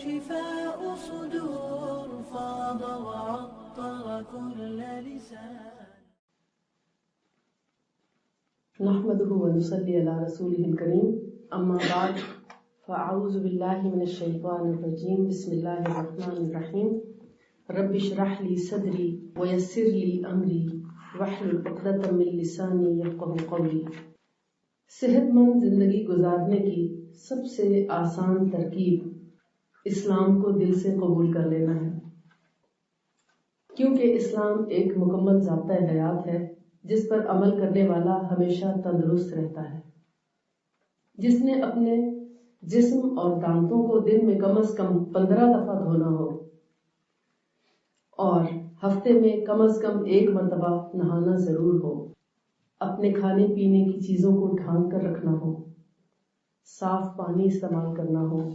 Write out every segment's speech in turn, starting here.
شفاء صدور فاض وعطر كل لسان. نحمده ونصلي على رسوله الكريم. اما بعد فاعوذ بالله من الشیطان الرجیم. بسم اللہ الرحمن الرحیم. رب اشرح لي صدری ويسر لي امری واحلل عقدۃ من لسانی یفقهوا قولی. صحت مند زندگی گزارنے کی سب سے آسان ترکیب اسلام کو دل سے قبول کر لینا ہے، کیونکہ اسلام ایک مکمل ضابطۂ حیات ہے جس پر عمل کرنے والا ہمیشہ تندرست رہتا ہے. جس نے اپنے جسم اور دانتوں کو دن میں کم از کم 15 دفعہ دھونا ہو اور ہفتے میں کم از کم 1 مرتبہ نہانا ضرور ہو، اپنے کھانے پینے کی چیزوں کو ڈھانک کر رکھنا ہو، صاف پانی استعمال کرنا ہو،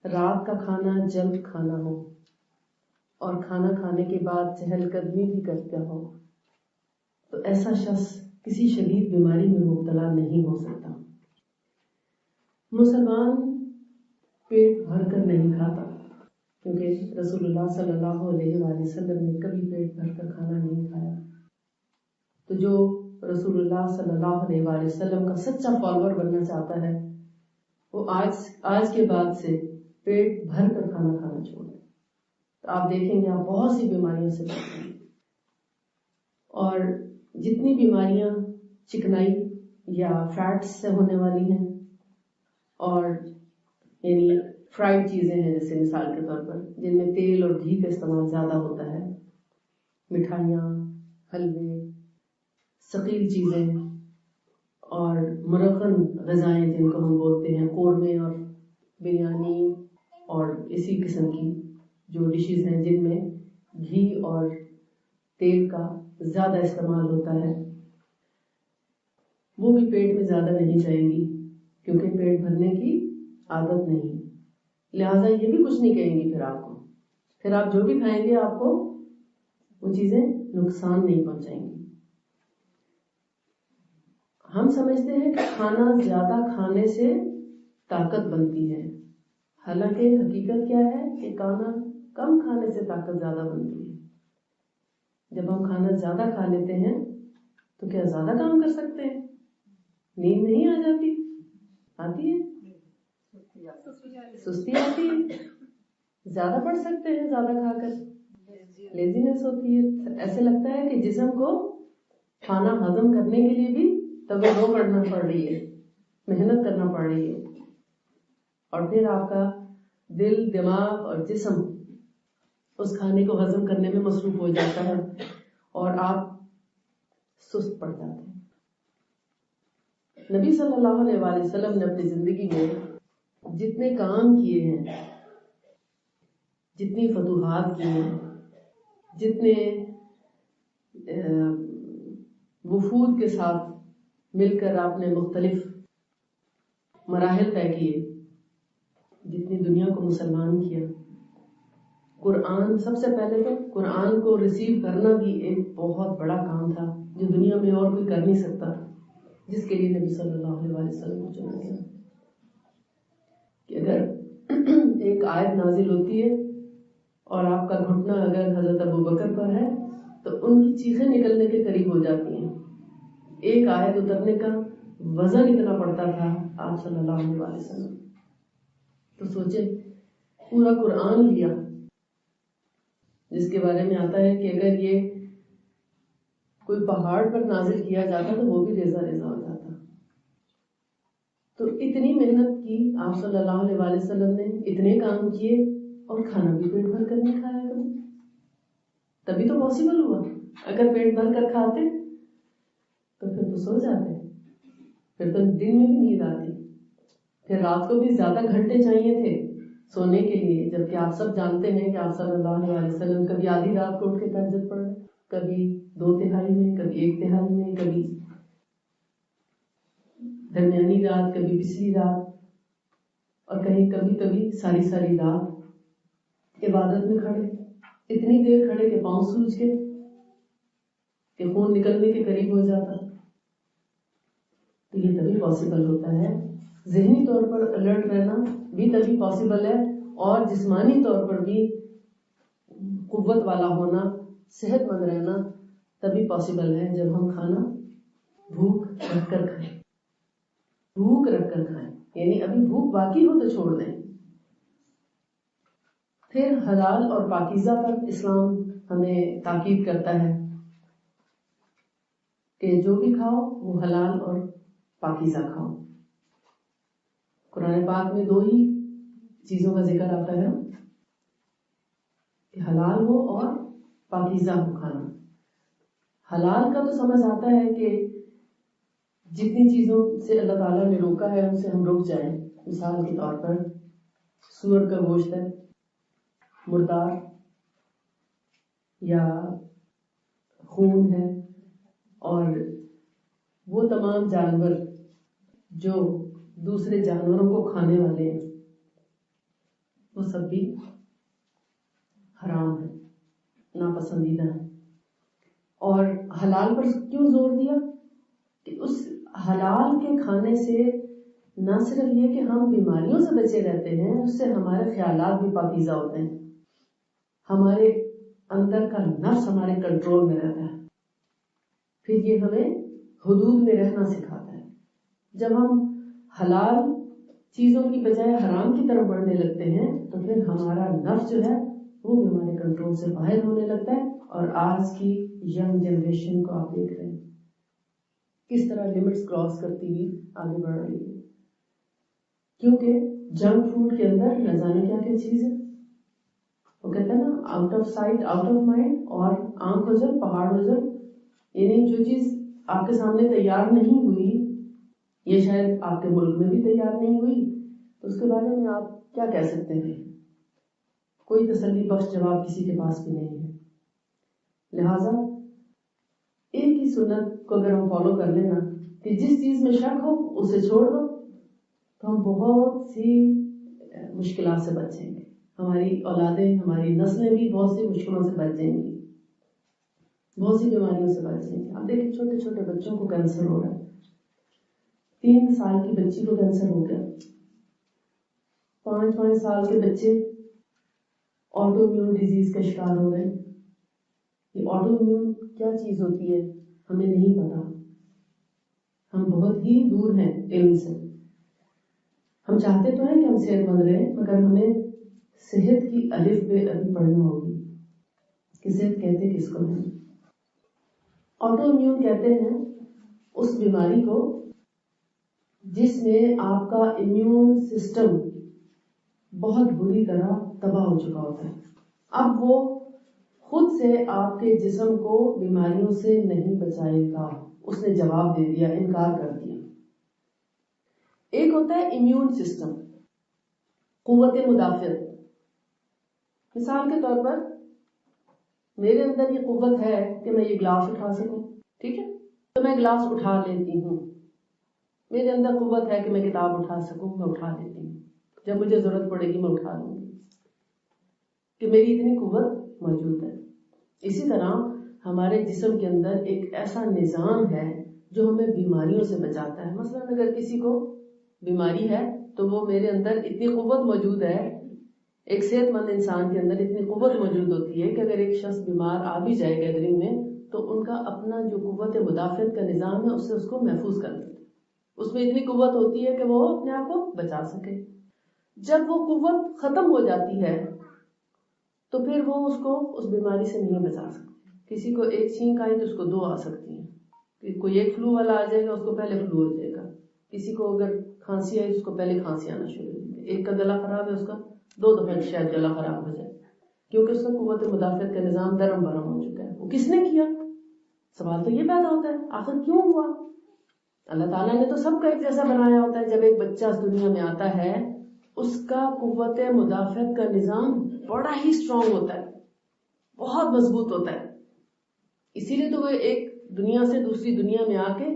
رات کا کھانا جلد کھانا ہو اور کھانا کھانے کے بعد چہل قدمی بھی کرتا ہو، تو ایسا شخص کسی شدید بیماری میں مبتلا نہیں ہو سکتا. مسلمان پیٹ بھر کر نہیں کھاتا، کیونکہ رسول اللہ صلی اللہ علیہ وآلہ وسلم نے کبھی پیٹ بھر کر کھانا نہیں کھایا. تو جو رسول اللہ صلی اللہ علیہ وآلہ وسلم کا سچا فالوور بننا چاہتا ہے وہ آج کے بعد سے پیٹ بھر کر کھانا کھانا چھوڑے. تو آپ دیکھیں گے آپ بہت سی بیماریوں سے بچیں گے. اور جتنی بیماریاں چکنائی یا فیٹس سے ہونے والی ہیں اور یعنی فرائیڈ چیزیں ہیں، جیسے مثال کے طور پر جن میں تیل اور گھی کا استعمال زیادہ ہوتا ہے، مٹھائیاں، حلوے، ثقیل چیزیں اور مرغن غذائیں جن کو ہم بولتے ہیں، قورمے اور بریانی اور اسی قسم کی جو ڈشز ہیں جن میں گھی اور تیل کا زیادہ استعمال ہوتا ہے، وہ بھی پیٹ میں زیادہ نہیں جائیں گی کیونکہ پیٹ بھرنے کی عادت نہیں. لہٰذا یہ بھی کچھ نہیں کہیں گی پھر آپ جو بھی کھائیں گے آپ کو وہ چیزیں نقصان نہیں پہنچائیں گی. ہم سمجھتے ہیں کہ کھانا زیادہ کھانے سے طاقت بنتی ہے، حالانکہ حقیقت کیا ہے کہ کھانا کم کھانے سے طاقت زیادہ بنتی ہے. جب ہم کھانا زیادہ کھا لیتے ہیں تو کیا زیادہ کام کر سکتے ہیں؟ نیند نہیں آ جاتی؟ آتی ہے، سستی آتی ہے. زیادہ پڑھ سکتے ہیں زیادہ کھا کر، لیزینس ہوتی ہے. ایسے لگتا ہے کہ جسم کو کھانا ہضم کرنے کے لیے بھی توجہ کرنا پڑ رہی ہے، محنت کرنا پڑ رہی ہے. اور پھر آپ کا دل، دماغ اور جسم اس کھانے کو ہضم کرنے میں مصروف ہو جاتا ہے اور آپ سست پڑ جاتے ہیں. نبی صلی اللہ علیہ وآلہ وسلم نے اپنی زندگی میں جتنے کام کیے ہیں، جتنی فتوحات کی ہیں، جتنے وفود کے ساتھ مل کر آپ نے مختلف مراحل طے کیے، جتنی دنیا کو مسلمان کیا، قرآن سب سے پہلے تو قرآن کو ریسیو کرنا بھی ایک بہت بڑا کام تھا جو دنیا میں اور کوئی کر نہیں سکتا، جس کے لیے نبی صلی اللہ علیہ وسلم کو چنا گیا. کہ اگر ایک آیت نازل ہوتی ہے اور آپ کا گھٹنا اگر حضرت ابوبکر پر ہے تو ان کی چیخیں نکلنے کے قریب ہو جاتی ہیں. ایک آیت اترنے کا وزن اتنا پڑتا تھا آپ صلی اللہ علیہ وسلم. تو سوچیں پورا قرآن لیا، جس کے بارے میں آتا ہے کہ اگر یہ کوئی پہاڑ پر نازل کیا جاتا تو وہ بھی ریزہ ریزہ ہو جاتا. تو اتنی محنت کی آپ صلی اللہ علیہ وآلہ وسلم نے، اتنے کام کیے اور کھانا بھی پیٹ بھر کر نہیں کھایا کبھی. تبھی تو پاسبل ہوا. اگر پیٹ بھر کر کھاتے تو پھر تو سو جاتے، پھر تو دن میں بھی نیند آتی، پھر رات کو بھی زیادہ گھنٹے چاہیے تھے سونے کے لیے. جبکہ آپ سب جانتے ہیں کہ آپ صلی اللہ علیہ وسلم کبھی آدھی رات کو اٹھ کے تہجد پڑھ رہے، کبھی 2/3 میں، کبھی 1/3 میں، کبھی درمیانی رات، کبھی پچھلی رات، اور کہیں کبھی ساری رات عبادت میں کھڑے، اتنی دیر کھڑے کہ پاؤں سوج گئے، کہ خون نکلنے کے قریب ہو جاتا. تو یہ تبھی پاسبل ہوتا ہے. ذہنی طور پر الرٹ رہنا بھی تبھی پاسبل ہے اور جسمانی طور پر بھی قوت والا ہونا، صحت مند رہنا تبھی پاسبل ہے جب ہم کھانا بھوک رکھ کر کھائیں. بھوک رکھ کر کھائیں یعنی ابھی بھوک باقی ہو تو چھوڑ دیں. پھر حلال اور پاکیزہ پر اسلام ہمیں تاکید کرتا ہے کہ جو بھی کھاؤ وہ حلال اور پاکیزہ کھاؤ. قرآن پاک میں 2 ہی چیزوں کا ذکر آتا ہے کہ حلال ہو اور پاکیزہ ہو کھانا. حلال کا تو سمجھ آتا ہے کہ جتنی چیزوں سے اللہ تعالیٰ نے روکا ہے ان سے ہم رک جائیں. مثال کے طور پر سور کا گوشت ہے، مردار یا خون ہے، اور وہ تمام جانور جو دوسرے جانوروں کو کھانے والے ہیں وہ سب بھی حرام ہے، ناپسندیدہ ہے. اور حلال پر کیوں زور دیا کہ اس حلال کے کھانے سے نہ صرف یہ کہ ہم بیماریوں سے بچے رہتے ہیں، اس سے ہمارے خیالات بھی پاکیزہ ہوتے ہیں، ہمارے اندر کا نفس ہمارے کنٹرول میں رہتا ہے. پھر یہ ہمیں حدود میں رہنا سکھاتا ہے. جب ہم حلال چیزوں کی بجائے حرام کی طرف بڑھنے لگتے ہیں تو پھر ہمارا نفس جو ہے وہ بھی ہمارے کنٹرول سے باہر ہونے لگتا ہے. اور آج کی ینگ جنریشن کو آپ دیکھ رہے ہیں کس طرح لمٹس کراس کرتی ہوئی آگے بڑھ رہی ہے، کیونکہ جنک فوڈ کے اندر نہ جانے کیا کیا چیز ہے. وہ کہتے ہیں نا out of sight out of mind, اور آنکھ اوجل پہاڑ اوجل. یعنی جو چیز آپ کے سامنے تیار نہیں ہوئی، یہ شاید آپ کے ملک میں بھی تیار نہیں ہوئی، تو اس کے بارے میں آپ کیا کہہ سکتے ہیں؟ کوئی تسلی بخش جواب کسی کے پاس بھی نہیں ہے. لہذا ایک ہی سنت کو اگر ہم فالو کر لینا کہ جس چیز میں شک ہو اسے چھوڑ دو، تو ہم بہت سی مشکلات سے بچ جائیں گے. ہماری اولادیں، ہماری نسلیں بھی بہت سی مشکلوں سے بچ جائیں گی، بہت سی بیماریوں سے بچ جائیں گے. آپ دیکھیں چھوٹے چھوٹے بچوں کو کینسر ہو رہا ہے. 3 سال کی بچی کو کینسر ہو گیا. 5 سال کے بچے آٹو امیون ڈیزیز کا شکار ہو رہے ہیں. یہ آٹو امیون کیا چیز ہوتی ہے ہمیں نہیں پتا. ہم بہت ہی دور ہیں علم سے. ہم چاہتے تو ہیں کہ ہم صحت مند رہیں، مگر ہمیں صحت کی الف بے ابھی پڑھنا ہوگی کہ صحت کہتے کس کو ہیں. آٹو امیون کہتے ہیں اس بیماری کو جس میں آپ کا امیون سسٹم بہت بری طرح تباہ ہو چکا ہوتا ہے. اب وہ خود سے آپ کے جسم کو بیماریوں سے نہیں بچائے گا، اس نے جواب دے دیا، انکار کر دیا. ایک ہوتا ہے امیون سسٹم، قوت مدافعت. مثال کے طور پر میرے اندر یہ قوت ہے کہ میں یہ گلاس اٹھا سکوں، ٹھیک ہے، تو میں گلاس اٹھا لیتی ہوں. میرے اندر قوت ہے کہ میں کتاب اٹھا سکوں، میں اٹھا لیتی ہوں. جب مجھے ضرورت پڑے گی میں اٹھا لوں گی، کہ میری اتنی قوت موجود ہے. اسی طرح ہمارے جسم کے اندر ایک ایسا نظام ہے جو ہمیں بیماریوں سے بچاتا ہے. مثلا اگر کسی کو بیماری ہے تو وہ میرے اندر اتنی قوت موجود ہے، ایک صحت مند انسان کے اندر اتنی قوت موجود ہوتی ہے کہ اگر ایک شخص بیمار آ بھی جائے گیدرنگ میں تو ان کا اپنا جو قوت مدافعت کا نظام ہے اس سے اس کو محفوظ کر دیتے. اس میں اتنی قوت ہوتی ہے کہ وہ اپنے آپ کو بچا سکے. جب وہ قوت ختم ہو جاتی ہے تو پھر وہ اس کو اس بیماری سے نہیں بچا سکتے. کسی کو ایک چھینک آئی تو اس کو 2 آ سکتی ہیں. کوئی ایک فلو والا آ جائے گا، اس کو پہلے فلو ہو جائے گا. کسی کو اگر کھانسی آئی اس کو پہلے کھانسی آنا شروع ہو جائے گا. ایک کا گلا خراب ہے اس کا 2 دفعہ شاید گلا خراب ہو جائے، کیونکہ اس کا قوت مدافعت کا نظام درم برم ہو چکا ہے. وہ کس نے کیا؟ سوال تو یہ پیدا ہوتا ہے آخر کیوں ہوا؟ اللہ تعالیٰ نے تو سب کا ایک جیسا بنایا ہوتا ہے. جب ایک بچہ اس دنیا میں آتا ہے اس کا قوت مدافعت کا نظام بڑا ہی اسٹرانگ ہوتا ہے، بہت مضبوط ہوتا ہے. اسی لیے تو وہ ایک دنیا سے دوسری دنیا میں آ کے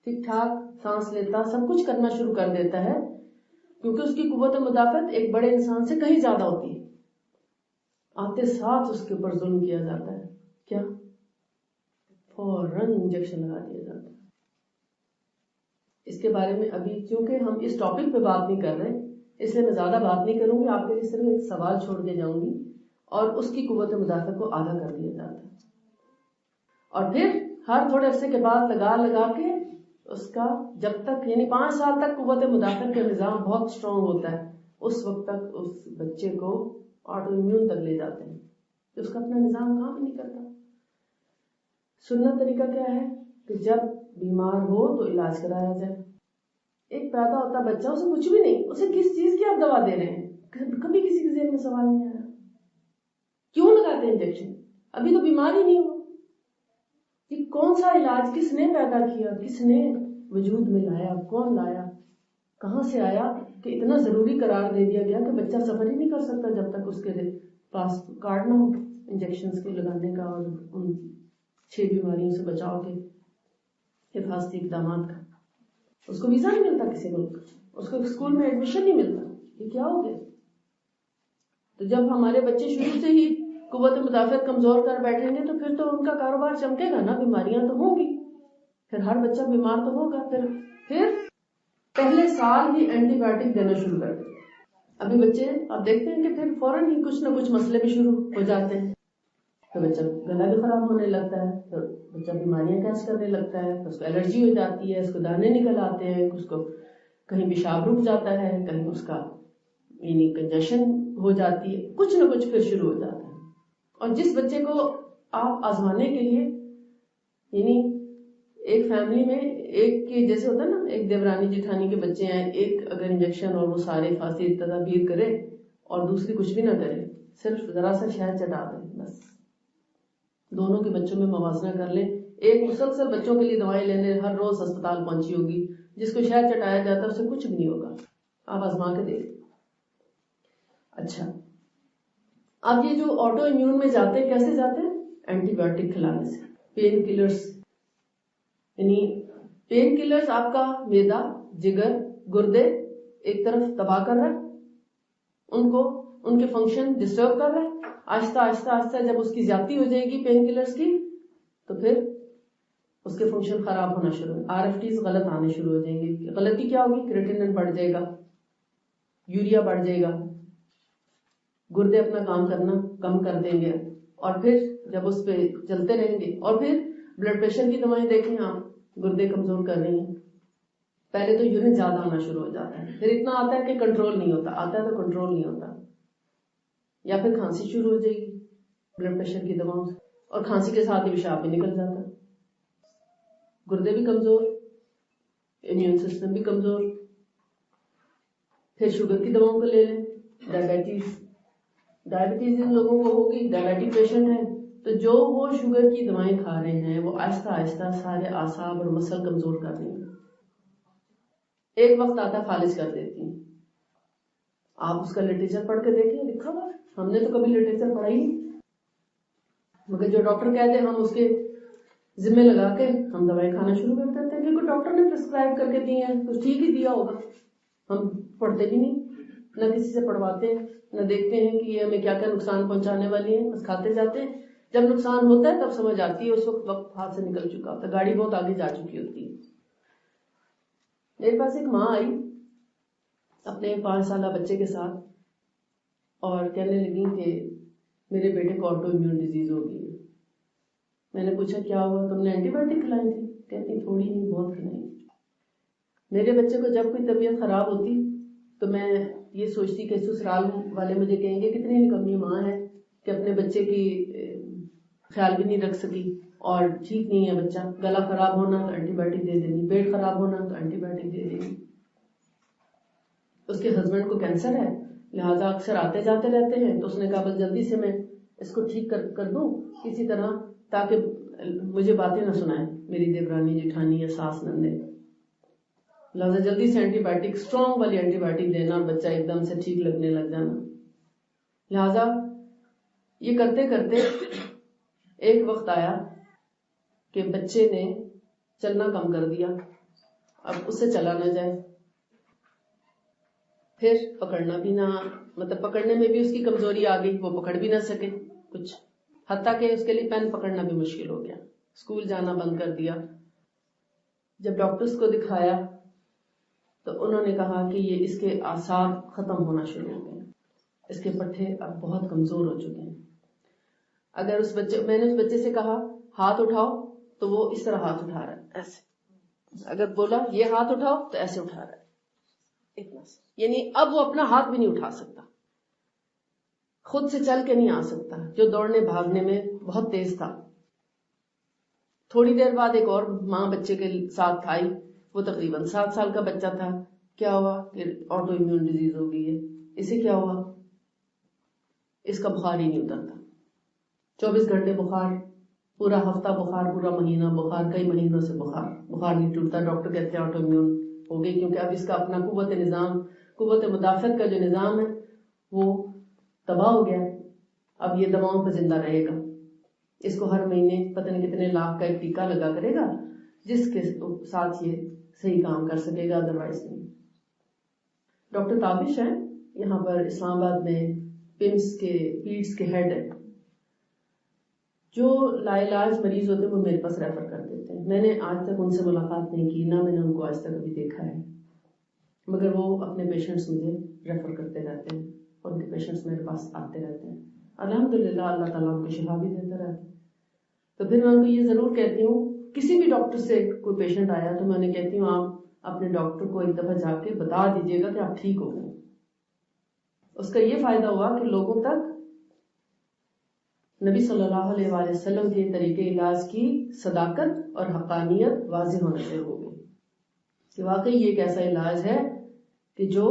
ٹھیک ٹھاک سانس لیتا، سب کچھ کرنا شروع کر دیتا ہے، کیونکہ اس کی قوت مدافعت ایک بڑے انسان سے کہیں زیادہ ہوتی ہے. آتے ساتھ اس کے اوپر ظلم کیا جاتا ہے، کیا فوراً انجیکشن لگا دیا جاتا ہے. اس کے بارے میں ابھی چونکہ ہم اس ٹاپک پہ بات نہیں کر رہے، اس لیے میں زیادہ بات نہیں کروں گی، آپ کے لیے صرف ایک سوال چھوڑ کے جاؤں گی، اور اس کی قوت مدافعت کو آدھا کر دیا جاتا ہے، اور پھر ہر تھوڑے عرصے کے بعد لگا کے اس کا جب تک یعنی 5 سال تک قوت مدافعت کا نظام بہت اسٹرانگ ہوتا ہے، اس وقت تک اس بچے کو آٹو امیون تک لے جاتے ہیں کہ اس کا اپنا نظام کام ہی نہیں کرتا۔ سنت طریقہ کیا ہے کہ جب بیمار ہو تو علاج کرایا جائے۔ ایک پیدا ہوتا بچہ، اسے کچھ بھی نہیں، اسے کس چیز کی آپ دوا دے رہے ہیں، کبھی کسی کے ذہن میں سوال نہیں آیا کیوں لگاتے ہیں انجیکشن، ابھی تو بیمار ہی نہیں ہو، یہ کون سا علاج کس نے پیدا کیا، کس نے وجود میں لایا، کون لایا، کہاں سے آیا کہ اتنا ضروری قرار دے دیا گیا کہ بچہ سفر ہی نہیں کر سکتا جب تک اس کے پاس کارڈ نہ ہو انجیکشن کے لگانے کا اور ان 6 بیماریوں سے بچاؤ کے حفاظتی اقدامات کا۔ اس کو ویزا نہیں ملتا کسی ملک، اس کو اسکول میں ایڈمیشن نہیں ملتا، یہ کیا ہو گیا؟ تو جب ہمارے بچے شروع سے ہی قوت مدافعت کمزور کر بیٹھیں گے تو پھر تو ان کا کاروبار چمکے گا نا، بیماریاں تو ہوں گی، پھر ہر بچہ بیمار تو ہوگا، پھر پہلے سال ہی اینٹی بایوٹک دینا شروع کر دیں۔ ابھی بچے آپ دیکھتے ہیں کہ پھر فوراً ہی کچھ نہ کچھ مسئلے بھی شروع ہو جاتے ہیں، تو بچہ گلا بھی خراب ہونے لگتا ہے، تو بچہ بیماریاں کیچ کرنے لگتا ہے، اس کو الرجی ہو جاتی ہے، اس کو دانے نکل آتے ہیں، اس کو کہیں پیشاب رک جاتا ہے، کہیں اس کا یعنی کنجیشن ہو جاتی ہے، کچھ نہ کچھ پھر شروع ہو جاتا ہے۔ اور جس بچے کو آپ آزمانے کے لیے یعنی ایک فیملی میں ایک کے جیسے ہوتا ہے نا، ایک دیورانی جٹھانی کے بچے ہیں، ایک اگر انجیکشن اور وہ سارے فاصل تدابیر کرے اور دوسری کچھ بھی نہ کرے، صرف ذرا سا شہد چٹا دے، بس دونوں کے بچوں میں موازنہ کر لیں، ایک مسلسل بچوں کے لیے دوائیں لینے ہر روز اسپتال پہنچی ہوگی، جس کو شہد چٹایا جاتا ہے اسے کچھ بھی نہیں ہوگا، آپ آزما کے دیکھیں۔ اچھا، اب یہ جو آٹو امیون میں جاتے ہیں کیسے جاتے ہیں؟ اینٹی بایوٹک کھلانے سے، پین کلرز، یعنی پین کلرز آپ کا معدہ، جگر، گردے ایک طرف تباہ کر رہا ہے، ان کے فنکشن ڈسٹرب کر رہا ہے، آہستہ آہستہ آہستہ جب اس کی زیادتی ہو جائے گی پین کلرز کی تو پھر اس کے فنکشن خراب ہونا شروع ہو، RFTs غلط آنے شروع ہو جائیں گے۔ غلطی کیا ہوگی؟ کریٹینن بڑھ جائے گا، یوریا بڑھ جائے گا، گردے اپنا کام کرنا کم کر دیں گے، اور پھر جب اس پہ چلتے رہیں گے، اور پھر بلڈ پریشر کی دوائیں دیکھیں آپ، گردے کمزور کر رہی ہیں، پہلے تو یورین زیادہ آنا شروع ہو جاتا ہے، پھر اتنا آتا ہے کہ کنٹرول نہیں ہوتا، آتا ہے تو کنٹرول نہیں ہوتا، یا پھر کھانسی شروع ہو جائے گی بلڈ پریشر کی دواؤں سے، اور کھانسی کے ساتھ ہی پیشاب بھی نکل جاتا ہے، گردے بھی کمزور، امیون سسٹم بھی کمزور، پھر شوگر کی دواؤں کو لے لیں، ڈائبٹیز ان لوگوں کو ہوگی، ڈائبٹک پیشنٹ ہیں تو جو وہ شوگر کی دوائیں کھا رہے ہیں وہ آہستہ آہستہ سارے اعصاب اور مسل کمزور کر رہی ہیں، ایک وقت آتا فالج کر دیتی ہیں۔ آپ اس کا لٹریچر پڑھ کے دیکھیں، لکھا ہوا، ہم نے تو کبھی لٹریچر پڑھا ہی نہیں، مگر جو ڈاکٹر کہتے ہیں ہم اس کے ذمہ لگا کے ہم دوائیں کھانا شروع کر دیتے ہیں، کیونکہ ڈاکٹر نے پرسکرائب کر کے دی ہیں تو ٹھیک ہی دیا ہوگا، ہم پڑھتے بھی نہیں، نہ کسی سے پڑھواتے ہیں، نہ دیکھتے ہیں کہ یہ ہمیں کیا کیا نقصان پہنچانے والی ہیں، بس کھاتے جاتے ہیں، جب نقصان ہوتا ہے تب سمجھ آتی ہے، اس وقت ہاتھ سے نکل چکا ہوتا ہے، گاڑی بہت آگے جا چکی ہوتی ہے۔ میرے پاس ایک ماں آئی اپنے 5 سالہ بچے کے ساتھ اور کہنے لگی کہ میرے بیٹے کو آٹو امیون ڈیزیز ہو گئی ہے۔ میں نے پوچھا کیا ہوا، تم نے اینٹی بایوٹک کھلائی تھی؟ کہتی تھوڑی نہیں، بہت کھلائی۔ میرے بچے کو جب کوئی طبیعت خراب ہوتی تو میں یہ سوچتی کہ سسرال والے مجھے کہیں گے کتنی نکمی ماں ہے کہ اپنے بچے کی خیال بھی نہیں رکھ سکی، اور ٹھیک نہیں ہے بچہ، گلا خراب ہونا تو اینٹی بایوٹک دے دیں گی، پیٹ خراب ہونا تو اینٹی بایوٹک دے دیں گی۔ اس کے ہسبینڈ کو کینسر ہے، لہٰذا اکثر آتے جاتے رہتے ہیں، تو اس نے کہا بس جلدی سے میں اس کو ٹھیک کر دوں کسی طرح، تاکہ مجھے باتیں نہ سنائیں میری دیورانی جٹھانی یا ساس نندے، لہٰذا جلدی سے اینٹی بایوٹک، اسٹرانگ والی اینٹی بایوٹک دینا اور بچہ ایک دم سے ٹھیک لگنے لگ جانا۔ لہٰذا یہ کرتے کرتے ایک وقت آیا کہ بچے نے چلنا کم کر دیا، اب اس سے چلا نہ جائے، پھر پکڑنا بھی نہ، مطلب پکڑنے میں بھی اس کی کمزوری آ گئی، وہ پکڑ بھی نہ سکے کچھ، حتیٰ کہ اس کے لیے پین پکڑنا بھی مشکل ہو گیا، اسکول جانا بند کر دیا۔ جب ڈاکٹرز کو دکھایا تو انہوں نے کہا کہ یہ اس کے آثار ختم ہونا شروع ہو گئے، اس کے پٹھے اب بہت کمزور ہو چکے ہیں. اگر میں نے اس بچے سے کہا ہاتھ اٹھاؤ تو وہ اس طرح ہاتھ اٹھا رہا ہے ایسے، اگر بولا یہ ہاتھ اٹھاؤ تو ایسے اٹھا رہا ہے اتنا، یعنی اب وہ اپنا ہاتھ بھی نہیں اٹھا سکتا، خود سے چل کے نہیں آ سکتا، جو دوڑنے بھاگنے میں بہت تیز تھا. تھوڑی دیر بعد ایک اور ماں بچے کے ساتھ آئی، وہ تقریباً 7 سال کا بچہ تھا. کیا ہوا کہ آٹو امیون ڈیزیز ہو گئی ہے. اسے کیا ہوا؟ اس کا بخار ہی نہیں اترتا، 24 گھنٹے بخار، پورا ہفتہ بخار، پورا مہینہ بخار، کئی مہینوں سے بخار نہیں ٹوٹتا. ڈاکٹر کہتے ہیں آٹو امیون ہو گئی، کیونکہ اب اس کا اپنا قوت مدافعت کا جو نظام ہے وہ تباہ ہو گیا ہے. اب یہ دواؤں پہ زندہ رہے گا، اس کو ہر مہینے پتہ نہیں کتنے لاکھ کا ایک ٹیکہ لگا کرے گا جس کے ساتھ یہ صحیح کام کر سکے گا، ادروائز نہیں. ڈاکٹر تابش ہیں یہاں پر اسلام آباد میں، پیڈس کے ہیڈ ہیں. جو لا علاج مریض ہوتے ہیں وہ میرے پاس ریفر کر دیتے ہیں. میں نے آج تک ان سے ملاقات نہیں کی، نہ میں نے ان کو آج تک ابھی دیکھا ہے، مگر وہ اپنے پیشنٹس مجھے ریفر کرتے رہتے ہیں، ان کے پیشنٹس میرے پاس آتے رہتے ہیں. الحمدللہ اللہ تعالیٰ ان کو شفا بھی دیتا رہتا ہے. تو پھر میں ان کو یہ ضرور کہتی ہوں، کسی بھی ڈاکٹر سے کوئی پیشنٹ آیا تو میں انہیں کہتی ہوں آپ اپنے ڈاکٹر کو ایک دفعہ جا کے بتا دیجیے گا کہ آپ ٹھیک ہو گئے. اس کا یہ فائدہ ہوا کہ لوگوں تک نبی صلی اللہ علیہ وآلہ وسلم کے طریقے علاج کی صداقت اور حقانیت واضح ہونے سے ہو گئی کہ واقعی یہ ایک ایسا علاج ہے کہ جو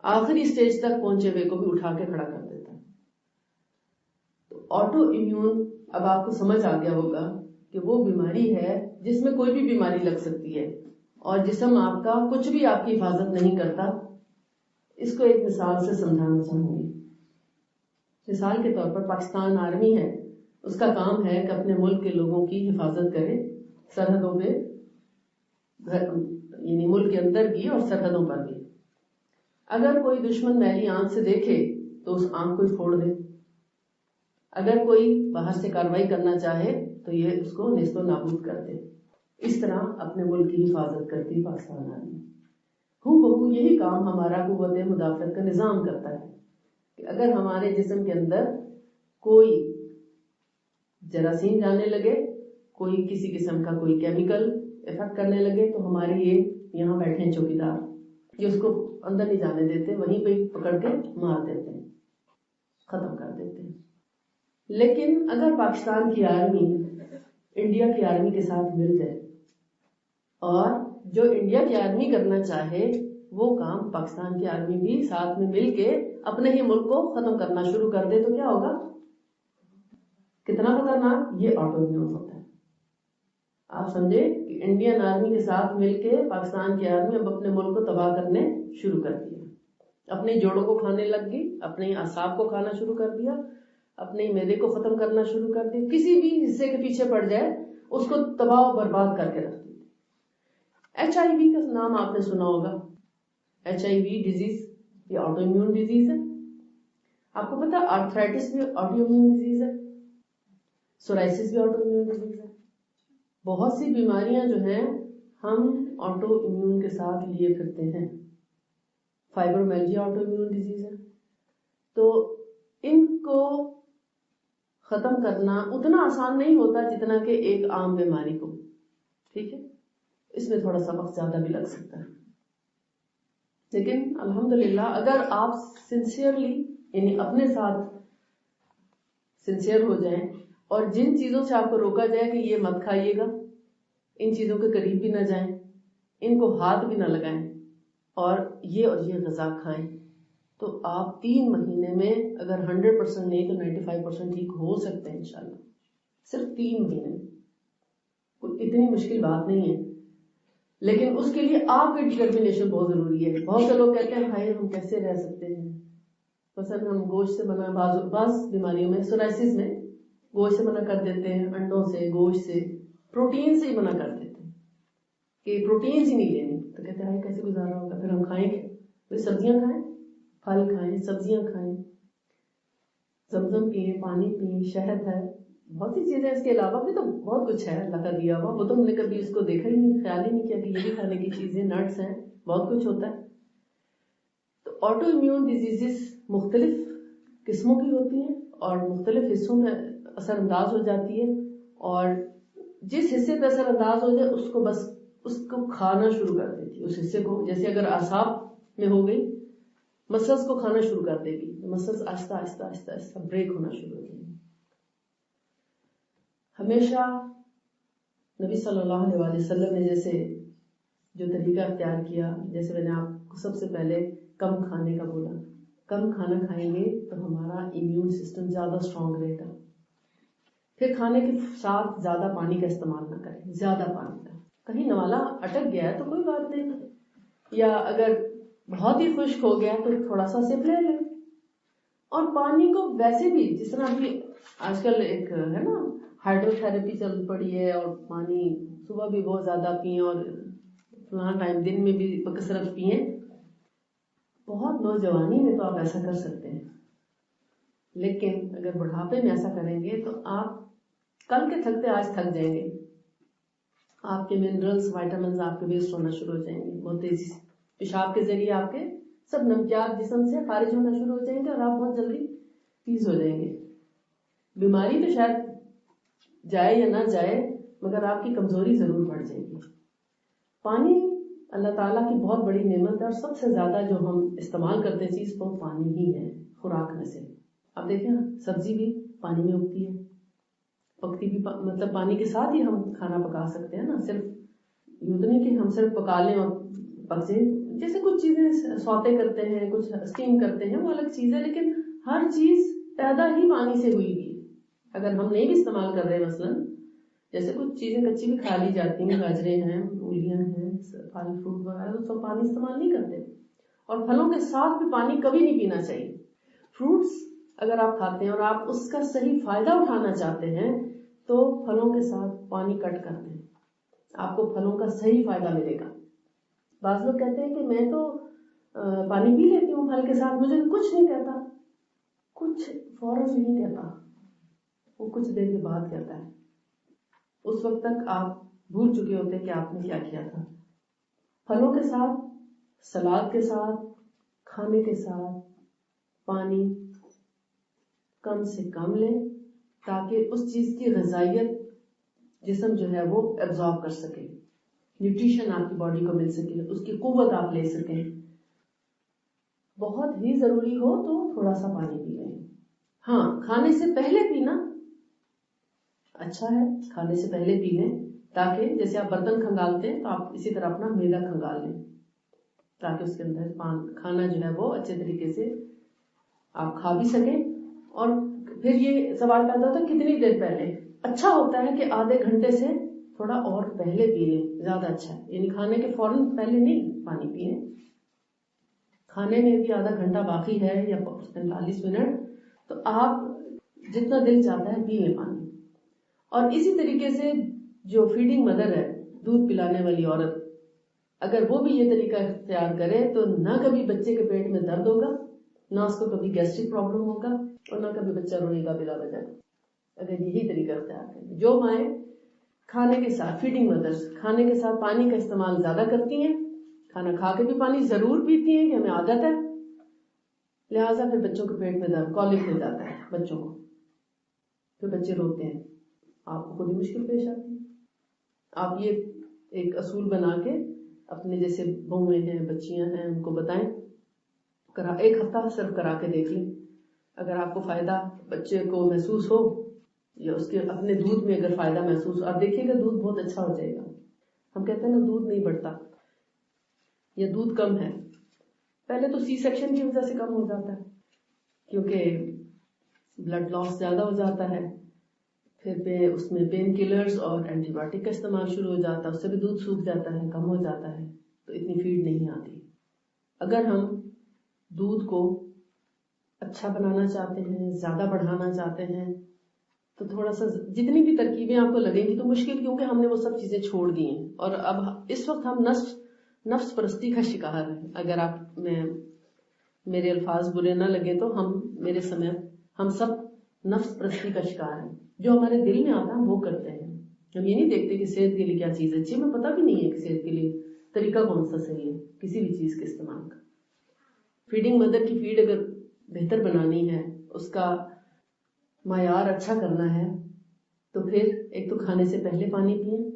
آخری سٹیج تک پہنچے ہوئے کو بھی اٹھا کے کھڑا کر دیتا ہے. تو آٹو امیون اب آپ کو سمجھ آ گیا ہوگا کہ وہ بیماری ہے جس میں کوئی بھی بیماری لگ سکتی ہے اور جسم آپ کا کچھ بھی آپ کی حفاظت نہیں کرتا. اس کو ایک مثال سے سمجھانا چاہوں گی. مثال کے طور پر پاکستان آرمی ہے، اس کا کام ہے کہ اپنے ملک کے لوگوں کی حفاظت کرے، سرحدوں پہ، یعنی ملک کے اندر بھی اور سرحدوں پر بھی. اگر کوئی دشمن میلی آنکھ سے دیکھے تو اس آنکھ کو پھوڑ دے، اگر کوئی باہر سے کارروائی کرنا چاہے تو یہ اس کو نیست و نابود کر دے. اس طرح اپنے ملک کی حفاظت کرتی پاکستان آرمی. بہو یہی کام ہمارا قوت مدافعت کا نظام کرتا ہے کہ اگر ہمارے جسم کے اندر کوئی جراثیم جانے لگے، کوئی کسی قسم کا کوئی کیمیکل افیکٹ کرنے لگے، تو ہمارے یہ یہاں بیٹھے ہیں چوکیدار، جو اس کو اندر نہیں جانے دیتے، وہیں پہ پکڑ کے مار دیتے ہیں، ختم کر دیتے ہیں. لیکن اگر پاکستان کی آرمی انڈیا کی آرمی کے ساتھ مل جائے اور جو انڈیا کی آرمی کرنا چاہے وہ کام پاکستان کی آرمی بھی ساتھ میں مل کے اپنے ہی ملک کو ختم کرنا شروع کر دے، تو کیا ہوگا؟ کتنا خطرناک یہ آٹو امیون ہوتا ہے. آپ سمجھے کہ انڈین آرمی کے ساتھ مل کے پاکستان کی آرمی اب اپنے ملک کو تباہ کرنے شروع کر دیا، اپنے جوڑوں کو کھانے لگ گئی، اپنے اعصاب کو کھانا شروع کر دیا، اپنے معدے کو ختم کرنا شروع کر دیا، کسی بھی حصے کے پیچھے پڑ جائے اس کو تباہ و برباد کر کے رکھ دیا. HIV کا نام آپ نے سنا ہوگا. HIV ڈیزیز یہ آٹو امیون ڈیزیز ہے. آپ کو پتا آرتھرائٹس بھی آٹو امیون ڈیزیز ہے، سورائسس بھی آٹو امیون ڈیزیز ہے. بہت سی بیماریاں جو ہیں ہم آٹو امیون کے ساتھ لیے پھرتے ہیں. فائبرومیلجیا آٹو امیون ڈیزیز ہے. تو ان کو ختم کرنا اتنا آسان نہیں ہوتا جتنا کہ ایک عام بیماری کو. ٹھیک ہے، اس میں تھوڑا سا وقت زیادہ بھی لگ سکتا ہے، لیکن الحمدللہ اگر آپ سنسیئرلی یعنی اپنے ساتھ سنسیئر ہو جائیں اور جن چیزوں سے آپ کو روکا جائے کہ یہ مت کھائیے گا، ان چیزوں کے قریب بھی نہ جائیں، ان کو ہاتھ بھی نہ لگائیں، اور یہ غذا کھائیں، تو آپ 3 مہینے میں اگر 100% نہیں تو 95% ٹھیک ہو سکتے ہیں انشاءاللہ. صرف 3 مہینے، کوئی اتنی مشکل بات نہیں ہے. لیکن اس کے لیے آپ کی ڈٹرمنیشن بہت ضروری ہے. بہت سے لوگ کہتے ہیں بھائی ہم کیسے رہ سکتے ہیں، مثلا ہم گوشت سے منع، بعض بیماریوں میں سورائسس میں گوشت سے منع کر دیتے ہیں، انڈوں سے، گوشت سے، پروٹین سے ہی منع کر دیتے ہیں کہ پروٹینز ہی نہیں لینی. تو کہتے ہیں کیسے گزارا ہوگا، پھر ہم کھائیں گے؟ سبزیاں کھائیں، پھل کھائیں، سبزیاں کھائیں، زمزم پئیں، پانی پئیں، شہد ہے، بہت سی چیزیں اس کے علاوہ بھی تو بہت کچھ ہے اللہ کا دیا ہوا، وہ تو ہم نے کبھی اس کو دیکھا ہی نہیں، خیال ہی نہیں کیا کہ یہ بھی کھانے کی چیزیں، نٹس ہیں، بہت کچھ ہوتا ہے. تو آٹو امیون ڈیزیزز مختلف قسموں کی ہوتی ہیں اور مختلف حصوں میں اثر انداز ہو جاتی ہے، اور جس حصے پہ اثر انداز ہو جائے اس کو کھانا شروع کر دیتی ہے، اس حصے کو. جیسے اگر اعصاب میں ہو گئی، مسلس کو کھانا شروع کر دے گی، مسلس آہستہ آہستہ آہستہ آہستہ بریک ہونا شروع ہو جائے گی. ہمیشہ نبی صلی اللہ علیہ وسلم نے جیسے جو طریقہ اختیار کیا، جیسے میں نے آپ کو سب سے پہلے کم کھانے کا بولا، کم کھانا کھائیں گے تو ہمارا امیون سسٹم زیادہ اسٹرانگ رہے گا. پھر کھانے کے ساتھ زیادہ پانی کا استعمال نہ کریں، زیادہ پانی کا. کہیں نوالا اٹک گیا ہے تو کوئی بات نہیں، یا اگر بہت ہی خشک ہو گیا تو تھوڑا سا سپ لے لیں. اور پانی کو ویسے بھی جس طرح بھی آج کل ایک ہے نا ہائیڈرو تھراپی چل پڑی ہے، اور پانی صبح بھی بہت زیادہ پئیں اور فلاں ٹائم دن میں بھی بکثرت پئیں. بہت نوجوانی میں تو آپ ایسا کر سکتے ہیں، لیکن اگر بڑھاپے میں ایسا کریں گے تو آپ کل کے تھکتے آج تھک جائیں گے. آپ کے منرلز، وائٹامنز آپ کے ویسٹ ہونا شروع ہو جائیں گے بہت تیزی سے. پیشاب کے ذریعے آپ کے سب نمکیات جسم سے خارج ہونا شروع ہو جائیں گے اور آپ بہت جلدی تیز ہو جائیں گے. بیماری تو شاید جائے یا نہ جائے، مگر آپ کی کمزوری ضرور بڑھ جائے گی. پانی اللہ تعالیٰ کی بہت بڑی نعمت ہے، اور سب سے زیادہ جو ہم استعمال کرتے ہیں چیز وہ پانی ہی ہے خوراک میں سے. آپ دیکھیں نا، سبزی بھی پانی میں اگتی ہے، پکتی بھی مطلب پانی کے ساتھ ہی ہم کھانا پکا سکتے ہیں نا. صرف یوں تو نہیں کہ ہم صرف پکا لیں اور پک جائے. جیسے کچھ چیزیں سوتے کرتے ہیں، کچھ اسٹیم کرتے ہیں، وہ الگ چیز ہے، لیکن ہر چیز پیدا ہی پانی سے ہوئی بھی. اگر ہم نہیں بھی استعمال کر رہے مثلاً جیسے کچھ چیزیں کچی بھی کھا لی جاتی ہیں، گاجریں ہیں، مولیاں ہیں، پھل فروٹ وغیرہ، تو سب پانی استعمال نہیں کرتے. اور پھلوں کے ساتھ بھی پانی کبھی نہیں پینا چاہیے. فروٹس اگر آپ کھاتے ہیں اور آپ اس کا صحیح فائدہ اٹھانا چاہتے ہیں تو پھلوں کے ساتھ پانی کٹ کر دیں، آپ کو پھلوں کا صحیح فائدہ ملے گا. بعض لوگ کہتے ہیں کہ میں تو پانی پی لیتی ہوں پھل کے ساتھ، مجھے کچھ نہیں کہتا. کچھ فوراً نہیں کہتا، وہ کچھ دیر کے بعد کہتا ہے. اس وقت تک آپ بھول چکے ہوتے ہیں کہ آپ نے کیا کیا تھا. پھلوں کے ساتھ، سلاد کے ساتھ، کھانے کے ساتھ پانی کم سے کم لیں تاکہ اس چیز کی غذائیت جسم جو ہے وہ ایبزارب کر سکے، نیوٹریشن آپ کی باڈی کو مل سکے، اس کی قوت آپ لے سکیں. بہت ہی ضروری ہو تو تھوڑا سا پانی پی لیں. ہاں، کھانے سے پہلے پینا اچھا ہے، کھانے سے پہلے پی لیں تاکہ جیسے آپ برتن کھنگالتے ہیں تو آپ اسی طرح اپنا معدہ کھنگال لیں تاکہ اس کے اندر کھانا جو ہے وہ اچھے طریقے سے آپ کھا بھی سکیں. اور پھر یہ سوال پیدا ہوتا ہے کتنی دیر پہلے. اچھا ہوتا ہے کہ آدھے گھنٹے سے تھوڑا اور پہلے پی لیں، زیادہ اچھا ہے. یعنی کھانے کے فوراً پہلے نہیں پانی پیئیں، کھانے میں بھی آدھا گھنٹہ باقی ہے یا 45 منٹ، تو آپ جتنا دل چاہتا ہے پی لیں پانی. اور اسی طریقے سے جو فیڈنگ مدر ہے، دودھ پلانے والی عورت، اگر وہ بھی یہ طریقہ اختیار کرے تو نہ کبھی بچے کے پیٹ میں درد ہوگا، نہ اس کو کبھی گیسٹرک پرابلم ہوگا، اور نہ کبھی بچہ روئے گا بلا وجہ. اگر یہی طریقہ اختیار کریں. جو مائیں کھانے کے ساتھ، فیڈنگ مدرس کھانے کے ساتھ پانی کا استعمال زیادہ کرتی ہیں، کھانا کھا کے بھی پانی ضرور پیتی ہیں کہ ہمیں عادت ہے، لہٰذا پھر بچوں کے پیٹ میں درد، کولک ہو جاتا ہے بچوں کو، پھر بچے روتے ہیں، آپ کو خود ہی مشکل پیش آتی ہے. آپ یہ ایک اصول بنا کے اپنے جیسے بہویں ہیں، بچیاں ہیں، ان کو بتائیں، ایک ہفتہ صرف کرا کے دیکھ لیں. اگر آپ کو فائدہ بچے کو محسوس ہو یا اس کے اپنے دودھ میں اگر فائدہ محسوس ہو، آپ دیکھیے گا دودھ بہت اچھا ہو جائے گا. ہم کہتے ہیں نا دودھ نہیں بڑھتا یا دودھ کم ہے، پہلے تو سی سیکشن کی وجہ سے کم ہو جاتا ہے کیونکہ بلڈ لاس زیادہ ہو جاتا ہے. پھر اس میں پین کلرز اور اینٹی بایوٹک کا استعمال شروع ہو جاتا ہے، اس سے بھی دودھ سوکھ جاتا ہے، کم ہو جاتا ہے، تو اتنی فیڈ نہیں آتی. اگر ہم دودھ کو اچھا بنانا چاہتے ہیں، زیادہ بڑھانا چاہتے ہیں، تو تھوڑا سا جتنی بھی ترکیبیں آپ کو لگیں گی تو مشکل، کیونکہ ہم نے وہ سب چیزیں چھوڑ دی ہیں اور اب اس وقت ہم نفس پرستی کا شکار ہیں. اگر آپ میرے الفاظ برے نہ لگے تو ہم سب نفس پرستی کا شکار ہیں. جو ہمارے دل میں آتا ہے وہ کرتے ہیں. ہم یہ نہیں دیکھتے کہ صحت کے لیے کیا چیز اچھی ہے. ہمیں پتہ بھی نہیں ہے کہ صحت کے لیے طریقہ کون سا صحیح ہے کسی بھی چیز کے استعمال کا. فیڈنگ مدر کی فیڈ اگر بہتر بنانی ہے, اس کا معیار اچھا کرنا ہے, تو پھر ایک تو کھانے سے پہلے پانی پئیں,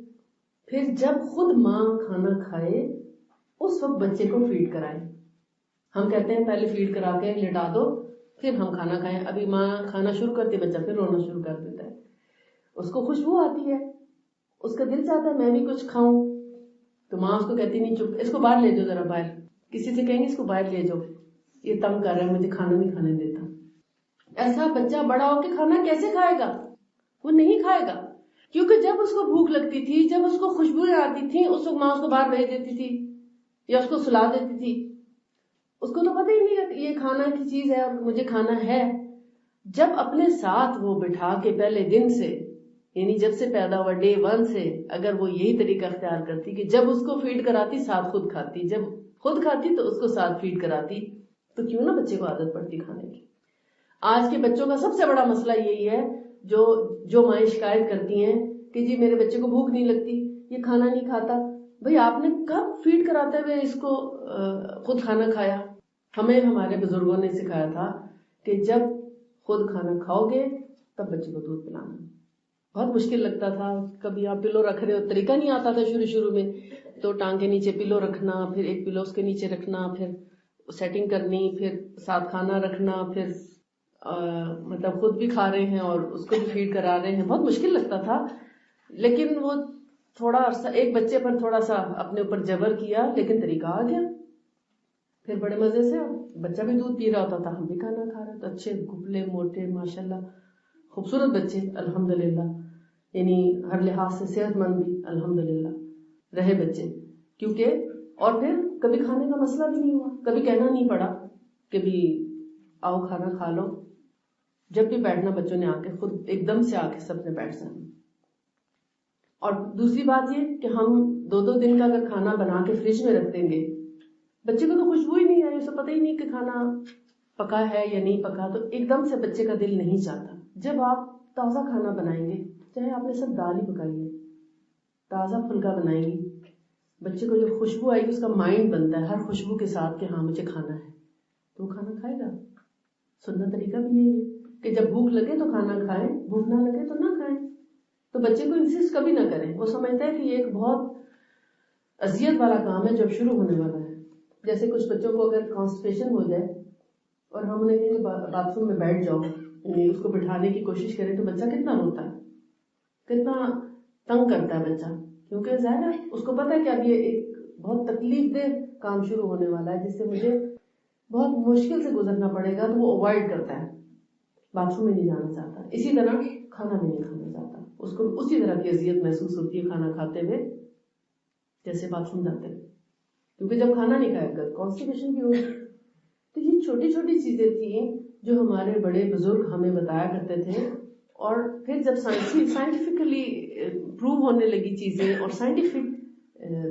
پھر جب خود ماں کھانا کھائے اس وقت بچے کو فیڈ کرائیں. ہم کہتے ہیں پہلے فیڈ کرا کے لٹا دو پھر ہم کھانا کھائیں. ابھی ماں کھانا شروع کرتی بچہ پھر رونا شروع کر دیتا ہے. اس کو خوشبو آتی ہے, اس کا دل چاہتا ہے میں بھی کچھ کھاؤں, تو ماں اس کو کہتی نہیں چپ, اس کو باہر لے جاؤ ذرا باہر. کسی سے کہیں گے اس کو باہر لے جاؤ, یہ تنگ کر رہا ہے مجھے کھانا نہیں کھانے دیتا. ایسا بچہ بڑا ہو کے کھانا کیسے کھائے گا؟ وہ نہیں کھائے گا, کیونکہ جب اس کو بھوک لگتی تھی, جب اس کو خوشبوئیں آتی تھی, اس وقت ماں اس کو باہر بھیج دیتی تھی یا اس کو سلا دیتی تھی. اس کو تو پتہ ہی نہیں کہ یہ کھانا کی چیز ہے اور مجھے کھانا ہے. جب اپنے ساتھ وہ بٹھا کے پہلے دن سے, یعنی جب سے پیدا ہوا ڈے 1 سے, اگر وہ یہی طریقہ اختیار کرتی کہ جب اس کو فیڈ کراتی ساتھ خود کھاتی, جب خود کھاتی تو اس کو ساتھ فیڈ کراتی, تو کیوں نہ بچے کو عادت پڑتی کھانے کی. آج کے بچوں کا سب سے بڑا مسئلہ یہی ہے جو مائیں شکایت کرتی ہیں کہ جی میرے بچے کو بھوک نہیں لگتی, یہ کھانا نہیں کھاتا. بھئی آپ نے کب فیڈ کراتے ہوئے اس کو خود کھانا کھایا؟ ہمیں ہمارے بزرگوں نے سکھایا تھا کہ جب خود کھانا کھاؤ گے تب بچے کو دودھ پلانا. بہت مشکل لگتا تھا, کبھی آپ پلو رکھ رہے ہو, طریقہ نہیں آتا تھا شروع میں, تو ٹانگ کے نیچے پلو رکھنا, پھر ایک پلو اس کے نیچے رکھنا, پھر سیٹنگ کرنی, پھر ساتھ کھانا رکھنا, پھر مطلب خود بھی کھا رہے ہیں اور اس کو بھی فیڈ کرا رہے ہیں. بہت مشکل لگتا تھا, لیکن وہ تھوڑا عرصہ ایک بچے پر تھوڑا سا اپنے اوپر جبر کیا, لیکن طریقہ آ گیا. پھر بڑے مزے سے بچہ بھی دودھ پی رہا ہوتا تھا, ہم بھی کھانا کھا رہے تھے. اچھے گھبلے موٹے ماشاءاللہ خوبصورت بچے الحمدللہ, یعنی ہر لحاظ سے صحت مند بھی الحمدللہ رہے بچے. کیونکہ اور پھر کبھی کھانے کا مسئلہ بھی نہیں ہوا, کبھی کہنا نہیں پڑا کہ بھی آؤ کھانا کھا لو. جب بھی بیٹھنا بچوں نے آ کے خود ایک دم سے آ کے سب نے بیٹھ جانا. اور دوسری بات یہ کہ ہم 2-2 دن کا اگر کھانا بنا کے فریج میں رکھ دیں گے, بچے کو تو خوشبو ہی نہیں آئی, اسے پتہ ہی نہیں کہ کھانا پکا ہے یا نہیں پکا, تو ایک دم سے بچے کا دل نہیں چاہتا. جب آپ تازہ کھانا بنائیں گے, چاہے آپ نے سب دال ہی پکائی ہے, تازہ پھلکا بنائیں گی, بچے کو جو خوشبو آئے گی اس کا مائنڈ بنتا ہے ہر خوشبو کے ساتھ کہ ہاں مجھے کھانا ہے, تو وہ کھانا کھائے گا. سننا طریقہ بھی یہی ہے کہ جب بھوک لگے تو کھانا کھائیں, بھوک نہ لگے تو نہ کھائیں. تو بچے کو انسسٹ کبھی نہ کریں, وہ سمجھتا ہے کہ یہ ایک بہت اذیت والا کام ہے جو شروع ہونے والا ہے. جیسے کچھ بچوں کو اگر کانسٹیپیشن ہو جائے اور ہم انہیں کہیں باتھ روم میں بیٹھ جاؤ, یعنی اس کو بٹھانے کی کوشش کریں, تو بچہ کتنا روتا ہے, کتنا تنگ کرتا ہے بچہ, کیونکہ ظاہر ہے اس کو پتا ہے کہ اب یہ ایک بہت تکلیف دہ کام شروع ہونے والا ہے جس سے مجھے بہت مشکل سے گزرنا پڑے گا, تو وہ اوائڈ کرتا ہے, باتھ روم میں نہیں جانا چاہتا. اسی طرح کھانا بھی نہیں کھانا چاہتا, اس کو اسی طرح کی اذیت محسوس ہوتی ہے کھانا کھاتے ہوئے جیسے باتھ روم جاتے ہیں, کیونکہ جب کھانا نہیں کھائے گا کانسٹیپیشن بھی ہوگی. تو یہ چھوٹی چھوٹی چیزیں تھیں جو ہمارے بڑے بزرگ ہمیں بتایا کرتے تھے, اور پھر جب سائنٹیفکلی پروو ہونے لگی چیزیں اور سائنٹیفک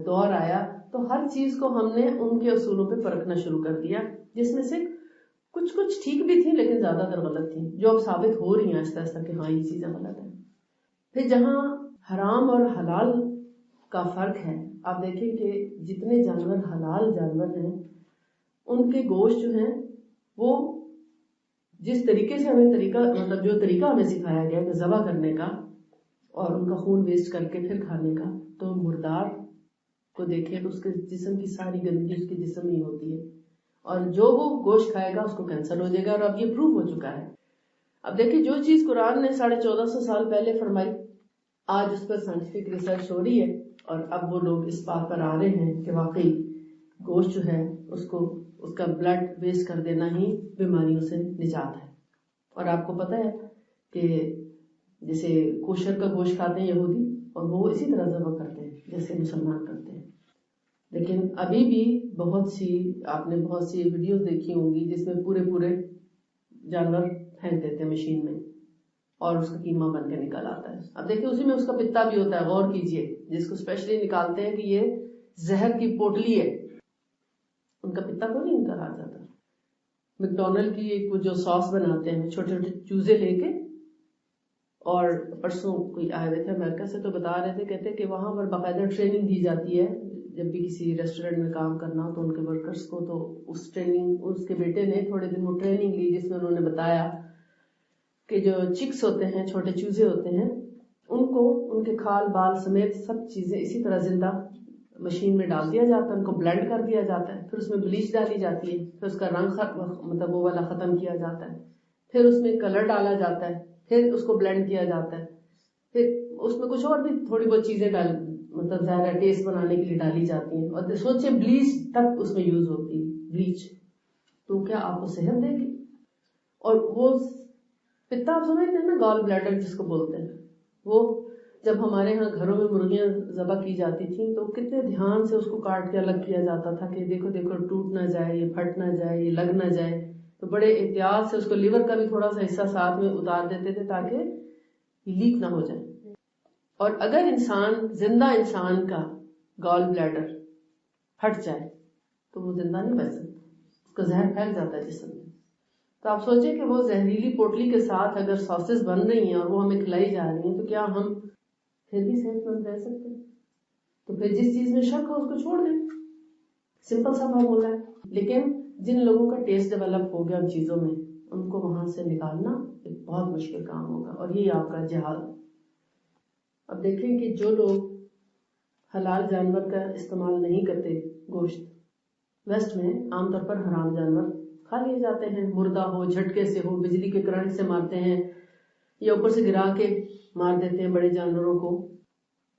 دور آیا, تو ہر چیز کو ہم نے ان کے اصولوں پہ پرکھنا شروع کر دیا, جس میں سے کچھ ٹھیک بھی تھی لیکن زیادہ تر غلط تھیں, جو اب ثابت ہو رہی ہیں آہستہ آہستہ کہ ہاں یہ چیزیں غلط ہیں. پھر جہاں حرام اور حلال کا فرق ہے, آپ دیکھیں کہ جتنے جانور حلال جانور ہیں ان کے گوشت جو ہیں وہ جس طریقے سے ہمیں مطلب جو طریقہ ہمیں سکھایا گیا کہ ذبح کرنے کا اور ان کا خون ویسٹ کر کے پھر کھانے کا, تو مردار کو دیکھیں تو اس کے جسم کی ساری گندگی اس کے جسم ہی ہوتی ہے, اور جو وہ گوشت کھائے گا اس کو کینسر ہو جائے گا, اور اب یہ پروو ہو چکا ہے. اب دیکھیں جو چیز قرآن نے 1450 سال پہلے فرمائی, آج اس پر سائنٹیفک ریسرچ ہو رہی ہے, اور اب وہ لوگ اس بات پر آ رہے ہیں کہ واقعی گوشت جو ہے اس کا بلڈ ویسٹ کر دینا ہی بیماریوں سے نجات ہے. اور آپ کو پتہ ہے کہ جیسے کوشر کا گوشت کھاتے ہیں یہودی, اور وہ اسی طرح ذبح کرتے ہیں جیسے مسلمان کرتے ہیں. لیکن ابھی بھی آپ نے بہت سی ویڈیوز دیکھی ہوں گی جس میں پورے جانور پھینک دیتے ہیں مشین میں اور اس کا قیمہ بن کے نکل آتا ہے. اب دیکھیں اسی میں اس کا پتا بھی ہوتا ہے, غور کیجئے, جس کو اسپیشلی نکالتے ہیں کہ یہ زہر کی پوٹلی ہے, ان کا پتا کو نہیں نکل آ جاتا. میکڈونلڈ کی ایک جو ساس بناتے ہیں چھوٹے چھوٹے چوزے لے کے اور پرسوں کوئی آئے ہوئے تھے امریکہ سے، تو بتا رہے تھے، کہتے کہ وہاں پر باقاعدہ ٹریننگ دی جاتی ہے جب بھی کسی ریسٹورینٹ میں کام کرنا ہو تو ان کے ورکرز کو. تو اس ٹریننگ، اس کے بیٹے نے تھوڑے دن وہ ٹریننگ لی جس میں انہوں نے بتایا کہ جو چکس ہوتے ہیں، چھوٹے چوزے ہوتے ہیں، ان کو ان کے کھال بال سمیت سب چیزیں اسی طرح زندہ مشین میں ڈال دیا جاتا ہے، ان کو بلینڈ کر دیا جاتا ہے، پھر اس میں بلیچ ڈالی جاتی ہے، پھر اس کا رنگ مطلب وہ والا ختم کیا جاتا ہے، پھر اس میں کلر ڈالا جاتا ہے، پھر اس کو بلینڈ کیا جاتا ہے، پھر اس میں کچھ اور بھی تھوڑی بہت چیزیں مطلب ظاہر ٹیسٹ بنانے کے لیے ڈالی جاتی ہیں، اور سوچے بلیچ تک اس میں یوز ہوتی ہے، بلیچ. تو کیا آپ کو صحت دے گی؟ اور وہ پتا آپ سمجھتے ہیں نا، گال بلیڈر جس کو بولتے ہیں، وہ جب ہمارے ہاں گھروں میں مرغیاں ذبح کی جاتی تھیں تو کتنے دھیان سے اس کو کاٹ کے الگ کیا جاتا تھا کہ دیکھو دیکھو ٹوٹ نہ جائے، یہ پھٹ نہ جائے، یہ لگ نہ جائے. تو بڑے احتیاط سے اس کو لیور کا بھی تھوڑا سا حصہ ساتھ میں اتار دیتے تھے تاکہ یہ لیک نہ ہو جائے. اور اگر زندہ انسان کا گال بلیڈر پھٹ جائے تو وہ زندہ نہیں بچ سکتا، اس کا زہر پھیل جاتا ہے جسم میں. تو آپ سوچیں کہ وہ زہریلی پوٹلی کے ساتھ اگر ساسز بن رہی ہیں اور وہ ہمیں کھلائی جا رہی ہیں تو کیا ہم پھر بھی صحت مند رہ سکتے ہیں؟ تو پھر جس چیز میں شک ہو اس کو چھوڑ دیں. سمپل سا فارمولا ہے. لیکن جن لوگوں کا ٹیسٹ ڈیولپ ہو گیا ان چیزوں میں، ان کو وہاں سے نکالنا ایک بہت مشکل کام ہوگا، اور یہی آپ کا جہاد. اب دیکھیں کہ جو لوگ حلال جانور کا استعمال نہیں کرتے، گوشت، ویسٹ میں عام طور پر حرام جانور کھا لیے جاتے ہیں، مردہ ہو، جھٹکے سے ہو، بجلی کے کرنٹ سے مارتے ہیں یا اوپر سے گرا کے مار دیتے ہیں بڑے جانوروں کو.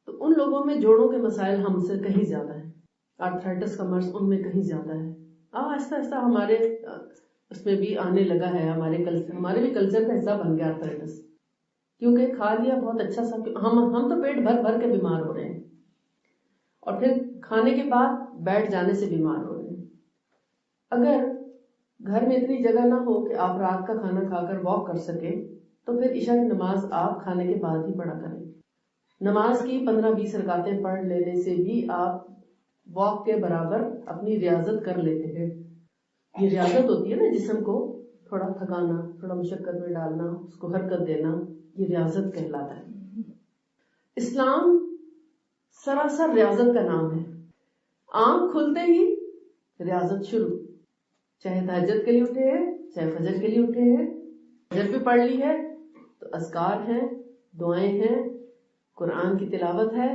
تو ان لوگوں میں جوڑوں کے مسائل ہم سے کہیں زیادہ ہیں، آرتھرائٹس کا مرض ان میں کہیں زیادہ ہے. آہستہ آہستہ ہمارے اس میں بھی آنے لگا ہے، ہمارے بھی کلچر کا حصہ بن گیا آرتھرائٹس، کیونکہ کھا لیا بہت اچھا سا. ہم تو پیٹ بھر بھر کے بیمار ہو رہے ہیں، اور پھر کھانے کے بعد بیٹھ جانے سے بیمار ہو رہے ہیں. اگر گھر میں اتنی جگہ نہ ہو کہ آپ رات کا کھانا کھا کر واک کر سکیں تو پھر عشاء کی نماز آپ کھانے کے بعد ہی پڑھا کریں. نماز کی 15-20 رکعتیں پڑھ لینے سے بھی آپ واک کے برابر اپنی ریاضت کر لیتے ہیں. یہ ریاضت ہوتی ہے نا، جسم کو تھوڑا تھکانا، تھوڑا مشقت میں ڈالنا، اس کو حرکت دینا، یہ ریاضت کہلاتا ہے. اسلام سراسر ریاضت کا نام ہے. آنکھ کھلتے ہی ریاضت شروع، چاہے تہجد کے لیے اٹھے ہیں، چاہے فجر کے لیے اٹھے ہیں، فجر بھی پڑھ لی ہے تو اذکار ہیں، دعائیں ہیں، قرآن کی تلاوت ہے،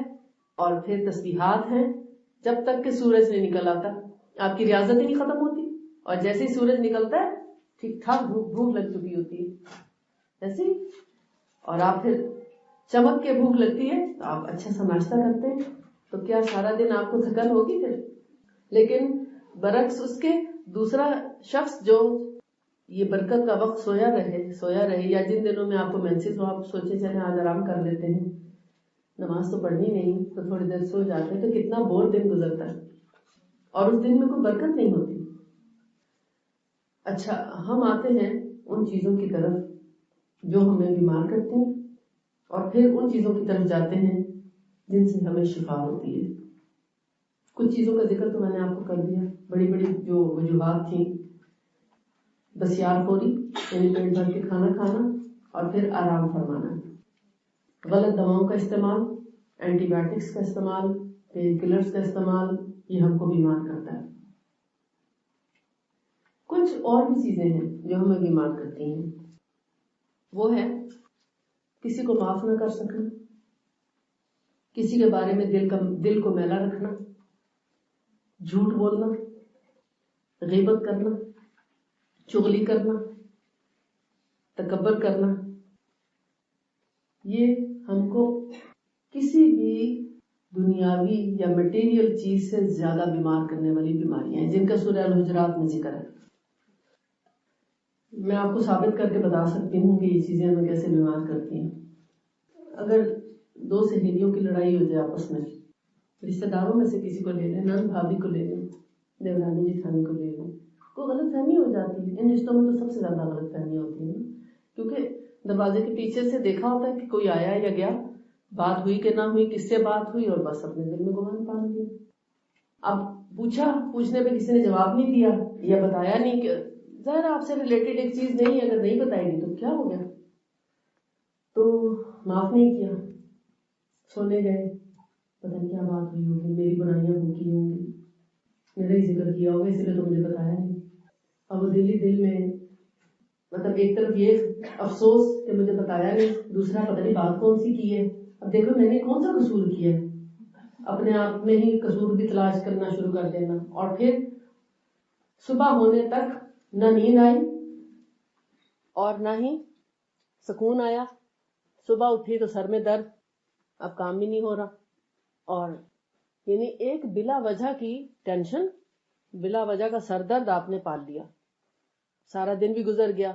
اور پھر تسبیحات ہیں، جب تک کہ سورج نہیں نکل آتا. آپ کی ریاضت ہی نہیں ختم ہوتی، اور جیسے ہی سورج نکلتا ہے ٹھیک ٹھاک بھوک لگ چکی ہوتی ہے ایسے ہی، اور آپ پھر چمک کے بھوک لگتی ہے تو آپ اچھا سا ناشتہ کرتے ہیں، تو کیا سارا دن آپ کو تھکن ہوگی پھر؟ لیکن برعکس اس کے دوسرا شخص جو یہ برکت کا وقت سویا رہے، یا جن دنوں میں آپ کو مینسز ہو، آپ سوچے چلے آج آرام کر لیتے ہیں، نماز تو پڑھنی نہیں تو تھوڑی دیر سو جاتے ہیں، تو کتنا بور دن گزرتا ہے اور اس دن میں کوئی برکت نہیں ہوتی. اچھا، ہم آتے ہیں ان چیزوں کی طرف جو ہمیں بیمار کرتی ہیں، اور پھر ان چیزوں کی طرف جاتے ہیں جن سے ہمیں شفا ہوتی ہے. کچھ چیزوں کا ذکر تو میں نے آپ کو کر دیا. بڑی بڑی جو وجوہات تھیں، بسیار خوری یعنی پیٹ بھر کے کھانا کھانا، اور پھر آرام فرمانا، غلط دواؤں کا استعمال، اینٹی بایوٹکس کا استعمال، پین کلرز کا استعمال، یہ ہم کو بیمار کرتا ہے. کچھ اور بھی چیزیں ہیں جو ہمیں بیمار کرتی ہیں، وہ ہے کسی کو معاف نہ کر سکنا، کسی کے بارے میں دل کو میلا رکھنا، جھوٹ بولنا، غیبت کرنا، چغلی کرنا، تکبر کرنا. یہ ہم کو کسی بھی دنیاوی یا مٹیریل چیز سے زیادہ بیمار کرنے والی بیماریاں ہیں، جن کا سورہ الحجرات میں ذکر ہے. میں آپ کو ثابت کر کے بتا سکتی ہوں کہ یہ چیزیں ہمیں کیسے بیمار کرتی ہیں. اگر دو سہیلیوں کی لڑائی ہو جائے آپس میں، رشتہ داروں میں سے کسی کو لے لیں، نند بھابھی کو لے لیں، دیورانی جیٹھانی کو لے لیں، کوئی غلط فہمی ہو جاتی ہے. ان رشتوں میں تو سب سے زیادہ غلط فہمیاں ہوتی ہیں، کیونکہ دروازے کے پیچھے سے دیکھا ہوتا ہے کہ کوئی آیا یا گیا، بات ہوئی کہ نہ ہوئی، کس سے بات ہوئی، اور بس اپنے دل میں گمان پان دیا. اب پوچھنے پہ کسی نے جواب نہیں دیا یا بتایا نہیں، کہ ظاہر آپ سے ریلیٹڈ ایک چیز نہیں، اگر نہیں بتائے گی تو کیا ہو گیا. تو معاف نہیں کیا، سونے گئے، پتہ نہیں کیا بات ہوئی ہوگی، میری برائیاں ہو کی ہوں گی، میرا ہی ذکر کیا ہوگا، اس لیے تو مجھے بتایا نہیں. اب وہ دل میں مطلب ایک طرف یہ افسوس کہ مجھے بتایا نہیں، دوسرا پتہ نہیں بات کون سی کی ہے. اب دیکھو میں نے کون سا قصور کیا ہے، اپنے آپ میں ہی قصور بھی تلاش کرنا شروع کر دینا. اور پھر صبح ہونے تک نہ نیند آئی اور نہ ہی سکون آیا. صبح اٹھی تو سر میں درد، اب کام بھی نہیں ہو رہا، اور یعنی ایک بلا وجہ کی ٹینشن، بلا وجہ کا سر درد آپ نے پال لیا. سارا دن بھی گزر گیا،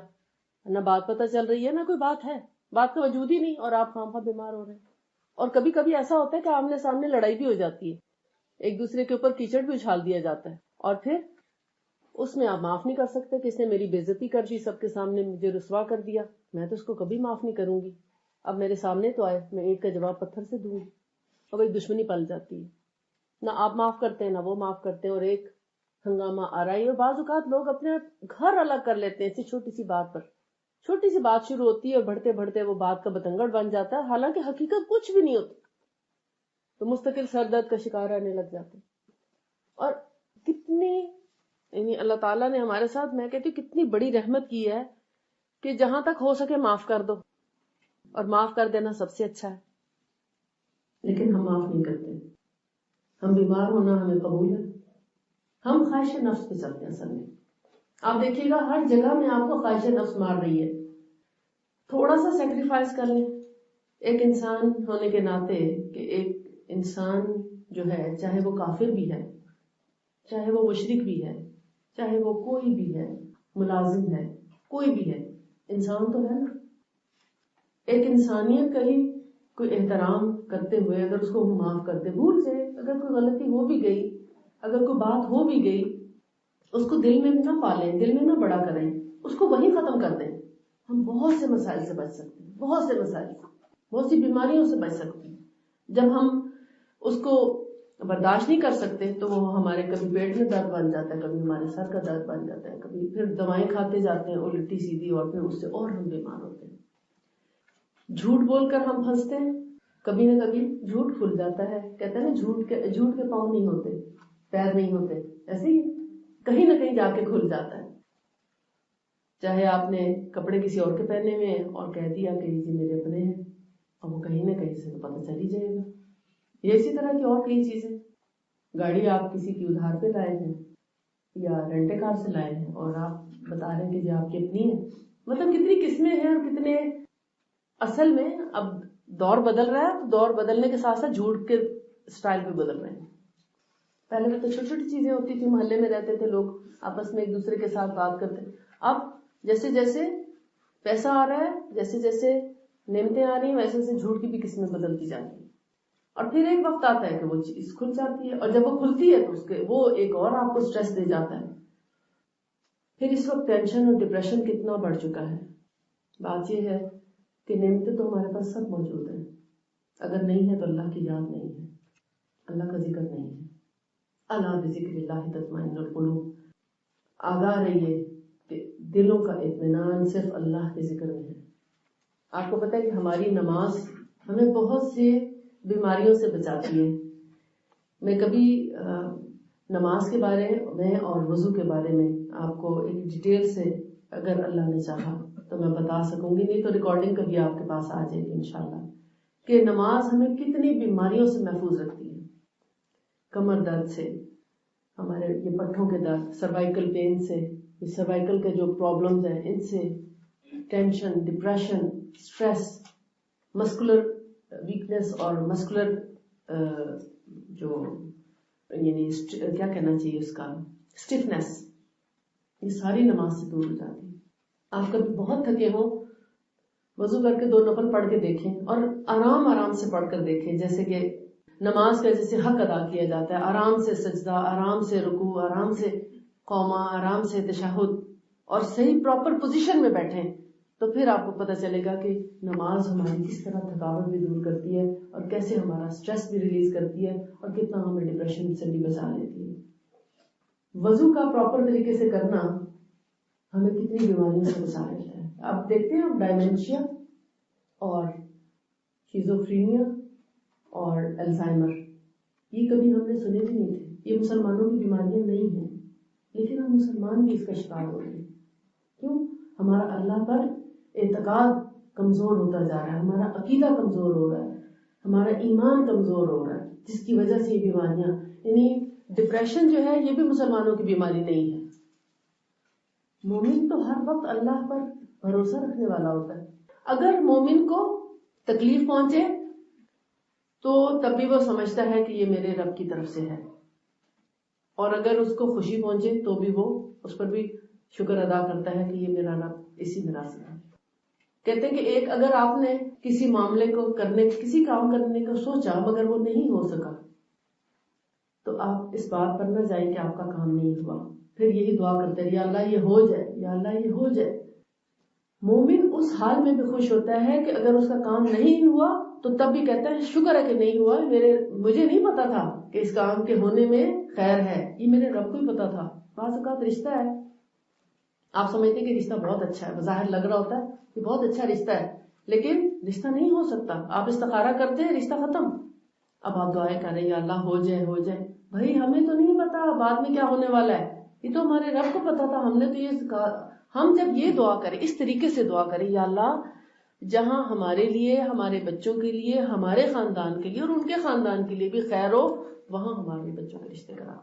نہ بات پتہ چل رہی ہے، نہ کوئی بات ہے، بات کا وجود ہی نہیں، اور آپ خواہ بیمار ہو رہے ہیں. اور کبھی کبھی ایسا ہوتا ہے کہ آمنے سامنے لڑائی بھی ہو جاتی ہے، ایک دوسرے کے اوپر کیچڑ بھی اچھال دیا جاتا ہے، اور پھر اس میں آپ معاف نہیں کر سکتے کہ اس نے میری بے عزتی کر دی، سب کے سامنے مجھے رسوا کر دیا، میں تو اس کو کبھی معاف نہیں کروں گی. اب میرے سامنے تو آئے، میں اینٹ کا جواب پتھر سے دوں گی، اور ایک دشمنی پل جاتی ہے. نہ آپ معاف کرتے ہیں نہ وہ معاف کرتے ہیں، اور ایک ہنگامہ آ رہا ہے. اور بعض اوقات لوگ اپنے گھر الگ کر لیتے ہیں اسی چھوٹی سی بات پر. چھوٹی سی بات شروع ہوتی ہے اور بڑھتے بڑھتے وہ بات کا بتنگڑ بن جاتا ہے، حالانکہ حقیقت کچھ بھی نہیں ہوتی، تو مستقل سر درد کا شکار رہنے لگ جاتے ہیں. اور کتنی یعنی اللہ تعالیٰ نے ہمارے ساتھ، میں کہتی ہوں کتنی بڑی رحمت کی ہے کہ جہاں تک ہو سکے معاف کر دو، اور معاف کر دینا سب سے اچھا ہے. لیکن ہم معاف نہیں کرتے. ہم بیمار ہونا ہمیں قبول ہے، ہم خواہش نفس پہ چلتے ہیں. اصل میں آپ دیکھیے گا ہر جگہ میں آپ کو خواہش نفس مار رہی ہے. تھوڑا سا سیکریفائس کر لیں ایک انسان ہونے کے ناطے، کہ ایک انسان جو ہے، چاہے وہ کافر بھی ہے، چاہے وہ مشرک بھی ہے، چاہے وہ کوئی بھی ہے، ملازم ہے، کوئی بھی ہے، انسان تو ہے نا. ایک انسانیت کا ہی کوئی احترام کرتے ہوئے اگر اس کو ہم معاف کرتے، بھول جائے، اگر کوئی غلطی ہو بھی گئی، اگر کوئی بات ہو بھی گئی، اس کو دل میں نہ پالیں، دل میں نہ بڑا کریں، اس کو وہیں ختم کر دیں. ہم بہت سے مسائل سے بچ سکتے ہیں، بہت سے مسائل، بہت سی بیماریوں سے بچ سکتے ہیں. جب ہم اس کو برداشت نہیں کر سکتے تو وہ ہمارے کبھی پیٹ میں درد بن جاتا ہے، کبھی ہمارے سر کا درد بن جاتا ہے، کبھی پھر دوائیں کھاتے جاتے ہیں الٹی سیدھی، اور پھر اس سے اور ہم بیمار ہوتے ہیں. جھوٹ بول کر ہم پھنستے ہیں، کبھی نہ کبھی جھوٹ کھل جاتا ہے. کہتے ہیں نا جھوٹ کے پاؤں نہیں ہوتے، پیر نہیں ہوتے، ایسے ہی کہیں نہ کہیں جا کے کھل جاتا ہے. چاہے آپ نے کپڑے کسی اور کے پہنے ہوئے ہیں اور کہہ دیا کہ یہ میرے اپنے ہیں، اور وہ کہیں نہ کہیں سے تو پتہ چل ہی جائے گا. یہ اسی طرح کی اور کئی چیزیں. گاڑی آپ کسی کی ادھار پہ لائے ہیں یا رینٹ کار سے لائے ہیں، اور آپ بتا رہے ہیں کہ یہ آپ کی اپنی ہے. مطلب کتنی قسمیں ہیں اور کتنے. اصل میں اب دور بدل رہا ہے، تو دور بدلنے کے ساتھ ساتھ جھوٹ کے سٹائل بھی بدل رہے ہیں. پہلے میں تو چھوٹی چھوٹی چیزیں ہوتی تھی، محلے میں رہتے تھے لوگ آپس میں ایک دوسرے کے ساتھ بات کرتے. اب جیسے جیسے پیسہ آ رہا ہے، جیسے جیسے نعمتیں آ رہی ہیں، ویسے ویسے جھوٹ کی بھی قسمیں بدلتی جاتی ہیں. اور پھر ایک وقت آتا ہے کہ وہ چیز کھل جاتی ہے، اور جب وہ کھلتی ہے تو وہ ایک اور آپ کو سٹریس دے جاتا ہے. پھر اس وقت ٹینشن اور ڈپریشن کتنا بڑھ چکا ہے. بات یہ ہے کہ نعمتیں تو ہمارے پاس سب موجود ہیں، اگر نہیں ہے تو اللہ کی یاد نہیں ہے، اللہ کا ذکر نہیں ہے. الا بذکر اللہ تطمئن القلوب. آگاہ رہیے کہ دلوں کا اطمینان صرف اللہ کے ذکر میں ہے. آپ کو پتہ ہے کہ ہماری نماز ہمیں بہت سے بیماریوں سے بچاتی ہے. میں کبھی نماز کے بارے میں اور وضو کے بارے میں آپ کو ایک ڈیٹیل سے اگر اللہ نے چاہا تو میں بتا سکوں گی، نہیں تو ریکارڈنگ کبھی آپ کے پاس آ جائے گی انشاءاللہ، کہ نماز ہمیں کتنی بیماریوں سے محفوظ رکھتی ہے. کمر درد سے، ہمارے یہ پٹھوں کے درد، سروائیکل پین سے، یہ سروائیکل کے جو پرابلمز ہیں ان سے، tension, depression, stress, muscular weakness اور مسکولر جو یعنی کیا کہنا چاہیے اس کا، اسٹفنس، یہ ساری نماز سے دور ہو جاتی ہے. آپ کبھی بہت تھکے ہوں، وضو کر کے 2 نفل پڑھ کے دیکھیں اور آرام آرام سے پڑھ کر دیکھیں، جیسے کہ نماز کا جیسے حق ادا کیا جاتا ہے، آرام سے سجدہ، آرام سے رکوع، آرام سے قوما، آرام سے تشہد، اور صحیح پراپر پوزیشن میں بیٹھیں، تو پھر آپ کو پتہ چلے گا کہ نماز ہماری کس طرح تھکاوٹ بھی دور کرتی ہے اور کیسے ہمارا سٹریس بھی ریلیز کرتی ہے اور کتنا ہمیں ڈپریشن سے بھی بچا لیتی ہے. وضو کا پراپر طریقے سے کرنا ہمیں کتنی بیماریوں سے بچا لیتا ہے. آپ دیکھتے ہیں ڈائمینشیا، اور شیزوفرینیا اور الزائمر، یہ کبھی ہم نے سنے بھی نہیں تھے. یہ مسلمانوں کی بیماریاں نہیں ہیں، لیکن ہم مسلمان بھی اس کا شکار ہو رہے ہیں. کیوں؟ ہمارا اللہ پر اعتقاد کمزور ہوتا جا رہا ہے، ہمارا عقیدہ کمزور ہو رہا ہے، ہمارا ایمان کمزور ہو رہا ہے، جس کی وجہ سے یہ بیماریاں، یعنی ڈپریشن جو ہے یہ بھی مسلمانوں کی بیماری نہیں ہے. مومن تو ہر وقت اللہ پر بھروسہ رکھنے والا ہوتا ہے. اگر مومن کو تکلیف پہنچے تو تب بھی وہ سمجھتا ہے کہ یہ میرے رب کی طرف سے ہے، اور اگر اس کو خوشی پہنچے تو بھی وہ اس پر بھی شکر ادا کرتا ہے کہ یہ میرا رب اسی میں راضی ہے. کہتے ہیں کہ ایک اگر آپ نے کسی معاملے کو کرنے، کسی کام کرنے کا سوچا مگر وہ نہیں ہو سکا، تو آپ اس بات پر نہ جائیں کہ آپ کا کام نہیں ہوا، پھر یہی دعا کرتے ہیں یا اللہ یہ ہو جائے، یا اللہ یہ ہو جائے. مومن اس حال میں بھی خوش ہوتا ہے کہ اگر اس کا کام نہیں ہوا تو تب بھی کہتا ہے شکر ہے کہ نہیں ہوا، مجھے نہیں پتا تھا کہ اس کام کے ہونے میں خیر ہے، یہ میرے رب کو ہی پتا تھا. بعض اوقات رشتہ ہے، آپ سمجھتے ہیں کہ رشتہ بہت اچھا ہے، بظاہر لگ رہا ہوتا ہے کہ بہت اچھا رشتہ ہے، لیکن رشتہ نہیں ہو سکتا. آپ استخارہ کرتے ہیں، رشتہ ختم. اب آپ دعائیں کر رہے ہیں یا اللہ ہو جائے ہو جائے. بھائی ہمیں تو نہیں پتا بعد میں کیا ہونے والا ہے، یہ تو ہمارے رب کو پتا تھا. ہم نے تو یہ ہم جب یہ دعا کریں، اس طریقے سے دعا کریں یا اللہ جہاں ہمارے لیے، ہمارے بچوں کے لیے، ہمارے خاندان کے لیے اور ان کے خاندان کے لیے بھی خیر ہو، وہاں ہمارے بچوں کے رشتے کرا.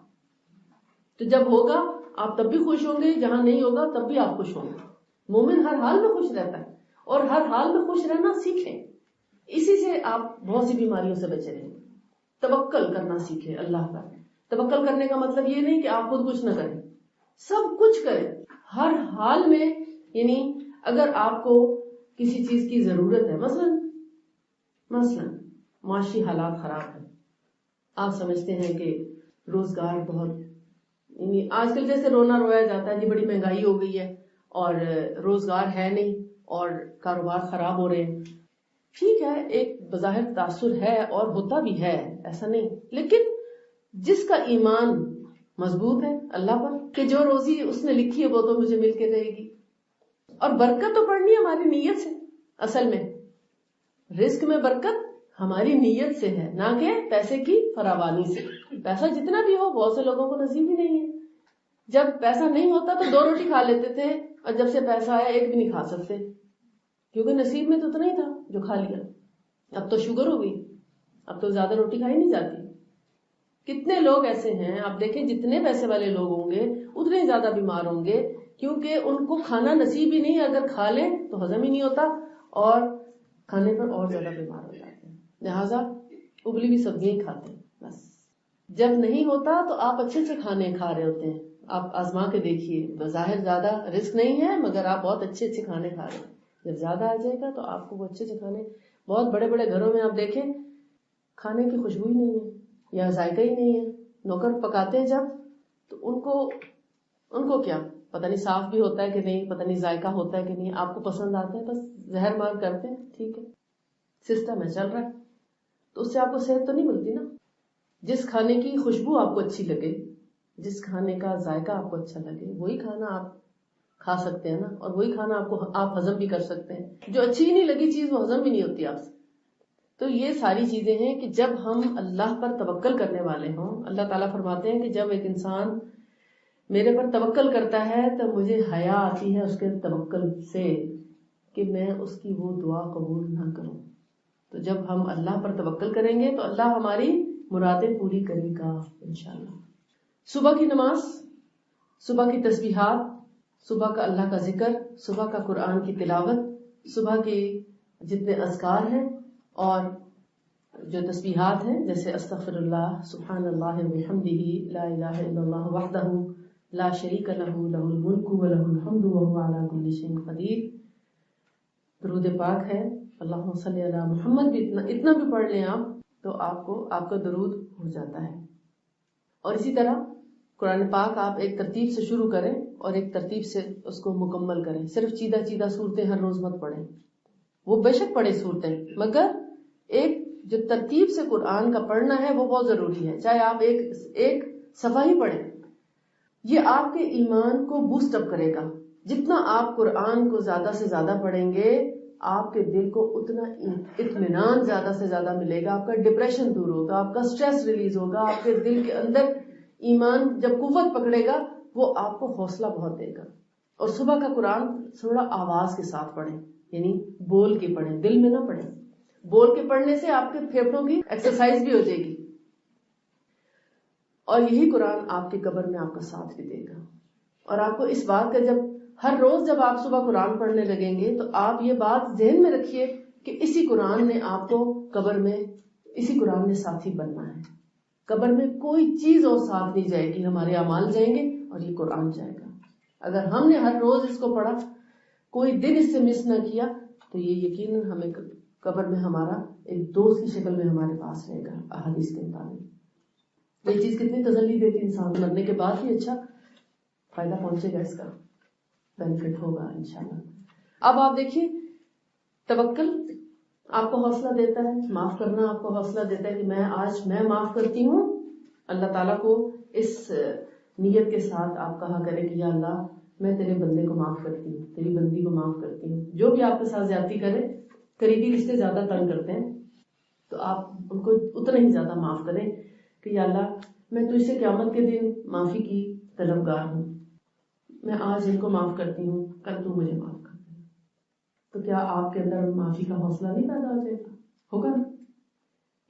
تو جب ہوگا آپ تب بھی خوش ہوں گے، جہاں نہیں ہوگا تب بھی آپ خوش ہوں گے. مومن ہر حال میں خوش رہتا ہے، اور ہر حال میں خوش رہنا سیکھیں. اسی سے آپ بہت سی بیماریوں سے بچے رہیں. توکل کرنا سیکھیں اللہ پر. توکل کرنے کا مطلب یہ نہیں کہ آپ خود کچھ نہ کریں، سب کچھ کریں ہر حال میں. یعنی اگر آپ کو کسی چیز کی ضرورت ہے، مثلا معاشی حالات خراب ہیں، آپ سمجھتے ہیں کہ روزگار بہت، یعنی آج کل جیسے رونا رویا جاتا ہے جی بڑی مہنگائی ہو گئی ہے اور روزگار ہے نہیں اور کاروبار خراب ہو رہے ہیں. ٹھیک ہے، ایک بظاہر تاثر ہے اور ہوتا بھی ہے، ایسا نہیں، لیکن جس کا ایمان مضبوط ہے اللہ پر کہ جو روزی اس نے لکھی ہے وہ تو مجھے مل کے رہے گی. اور برکت تو پڑنی ہماری نیت سے. اصل میں رزق میں برکت ہماری نیت سے ہے، نہ کہ پیسے کی فراوانی سے. پیسہ جتنا بھی ہو بہت سے لوگوں کو نصیب ہی نہیں ہے. جب پیسہ نہیں ہوتا تو 2 روٹی کھا لیتے تھے، اور جب سے پیسہ آیا 1 بھی نہیں کھا سکتے، کیونکہ نصیب میں تو اتنا ہی تھا جو کھا لیا. اب تو شوگر ہو گئی، اب تو زیادہ روٹی کھائی نہیں جاتی. کتنے لوگ ایسے ہیں آپ دیکھیں، جتنے پیسے والے لوگ ہوں گے اتنے ہی زیادہ بیمار ہوں گے، کیونکہ ان کو کھانا نصیب ہی نہیں. اگر کھا لیں تو ہضم ہی نہیں ہوتا اور کھانے پر اور زیادہ بیمار ہو جاتے ہیں. لہٰذا ابلی ہوئی سبزیاں ہی کھاتے ہیں بس. جب نہیں ہوتا تو آپ اچھے اچھے کھانے کھا رہے ہوتے ہیں. آپ آزما کے دیکھیے، بظاہر زیادہ رزق نہیں ہے مگر آپ بہت اچھے اچھے کھانے کھا رہے ہیں. جب زیادہ آ جائے گا تو آپ کو وہ اچھے اچھے کھانے، بہت بڑے بڑے گھروں میں آپ دیکھیں کھانے کی خوشبو ہی نہیں ہے یا ذائقہ ہی نہیں ہے. نوکر پکاتے ہیں جب تو ان کو کیا پتہ نہیں صاف بھی ہوتا ہے کہ نہیں، پتہ نہیں ذائقہ ہوتا ہے کہ نہیں، آپ کو پسند آتا ہے، بس زہر مار کرتے ہیں. ٹھیک ہے، سسٹم ہے، چل رہا ہے، تو اس سے آپ کو صحت تو نہیں ملتی نا. جس کھانے کی خوشبو آپ کو اچھی لگے، جس کھانے کا ذائقہ آپ کو اچھا لگے، وہی کھانا آپ کھا سکتے ہیں نا، اور وہی کھانا آپ ہضم بھی کر سکتے ہیں. جو اچھی ہی نہیں لگی چیز وہ ہضم بھی نہیں ہوتی آپ سے. تو یہ ساری چیزیں ہیں کہ جب ہم اللہ پر توکل کرنے والے ہوں، اللہ تعالیٰ فرماتے ہیں کہ جب ایک انسان میرے پر توکل کرتا ہے تو مجھے حیا آتی ہے اس کے توکل سے کہ میں اس کی وہ دعا قبول نہ کروں. تو جب ہم اللہ پر توکل کریں گے تو اللہ ہماری مرادیں پوری کرے گا انشاءاللہ. صبح کی نماز، صبح کی تسبیحات، صبح کا اللہ کا ذکر، صبح کا قرآن کی تلاوت، صبح کے جتنے اذکار ہیں اور جو تسبیحات ہیں جیسے استغفر اللہ، سبحان اللہ وبحمدہ، لا الہ الا اللہ وحدہ لا شریک لہ لہ الملک ولہ الحمد وہو علی کل شیء قدیر. درود پاک ہے اللہم صلی علی محمد، بھی اتنا بھی پڑھ لیں آپ تو آپ کا درود ہو جاتا ہے. اور اسی طرح قرآن پاک آپ ایک ترتیب سے شروع کریں اور ایک ترتیب سے اس کو مکمل کریں. صرف چیدہ صورتیں ہر روز مت پڑھیں، وہ بے شک پڑھیں صورتیں، مگر ایک جو ترتیب سے قرآن کا پڑھنا ہے وہ بہت ضروری ہے. چاہے آپ ایک صفحہ ہی پڑھیں، یہ آپ کے ایمان کو بوسٹ اپ کرے گا. جتنا آپ قرآن کو زیادہ سے زیادہ پڑھیں گے آپ کے دل کو اتنا اطمینان زیادہ سے زیادہ ملے گا، آپ کا ڈپریشن دور ہوگا، آپ کا سٹریس ریلیز ہوگا، آپ کے دل کے اندر ایمان جب قوت پکڑے گا وہ آپ کو حوصلہ بہت دے گا. اور صبح کا قرآن تھوڑا آواز کے ساتھ پڑھیں، یعنی بول کے پڑھیں، دل میں نہ پڑھیں. بول کے پڑھنے سے آپ کے پھیپھڑوں کی ایکسرسائز بھی ہو جائے گی، اور یہی قرآن آپ کی قبر میں آپ کا ساتھ بھی دے گا. اور آپ کو اس بات کا ہر روز جب آپ صبح قرآن پڑھنے لگیں گے تو آپ یہ بات ذہن میں رکھیے کہ اسی قرآن نے آپ کو قبر میں، اسی قرآن نے ساتھی بننا ہے. قبر میں کوئی چیز اور ساتھ نہیں جائے گی، ہمارے اعمال جائیں گے اور یہ قرآن جائے گا. اگر ہم نے ہر روز اس کو پڑھا، کوئی دن اس سے مس نہ کیا، تو یہ یقیناً ہمیں قبر میں ہمارا ایک دوست کی شکل میں ہمارے پاس رہے گا. احادیث کے مطابق یہ چیز کتنی تسلی دیتی، انسان مرنے کے بعد بھی اچھا فائدہ پہنچے گا، اس کا بینیفٹ ہوگا انشاءاللہ. اب آپ دیکھیے، توکل آپ کو حوصلہ دیتا ہے، معاف کرنا آپ کو حوصلہ دیتا ہے کہ میں معاف کرتی ہوں. اللہ تعالیٰ کو اس نیت کے ساتھ آپ کہا کرے کہ یا اللہ میں تیرے بندے کو معاف کرتی ہوں، تیری بندی کو معاف کرتی ہوں. جو بھی آپ کے ساتھ زیادتی کرے، قریبی رشتے زیادہ تنگ کرتے ہیں تو آپ ان کو اتنا ہی زیادہ معاف کریں کہ یا اللہ میں تجھ سے قیامت کے دن معافی کی طلبگار ہوں، میں آج ان کو معاف کرتی ہوں، کل تو مجھے معاف کر دے. تو کیا آپ کے اندر معافی کا حوصلہ نہیں پیدا ہو جائے گا؟ ہوگا نا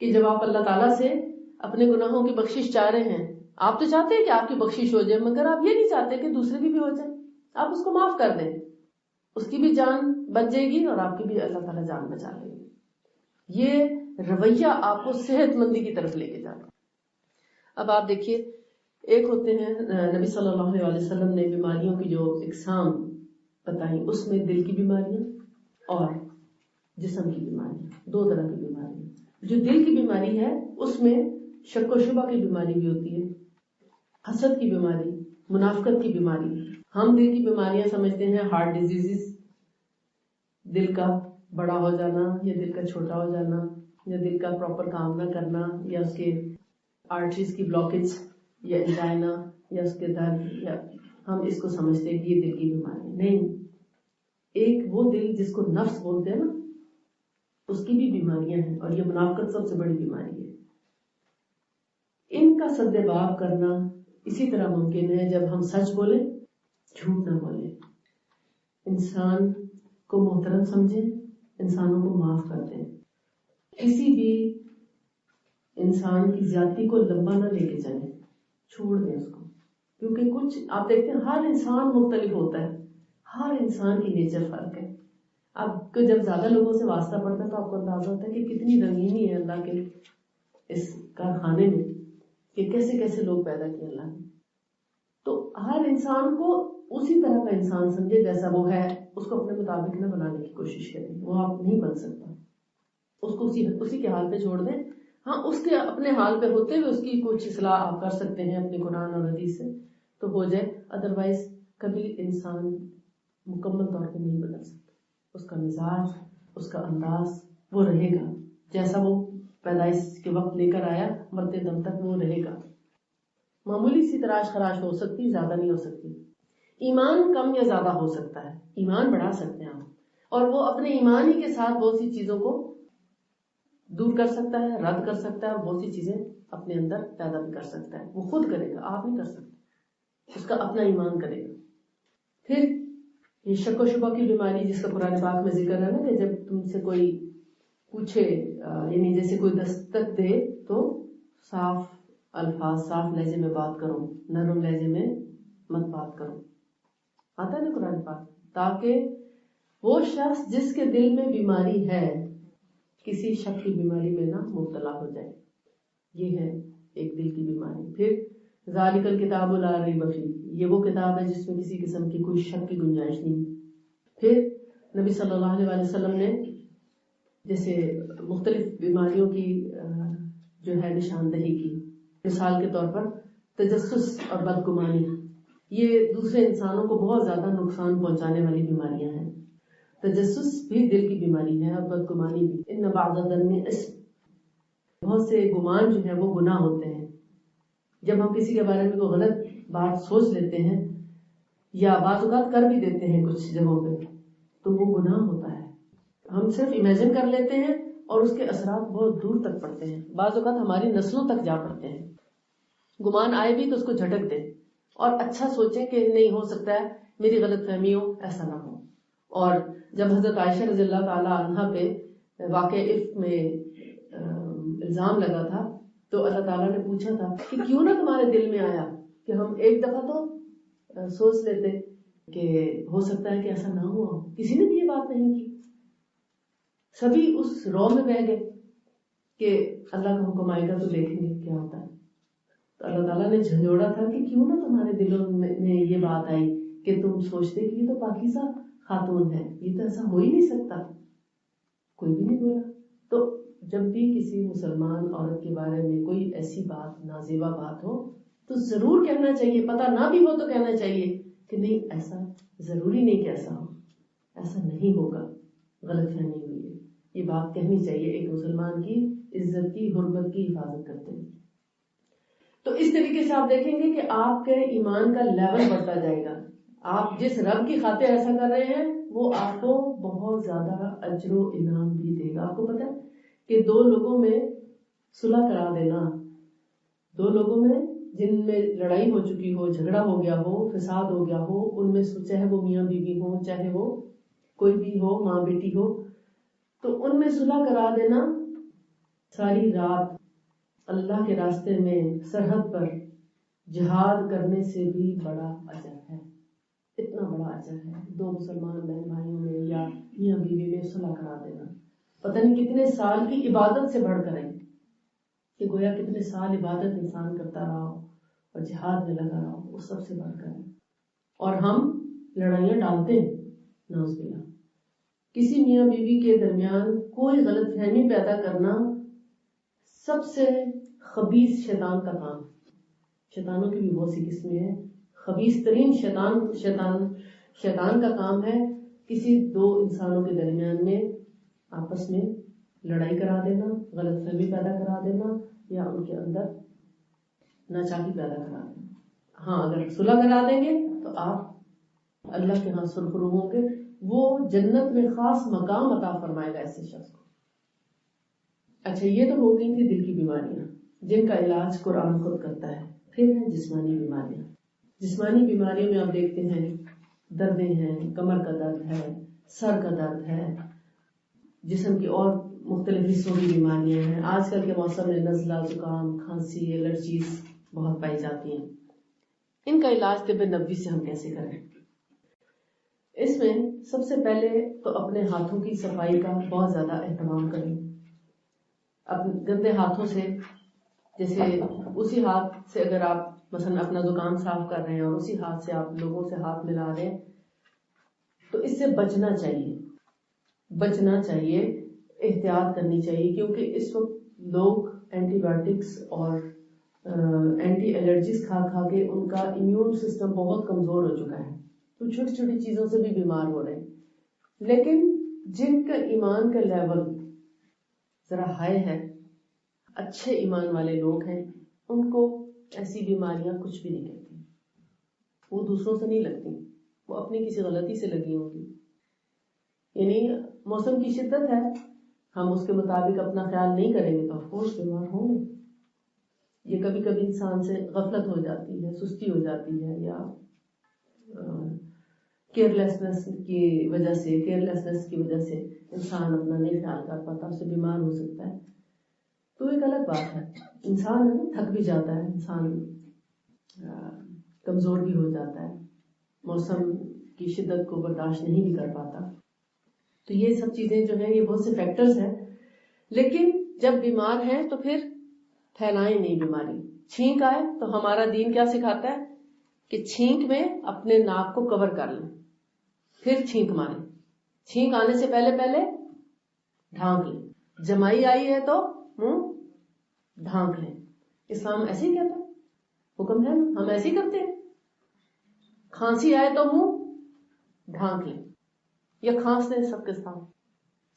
کہ جب آپ اللہ تعالیٰ سے اپنے گناہوں کی بخشش چاہ رہے ہیں، آپ تو چاہتے ہیں کہ آپ کی بخشش ہو جائے، مگر آپ یہ نہیں چاہتے کہ دوسرے کی بھی ہو جائے. آپ اس کو معاف کر دیں، اس کی بھی جان بچ جائے گی اور آپ کی بھی اللہ تعالیٰ جان بچا لے گی. یہ رویہ آپ کو صحت مندی کی طرف لے کے جاتا. اب آپ دیکھیے، ایک ہوتے ہیں نبی صلی اللہ علیہ وسلم نے بیماریوں کی جو اقسام بتائی، اس میں دل کی بیماریاں اور جسم کی بیماریاں، دو طرح کی بیماریاں. جو دل کی بیماری ہے اس میں شک و شبہ کی بیماری بھی ہوتی ہے، حسد کی بیماری، منافقت کی بیماری. ہم دل کی بیماریاں سمجھتے ہیں ہارٹ ڈیزیز، دل کا بڑا ہو جانا یا دل کا چھوٹا ہو جانا یا دل کا پراپر کام نہ کرنا یا اس کے آرٹریز کی بلاکیج یا انجائنا یا اس کے درد، یا ہم اس کو سمجھتے ہیں کہ یہ دل کی بیماری. نہیں، ایک وہ دل جس کو نفس بولتے ہیں نا، اس کی بھی بیماریاں ہیں، اور یہ منافقت سب سے بڑی بیماری ہے. ان کا سد باب کرنا اسی طرح ممکن ہے جب ہم سچ بولیں، جھوٹ نہ بولیں، انسان کو محترم سمجھیں، انسانوں کو معاف کر دیں، کسی بھی انسان کی زیادتی کو لمبا نہ لے کے جائیں، چھوڑ دیں اس کو. کیونکہ کچھ آپ دیکھتے ہیں ہر انسان مختلف ہوتا ہے، ہر انسان کی نیچر فرق ہے. اب جب زیادہ لوگوں سے واسطہ پڑتا ہے تو آپ کو اندازہ ہوتا ہے کہ کتنی رنگینی ہے اللہ کے اس کارخانے میں، کہ کیسے کیسے لوگ پیدا کیے اللہ نے. تو ہر انسان کو اسی طرح کا انسان سمجھے جیسا وہ ہے، اس کو اپنے مطابق نہ بنانے کی کوشش کریں. وہ آپ نہیں بن سکتا، اس کو اسی کے حال پہ چھوڑ دیں. ہاں، اس کے اپنے حال پہ ہوتے ہوئے اس کی کچھ اصلاح آپ کر سکتے ہیں اپنے قرآن اور حدیث سے تو ہو جائے، ادروائز کبھی انسان مکمل طور پہ نہیں بدل سکتا. اس کا مزاج، اس کا انداز وہ رہے گا جیسا وہ پیدائش کے وقت لے کر آیا، مرتے دم تک وہ رہے گا. معمولی سی تراش خراش ہو سکتی، زیادہ نہیں ہو سکتی. ایمان کم یا زیادہ ہو سکتا ہے، ایمان بڑھا سکتے ہیں آپ، اور وہ اپنے ایمان ہی کے ساتھ بہت سی چیزوں کو دور کر سکتا ہے، رد کر سکتا ہے، اور بہت سی چیزیں اپنے اندر پیدا بھی کر سکتا ہے. وہ خود کرے گا، آپ نہیں کر سکتے، اس کا اپنا ایمان کرے گا. پھر یہ شک و شبہ کی بیماری جس کا قرآن پاک میں ذکر ہے نا، کہ جب تم سے کوئی پوچھے، یعنی جیسے کوئی دستک دے تو صاف الفاظ، صاف لہجے میں بات کرو، نرم لہجے میں مت بات کرو. آتا ہے نا قرآن پاک، تاکہ وہ شخص جس کے دل میں بیماری ہے کسی شک کی بیماری میں نہ مبتلا ہو جائے. یہ ہے ایک دل کی بیماری. پھر ذالک الکتاب لا ریب فیہ، یہ وہ کتاب ہے جس میں کسی قسم کی کوئی شک کی گنجائش نہیں. پھر نبی صلی اللہ علیہ وسلم نے جیسے مختلف بیماریوں کی جو ہے نشاندہی کی، مثال کے طور پر تجسس اور بدگمانی، یہ دوسرے انسانوں کو بہت زیادہ نقصان پہنچانے والی بیماریاں ہیں. تجسس بھی دل کی بیماری ہے اور بدگمانی بھی. ان بعض الظن اسم، بہت سے گمان جو ہے وہ گناہ ہوتے ہیں. جب ہم کسی کے بارے میں کوئی غلط بات سوچ لیتے ہیں یا بعض اوقات کر بھی دیتے ہیں کچھ جگہوں پہ، تو وہ گناہ ہوتا ہے. ہم صرف امیجن کر لیتے ہیں اور اس کے اثرات بہت دور تک پڑتے ہیں، بعض اوقات ہماری نسلوں تک جا پڑتے ہیں. گمان آئے بھی تو اس کو جھٹک دیں اور اچھا سوچیں کہ نہیں، ہو سکتا ہے میری غلط فہمی ہو، ایسا نہ ہو. اور جب حضرت عائشہ رضی اللہ تعالی عنہا پہ واقع عفق میں الزام لگا تھا تو اللہ تعالیٰ نے پوچھا تھا کہ کیوں نہ تمہارے دل میں آیا کہ ہم ایک دفعہ تو سوچ لیتے کہ ہو سکتا ہے کہ ایسا نہ ہوا ہو. کسی نے بھی یہ بات نہیں کی، سبھی اس رو میں بہ گئے کہ اللہ کا حکم آئے گا تو دیکھیں گے کیا ہوتا ہے. تو اللہ تعالیٰ نے جھنجھوڑا تھا کہ کیوں نہ تمہارے دلوں میں یہ بات آئی کہ تم سوچتے کہ یہ تو پاکیزہ خاتون ہے، یہ تو ایسا ہو ہی نہیں سکتا. کوئی بھی نہیں بولا. تو جب بھی کسی مسلمان عورت کے بارے میں کوئی ایسی بات نازیبا بات ہو تو ضرور کہنا چاہیے، پتہ نہ بھی ہو تو کہنا چاہیے کہ نہیں، ایسا ضروری نہیں کہ ایسا ہو، ایسا نہیں ہوگا، غلط فہمی ہوئی ہے. یہ بات کہنی چاہیے ایک مسلمان کی عزت کی، حرمت کی حفاظت کرتے ہیں. تو اس طریقے سے آپ دیکھیں گے کہ آپ کے ایمان کا لیول بڑھتا جائے گا. آپ جس رب کی خاطر ایسا کر رہے ہیں وہ آپ کو بہت زیادہ اجر و انعام بھی دے گا. آپ کو پتہ ہے کہ دو لوگوں میں صلح کرا دینا، دو لوگوں میں جن میں لڑائی ہو چکی ہو، جھگڑا ہو گیا ہو، فساد ہو گیا ہو، ان میں چاہے وہ میاں بیوی ہو، چاہے وہ کوئی بھی ہو، ماں بیٹی ہو، تو ان میں صلح کرا دینا ساری رات اللہ کے راستے میں سرحد پر جہاد کرنے سے بھی بڑا اجر ہے. اتنا بڑا اجر ہے دو مسلمان بہن بھائیوں میں یا میاں بیوی میں صلح کرا دینا. پتہ نہیں کتنے سال کی عبادت سے بڑھ کر ہے کہ گویا کتنے سال عبادت انسان کرتا رہا ہو اور جہاد میں لگا رہا ہو، وہ سب سے بڑھ کر ہے. اور ہم لڑائیاں ڈالتے ہیں، نعوذ باللہ. کسی میاں بیوی کے درمیان کوئی غلط فہمی پیدا کرنا سب سے خبیث شیطان کا کام. شیطانوں کی بھی بہت سی قسمیں ہیں. خبیث ترین شیطان کا کام ہے کسی دو انسانوں کے درمیان میں آپس میں لڑائی کرا دینا، غلط فہمی پیدا کرا دینا یا ان کے اندر ناچاکی پیدا کرا دینا. ہاں، اگر صلح کرا دیں گے تو آپ اللہ کے ہاں سرخرو ہوں گے. وہ جنت میں خاص مقام عطا فرمائے گا ایسے شخص کو. اچھا، یہ تو ہو گئی تھی دل کی بیماریاں جن کا علاج قرآن خود کرتا ہے. پھر ہیں جسمانی بیماریاں. جسمانی بیماریوں میں آپ دیکھتے ہیں دردیں ہیں، کمر کا درد ہے، سر کا درد ہے، جسم کی اور مختلف حصوں کی بیماریاں ہیں. آج کل کے موسم میں نزلہ، زکام، کھانسی، الرجیز بہت پائی جاتی ہیں. ان کا علاج طب نبوی سے ہم کیسے کریں؟ اس میں سب سے پہلے تو اپنے ہاتھوں کی صفائی کا بہت زیادہ اہتمام کریں. اپنے گندے ہاتھوں سے، جیسے اسی ہاتھ سے اگر آپ مثلا اپنا دکان صاف کر رہے ہیں اور اسی ہاتھ سے آپ لوگوں سے ہاتھ ملا رہے ہیں تو اس سے بچنا چاہیے، احتیاط کرنی چاہیے. کیونکہ اس وقت لوگ اینٹی بایوٹکس اور اینٹی الرجیز کھا کے ان کا امیون سسٹم بہت کمزور ہو چکا ہے، تو چھوٹی چھوٹی چیزوں سے بھی بیمار ہو رہے ہیں. لیکن جن کا ایمان کا لیول ذرا ہائی ہے، اچھے ایمان والے لوگ ہیں، ان کو ایسی بیماریاں کچھ بھی نہیں کرتی. وہ دوسروں سے نہیں لگتی، وہ اپنی کسی غلطی سے لگی ہوں گی. یعنی موسم کی شدت ہے، ہم اس کے مطابق اپنا خیال نہیں کریں گے تو آف کورس بیمار ہوں گے. یہ کبھی کبھی انسان سے غفلت ہو جاتی ہے، سستی ہو جاتی ہے، یا کیئرلیسنس کی وجہ سے انسان اپنا نہیں خیال کر پاتا، اس سے بیمار ہو سکتا ہے. تو ایک الگ بات ہے، انسان ہے نا، تھک بھی جاتا ہے، انسان کمزور بھی ہو جاتا ہے، موسم کی شدت کو برداشت نہیں بھی کر پاتا. تو یہ سب چیزیں جو ہیں یہ بہت سے فیکٹرز ہیں. لیکن جب بیمار ہیں تو پھر پھیلائیں نہیں بیماری. چھینک آئے تو ہمارا دین کیا سکھاتا ہے کہ چھینک میں اپنے ناک کو کور کر لیں، پھر چھینک ماریں. چھینک آنے سے پہلے ڈھانک لیں. جمائی آئی ہے تو منہ ڈھانک لیں. اسلام ایسے ہی کہتا ہے، حکم ہے نا، ہم ایسے ہی کرتے ہیں. کھانسی آئے تو منہ ڈھانک لیں، یا کھانس لیں سب کے سامنے،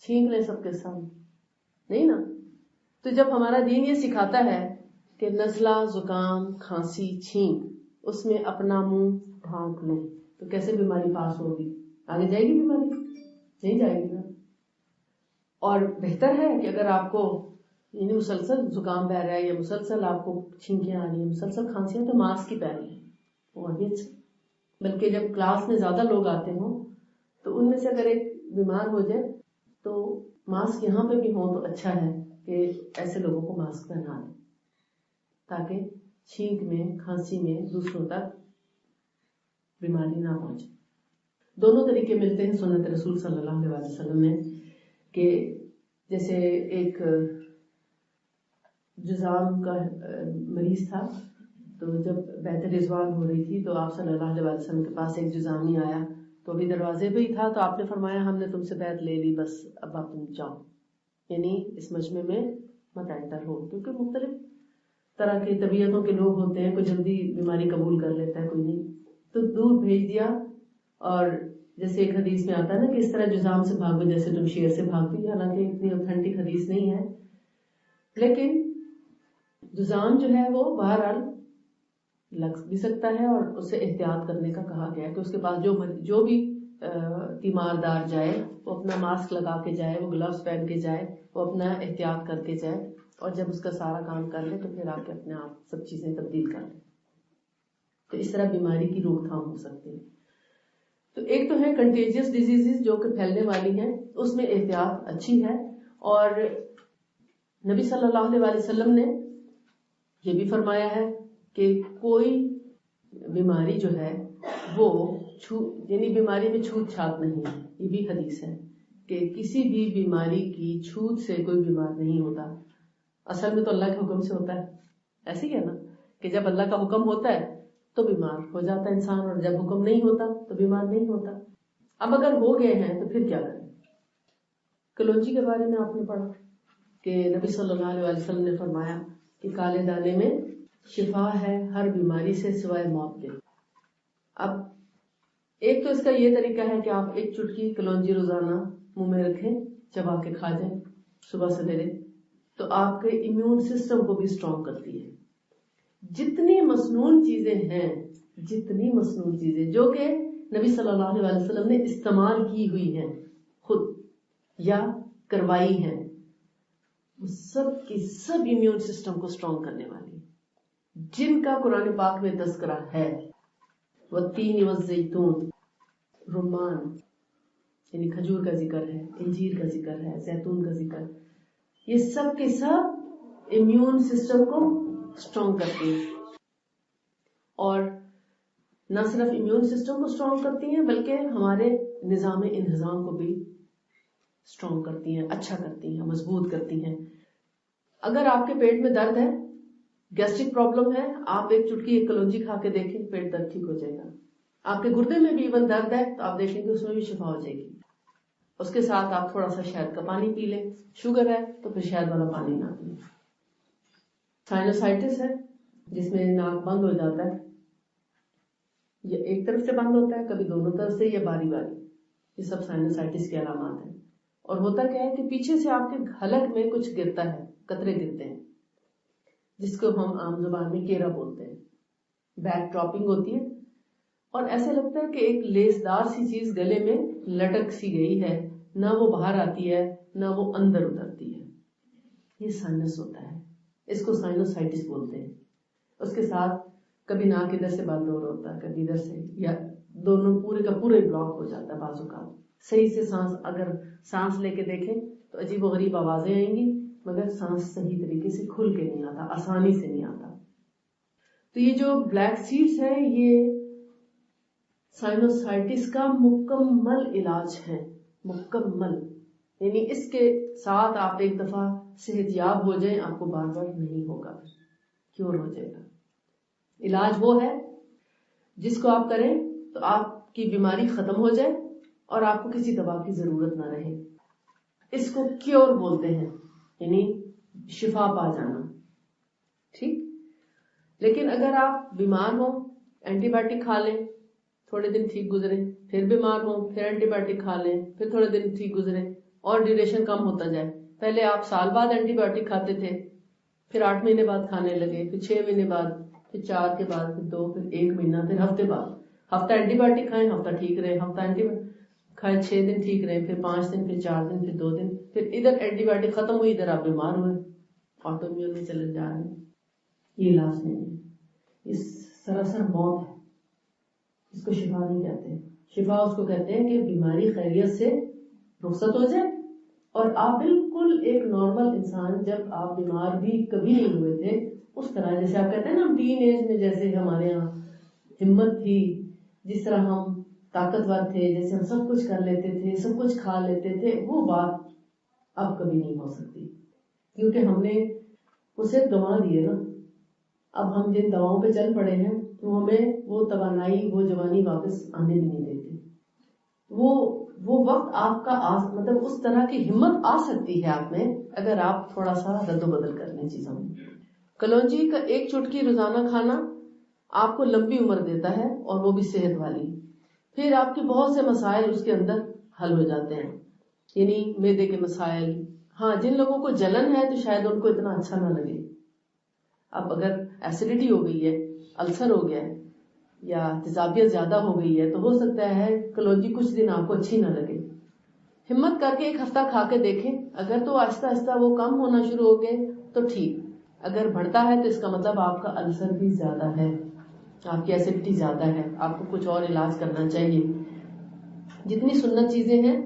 چھینک لیں سب کے سامنے، نہیں نا. تو جب ہمارا دین یہ سکھاتا ہے کہ نزلہ، زکام، کھانسی، چھینک، اس میں اپنا منہ ڈھانک لیں، تو کیسے بیماری پاس ہوگی؟ آگے جائے گی بیماری؟ نہیں جائے گی نا. اور بہتر ہے کہ اگر آپ کو یعنی مسلسل زکام بہ رہا ہے یا مسلسل آپ کو چھینکیاں آ رہی ہیں، مسلسل کھانسی ہے، تو ماسک ہی پہن لیں، وہ بھی اچھا. بلکہ جب کلاس میں زیادہ لوگ آتے ہوں تو ان میں سے اگر ایک بیمار ہو جائے تو ماسک یہاں پہ بھی ہو تو اچھا ہے کہ ایسے لوگوں کو ماسک پہنا دیں تاکہ چھینک میں کھانسی میں دوسروں تک بیماری نہ پہنچے. دونوں طریقے ملتے ہیں سنت رسول صلی اللہ علیہ وسلم میں کہ جیسے ایک جذام کا مریض تھا تو جب بیعت رضوان ہو رہی تھی تو آپ صلی اللہ علیہ وسلم کے پاس ایک جذامی آیا تو ابھی دروازے پہ ہی تھا تو آپ نے فرمایا ہم نے تم سے بیعت لے لی، بس اب آپ تم جاؤ، یعنی اس مجمع میں مت انٹر ہو، کیونکہ مختلف طرح کی طبیعتوں کے لوگ ہوتے ہیں، کوئی جلدی بیماری قبول کر لیتا ہے، کوئی نہیں، تو دور بھیج دیا. اور جیسے ایک حدیث میں آتا ہے نا کہ اس طرح جذام سے بھاگو جیسے تم شیر سے بھاگتی، حالانکہ اتنی اوتھینٹک حدیث نہیں ہے، لیکن جذام جو ہے وہ بہرحال لگ بھی سکتا ہے اور اس سے احتیاط کرنے کا کہا گیا ہے کہ اس کے پاس جو بھی تیماردار جائے وہ اپنا ماسک لگا کے جائے، وہ گلوز پہن کے جائے، وہ اپنا احتیاط کر کے جائے، اور جب اس کا سارا کام کر لے تو پھر آ کے اپنے آپ سب چیزیں تبدیل کر لیں. تو اس طرح بیماری کی روک تھام ہو سکتی ہے. تو ایک تو ہے کنٹیجیس ڈیزیز جو کہ پھیلنے والی ہیں، اس میں احتیاط اچھی ہے. اور نبی صلی اللہ علیہ وسلم نے یہ بھی فرمایا ہے کہ کوئی بیماری جو ہے وہ یعنی بیماری میں چھوت چھات نہیں ہے. یہ بھی حدیث ہے کہ کسی بھی بیماری کی چھوت سے کوئی بیمار نہیں ہوتا. اصل میں تو اللہ کے حکم سے ہوتا ہے، ایسے ہی ہے نا کہ جب اللہ کا حکم ہوتا ہے تو بیمار ہو جاتا ہے انسان، اور جب حکم نہیں ہوتا تو بیمار نہیں ہوتا. اب اگر ہو گئے ہیں تو پھر کیا کریں؟ کلونجی کے بارے میں آپ نے پڑھا کہ نبی صلی اللہ علیہ وسلم نے فرمایا کہ کالے دانے میں شفا ہے ہر بیماری سے سوائے موت کے. اب ایک تو اس کا یہ طریقہ ہے کہ آپ ایک چٹکی کلونجی روزانہ منہ میں رکھیں، چبا کے کھا جائیں صبح سویرے، تو آپ کے امیون سسٹم کو بھی اسٹرانگ کرتی ہے. جتنی مصنوعی چیزیں جو کہ نبی صلی اللہ علیہ وسلم نے استعمال کی ہوئی ہیں خود یا کروائی ہیں، وہ سب کی سب امیون سسٹم کو اسٹرانگ کرنے والی ہیں، جن کا قرآن پاک میں تذکرہ ہے. والتین والزیتون، رمان یعنی کھجور کا ذکر ہے، انجیر کا ذکر ہے، زیتون کا ذکر، یہ سب کے سب امیون سسٹم کو اسٹرانگ کرتی ہیں. اور نہ صرف امیون سسٹم کو اسٹرانگ کرتی ہیں بلکہ ہمارے نظام انہضام کو بھی اسٹرانگ کرتی ہیں، اچھا کرتی ہیں، مضبوط کرتی ہیں. اگر آپ کے پیٹ میں درد ہے، گیسٹرک پرابلم ہے، آپ ایک چٹکی ایک کلونجی کھا کے دیکھیں، پیٹ درد ٹھیک ہو جائے گا. آپ کے گردے میں بھی ایون درد ہے تو آپ دیکھیں گے اس میں بھی شفا ہو جائے گی. اس کے ساتھ آپ تھوڑا سا شہد کا پانی پی لیں. شوگر ہے تو پھر شہد والا پانی نہ پیں. سائنوسائٹس ہے جس میں ناک بند ہو جاتا ہے، یہ ایک طرف سے بند ہوتا ہے، کبھی دونوں طرف سے یا باری باری، یہ سب سائنوسائٹس کے علامات ہیں. اور ہوتا کیا ہے کہ پیچھے سے آپ کے حلق میں کچھ گرتا ہے، قطرے گرتے ہیں، جس کو ہم عام زبان میں کیرا بولتے ہیں. بیک ڈراپنگ ہوتی ہے اور ایسے لگتا ہے کہ ایک لیسدار سی چیز گلے میں لٹک سی گئی ہے، نہ وہ باہر آتی ہے نہ وہ اندر اترتی ہے. یہ سائنس ہوتا ہے، اس کو سائنوسائٹس بولتے ہیں. اس کے ساتھ کبھی ناک ادھر سے بند ہو رہا ہوتا ہے، کبھی ادھر سے، یا دونوں پورے کا پورے بلاک ہو جاتا ہے. بعض اوقات صحیح سے اگر سانس لے کے دیکھیں تو عجیب و غریب آوازیں آئیں گی، مگر سانس صحیح طریقے سے کھل کے نہیں آتا، آسانی سے نہیں آتا. تو یہ جو بلیک سیڈز ہے یہ سائنوسائٹس کا مکمل علاج ہے، مکمل. یعنی اس کے ساتھ آپ ایک دفعہ صحت یاب ہو جائیں، آپ کو بار بار نہیں ہوگا، کیور ہو جائے گا. علاج وہ ہے جس کو آپ کریں تو آپ کی بیماری ختم ہو جائے اور آپ کو کسی دوا کی ضرورت نہ رہے. اس کو کیور بولتے ہیں، یعنی شفا پا جانا. ٹھیک. لیکن اگر آپ بیمار ہوں، اینٹی بایوٹک کھا لیں، تھوڑے دن ٹھیک گزرے، پھر بیمار ہوں، پھر اینٹی بایوٹک کھا لیں، پھر تھوڑے دن ٹھیک گزرے اور ڈیوریشن کم ہوتا جائے. پہلے آپ سال بعد اینٹی بایوٹک کھاتے تھے، پھر 8 مہینے بعد کھانے لگے، پھر 6 مہینے بعد، پھر 4 کے بعد، پھر 2، پھر 1 مہینہ، پھر ہفتے بعد. ہفتہ اینٹی بایوٹک کھائیں، ہفتہ ٹھیک رہے، ہفتہ اینٹی کھائے 6 دن ٹھیک رہے، پھر 5 دن، پھر 4 دن، پھر 2 دن، پھر ادھر اینٹی بایوٹک ختم ہوئی، ادھر آپ بیمار ہوئے، آٹو میون میں چلے جا رہے ہیں. یہ علاج نہیں ہے، اس سراسر موت ہے. اس کو شفا نہیں کہتے. شفا اس کو کہتے ہیں کہ بیماری خیریت سے رخصت ہو جائے اور آپ بالکل ایک نارمل انسان، جب آپ بیمار بھی کبھی نہیں ہوئے تھے اس طرح، جیسے آپ کہتے ہیں نا ٹین ایج میں جیسے ہمارے یہاں ہمت تھی، جس طرح ہم طاقتور تھے، جیسے ہم سب کچھ کر لیتے تھے، سب کچھ کھا لیتے تھے، وہ بات اب کبھی نہیں ہو سکتی، کیونکہ ہم نے اسے دوا دیے نا. اب ہم جن دواؤں پہ چل پڑے ہیں تو ہمیں وہ توانائی، وہ جوانی واپس آنے بھی نہیں دیتی. وہ وقت آپ کا مطلب اس طرح کی ہمت آ سکتی ہے آپ میں اگر آپ تھوڑا سا رد و بدل کر لیں چیزوں میں. کلونجی کا ایک چٹکی روزانہ کھانا آپ کو لمبی عمر دیتا ہے اور وہ بھی صحت والی. پھر آپ کے بہت سے مسائل اس کے اندر حل ہو جاتے ہیں، یعنی معدے کے مسائل. ہاں، جن لوگوں کو جلن ہے تو شاید ان کو اتنا اچھا نہ لگے. اب اگر ایسیڈیٹی ہو گئی ہے، السر ہو گیا ہے یا تیزابیت زیادہ ہو گئی ہے تو ہو سکتا ہے کلونجی کچھ دن آپ کو اچھی نہ لگے. ہمت کر کے 1 ہفتہ کھا کے دیکھیں، اگر تو آہستہ آہستہ وہ کم ہونا شروع ہو گئے تو ٹھیک، اگر بڑھتا ہے تو اس کا مطلب آپ کا السر بھی زیادہ ہے، آپ کی ایسیڈیٹی زیادہ ہے، آپ کو کچھ اور علاج کرنا چاہیے. جتنی سنت چیزیں ہیں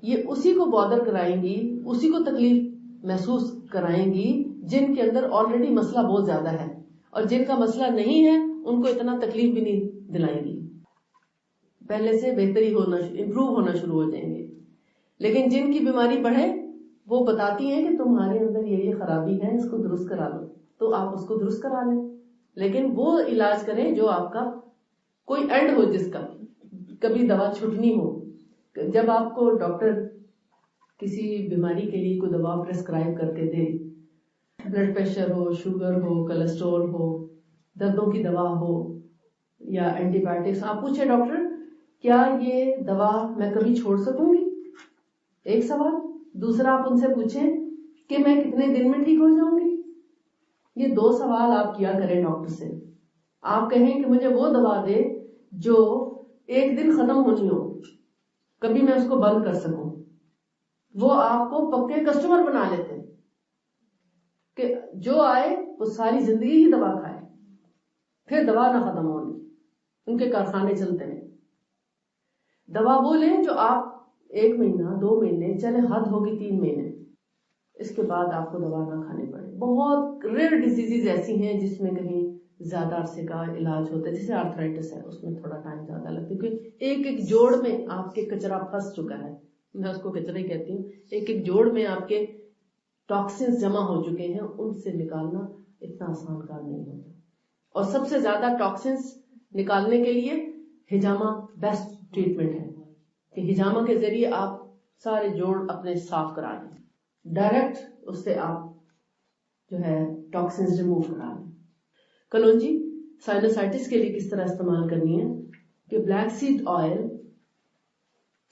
یہ اسی کو بادر کرائیں گی، اسی کو تکلیف محسوس کرائیں گی جن کے اندر آلریڈی مسئلہ بہت زیادہ ہے، اور جن کا مسئلہ نہیں ہے ان کو اتنا تکلیف بھی نہیں دلائیں گی، پہلے سے بہتری امپروو ہونا شروع ہو جائیں گے. لیکن جن کی بیماری بڑھے وہ بتاتی ہیں کہ تمہارے اندر یہ خرابی ہے، اس کو درست کرا لو، تو آپ اس کو درست کرا لیں. لیکن وہ علاج کریں جو آپ کا کوئی اینڈ ہو، جس کا کبھی دوا چھٹنی ہو. جب آپ کو ڈاکٹر کسی بیماری کے لیے کوئی دوا پرسکرائب کر کے دے، بلڈ پریشر ہو، شوگر ہو، کولیسٹرول ہو، دردوں کی دوا ہو یا اینٹی بایوٹکس، آپ پوچھیں ڈاکٹر کیا یہ دوا میں کبھی چھوڑ سکوں گی؟ ایک سوال. دوسرا آپ ان سے پوچھیں کہ میں کتنے دن میں ٹھیک ہو جاؤں گی. یہ 2 سوال آپ کیا کریں ڈاکٹر سے. آپ کہیں کہ مجھے وہ دوا دے جو ایک دن ختم ہونی ہو، کبھی میں اس کو بند کر سکوں. وہ آپ کو پکے کسٹمر بنا لیتے ہیں کہ جو آئے وہ ساری زندگی ہی دوا کھائے، پھر دوا نہ ختم ہونی، ان کے کارخانے چلتے ہیں. دوا وہ لیں جو آپ 1 مہینہ 2 مہینے، چلے حد ہوگی 3 مہینے، اس کے بعد آپ کو دوا نہ کھانی پڑے. بہت ریئر ڈیزیز ایسی ہیں جس میں کہیں زیادہ عرصے کا علاج ہوتا ہے، جیسے آرتھرائٹس ہے، اس میں تھوڑا ٹائم زیادہ لگتا ہے کیونکہ ایک جوڑ میں آپ کے کچرا پھنس چکا ہے. میں اس کو کچرا ہی کہتی ہوں. ایک جوڑ میں آپ کے ٹاکسنز جمع ہو چکے ہیں، ان سے نکالنا اتنا آسان کام نہیں ہوتا. اور سب سے زیادہ ٹاکسنز نکالنے کے لیے ہجامہ بیسٹ ٹریٹمنٹ ہے کہ ہجامہ کے ذریعے آپ سارے جوڑ اپنے صاف کرا لیں، ڈائریکٹ اس سے آپ جو ہے ٹاکسنز ریموو کرا لیں. کلونجی سائنوسائٹس کے لیے کس طرح استعمال کرنی ہے کہ بلیک سیڈ آئل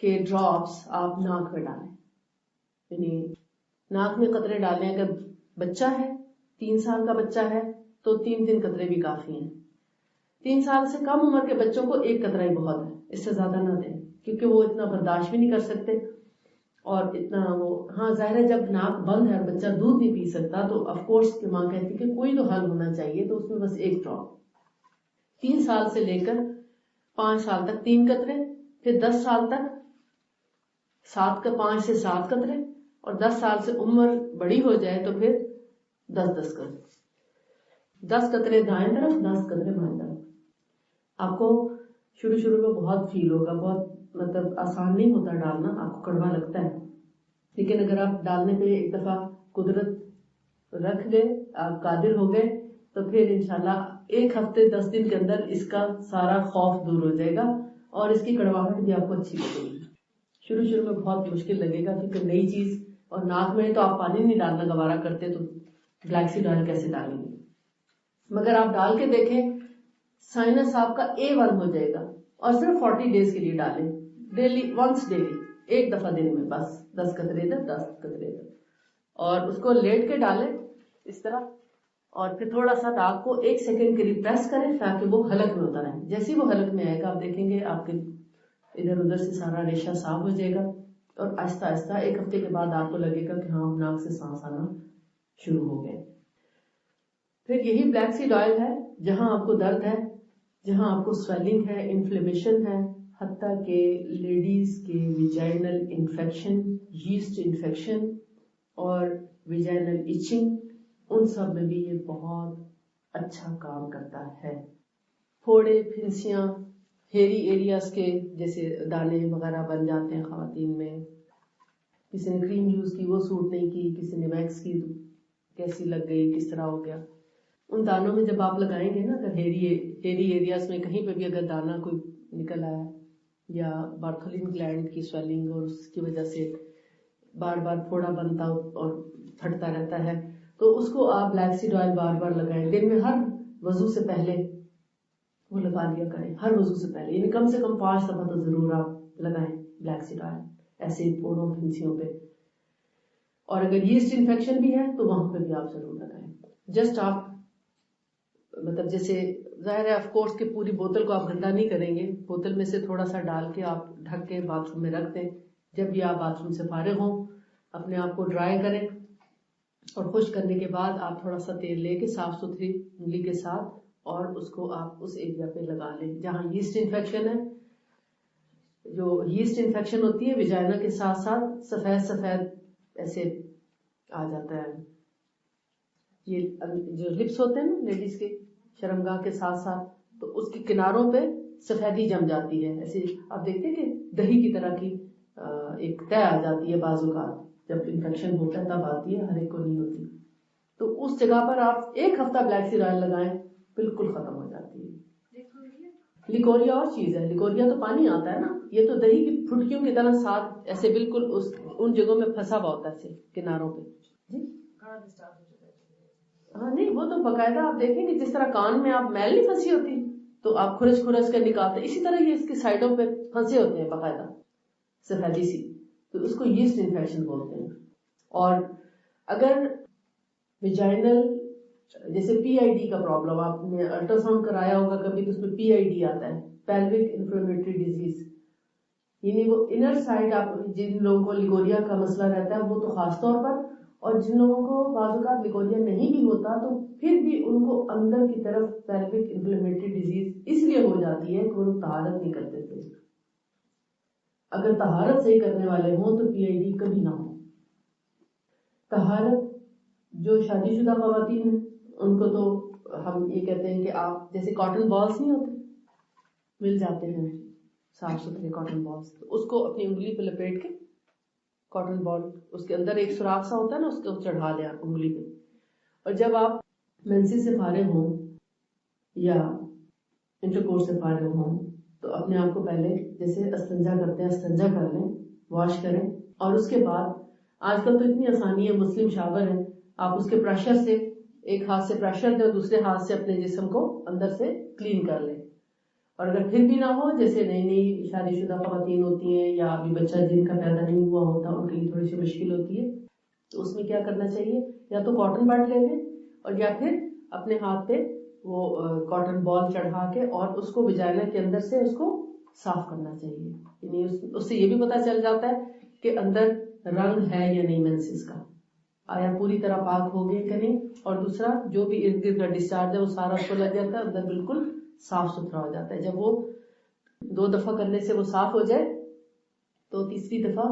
کے ڈراپس آپ ناک میں ڈالیں، یعنی ناک میں قطرے ڈالیں. اگر بچہ ہے 3 سال کا بچہ ہے تو 3 قطرے بھی کافی ہیں. 3 سال سے کم عمر کے بچوں کو 1 قطرہ ہی بہت ہے، اس سے زیادہ نہ دیں کیونکہ وہ اتنا برداشت بھی نہیں کر سکتے اور اتنا وہ. ہاں ظاہر ہے جب ناک بند ہے اور بچہ دودھ نہیں پی سکتا تو آف کورس کی ماں کہتی کہ کوئی تو حل ہونا چاہیے، تو اس میں بس 1 ڈراپ. 3 سال سے لے کر 5 سال تک 3 قطرے، پھر 10 سال تک 5 سے 7 قطرے، اور 10 سال سے عمر بڑی ہو جائے تو پھر 10 قطرے. 10 قطرے دائیں طرف، 10 قطرے بائیں طرف. آپ کو شروع میں بہت فیل ہوگا، بہت مطلب آسان نہیں ہوتا ڈالنا، آپ کو کڑوا لگتا ہے، لیکن اگر آپ ڈالنے پہ ایک دفعہ قدرت رکھ گئے، آپ قادر ہو گئے تو پھر انشاءاللہ 1 ہفتے 10 دن کے اندر اس کا سارا خوف دور ہو جائے گا اور اس کی کڑواہٹ بھی آپ کو اچھی لگے گی. شروع میں بہت مشکل لگے گا کیونکہ نئی چیز، اور ناک میں تو آپ پانی نہیں ڈالنا گوارا کرتے تو بلیک سیڈ آئل کیسے ڈالیں گے. مگر آپ ڈال کے دیکھیں، سائنس آپ کا A1 ہو جائے گا. اور صرف 40 ڈیز کے لیے ڈالیں، ڈیلی ونس، ڈیلی 1 دفعہ دن میں، بس 10 قطرے ادھر 10 قطرے ادھر، اور اس کو لیٹ کے ڈالیں اس طرح، اور پھر تھوڑا سا ناک کو 1 سیکنڈ کے لیے پریس کریں تاکہ وہ حلق میں اتر آئے. جیسے وہ حلق میں آئے گا آپ دیکھیں گے آپ کے ادھر ادھر سے سارا ریشہ صاف ہو جائے گا اور آہستہ آہستہ 1 ہفتے کے بعد آپ کو لگے گا کہ ہاں ناک سے سانس آنا شروع ہو گئے. پھر یہی بلیک سیڈ آئل ہے جہاں آپ کو درد ہے, جہاں آپ کو سویلنگ ہے, انفلیمیشن ہے, حتیٰ کہ لیڈیز کے ویجائنل انفیکشن, یسٹ انفیکشن اور ویجائنل ایچنگ, ان سب میں بھی یہ بہت اچھا کام کرتا ہے. پھوڑے, پھنسیاں, ہیری ایریاز کے جیسے دانے وغیرہ بن جاتے ہیں خواتین میں, کسی نے کریم یوز کی وہ سوٹ نہیں کی, کسی نے ویکس کی کیسی لگ گئی, کس طرح ہو گیا, ان دانوں میں جب آپ لگائیں گے نا, اگر ہیری ایریاز میں کہیں پہ بھی اگر دانا کوئی نکل آیا یا بارتھولین گلینڈ کی سویلنگ اور اس کی وجہ سے بار بار پھوڑا بنتا اور پھٹتا رہتا ہے, تو اس کو آپ بلیک سیڈ آئل بار بار لگائیں. دن میں ہر وضو سے پہلے وہ لگا لیا کریں, ہر وضو سے پہلے, یعنی کم سے کم 5 دفعہ تو ضرور آپ لگائیں بلیک سیڈ آئل ایسے پھوڑوں پھنسیوں پہ. اور اگر یسٹ انفیکشن بھی ہے تو وہاں پہ بھی آپ ضرور لگائیں. جسٹ آپ مطلب جیسے ظاہر ہے آف کورس کہ پوری بوتل کو آپ گندا نہیں کریں گے, بوتل میں سے تھوڑا سا ڈال کے آپ ڈھک کے باتھ روم میں رکھ دیں. جب بھی آپ باتھ روم سے فارغ ہوں اپنے آپ کو ڈرائی کریں اور خشک کرنے کے بعد آپ تھوڑا سا تیل لے کے صاف ستھری انگلی کے ساتھ اور اس کو آپ اس ایریا پہ لگا لیں جہاں یسٹ انفیکشن ہے. جو یسٹ انفیکشن ہوتی ہے ویجائنا کے ساتھ ساتھ سفید سفید ایسے آ جاتا ہے. یہ جو لپس ہوتے ہیں نا لیڈیز کے شرمگاہ کے ساتھ ساتھ, تو اس کے کناروں پہ سفیدی جم جاتی ہے, ایسے آپ دیکھتے ہیں کہ دہی کی طرح کی ایک طے آ جاتی ہے بعض اوقات, جب انفیکشن ہوتا ہے تب آتی ہے, ہر ایک کو نہیں ہوتی. تو اس جگہ پر آپ 1 ہفتہ بلیک سیڈ آئل لگائیں, بالکل ختم ہو جاتی ہے. لیکوریا اور چیز ہے, لیکوریا تو پانی آتا ہے نا, یہ تو دہی کی پھٹکیوں کی طرح ساتھ ایسے بالکل ان جگہوں میں پھنسا ہوا ہوتا ہے ایسے کناروں پہ. جی ہاں نہیں, وہ تو باقاعدہ آپ دیکھیں کہ جس طرح کان میں آپ میل نہیں پھنسی ہوتی تو آپ کھرچ کر نکالتے, اسی طرح یہ اس کی سائڈوں پہ پھنسے ہوتے ہیں باقاعدہ سفیدی سی, تو اس کو یسٹ انفیکشن بولتے ہیں. اور اگر ویجائنل جیسے پی آئی ڈی کا پرابلم, آپ نے الٹرا ساؤنڈ کرایا ہوگا کبھی, تو اس میں پی آئی ڈی آتا ہے, پیلوک انفلیمیٹری ڈیزیز, یعنی وہ انر سائڈ. آپ جن لوگوں کو لیکوریا کا مسئلہ رہتا ہے وہ تو خاص طور پر, اور جن لوگوں کو بعض اوقات لیکوریا نہیں بھی ہوتا تو پھر بھی ان کو اندر کی طرف پیلوک انفلیمیٹری ڈیزیز اس لیے ہو جاتی ہے کہ وہ طہارت نہیں کرتے تھے. اگر طہارت صحیح کرنے والے ہوں تو پی آئی ڈی کبھی نہ ہو. طہارت جو شادی شدہ خواتین ہیں ان کو تو ہم یہ کہتے ہیں کہ آپ جیسے کاٹن بالز نہیں ہوتے, مل جاتے ہیں صاف ستھرے کاٹن بالز, تو اس کو اپنی انگلی پہ لپیٹ کے کاٹن بال, اس کے اندر ایک سوراخ سا ہوتا ہے نا, اس کو چڑھا لیا انگلی پہ, اور جب آپ مینسز سے فارغ ہوں یا انٹرکورس سے فارغ ہوں تو اپنے آپ کو پہلے جیسے استنجا کرتے ہیں استنجا کر لیں, واش کریں, اور اس کے بعد آج کل تو اتنی آسانی ہے, مسلم شاور ہے, آپ اس کے پریشر سے ایک ہاتھ سے پریشر دیں اور دوسرے ہاتھ سے اپنے جسم کو اندر سے کلین کر لیں. اور اگر پھر بھی نہ ہو, جیسے نئی نئی شادی شدہ خواتین ہوتی ہیں یا ابھی بچہ جن کا پیدا نہیں ہوا ہوتا ان کے لیے تھوڑی سی مشکل ہوتی ہے, تو اس میں کیا کرنا چاہیے, یا تو کاٹن بڈ لے لیں اور یا پھر اپنے ہاتھ پہ وہ کاٹن بال چڑھا کے اور اس کو ویجائنا کے اندر سے اس کو صاف کرنا چاہیے. یعنی اس سے یہ بھی پتہ چل جاتا ہے کہ اندر رنگ ہے یا نہیں مینسز کا, آیا پوری طرح پاک ہو گئے کہ نہیں, اور دوسرا جو بھی ارد گرد کا ڈسچارج ہے وہ سارا اس کو لگ جاتا ہے, اندر بالکل صاف ستھرا ہو جاتا ہے. جب وہ 2 دفعہ کرنے سے وہ صاف ہو جائے تو تیسری دفعہ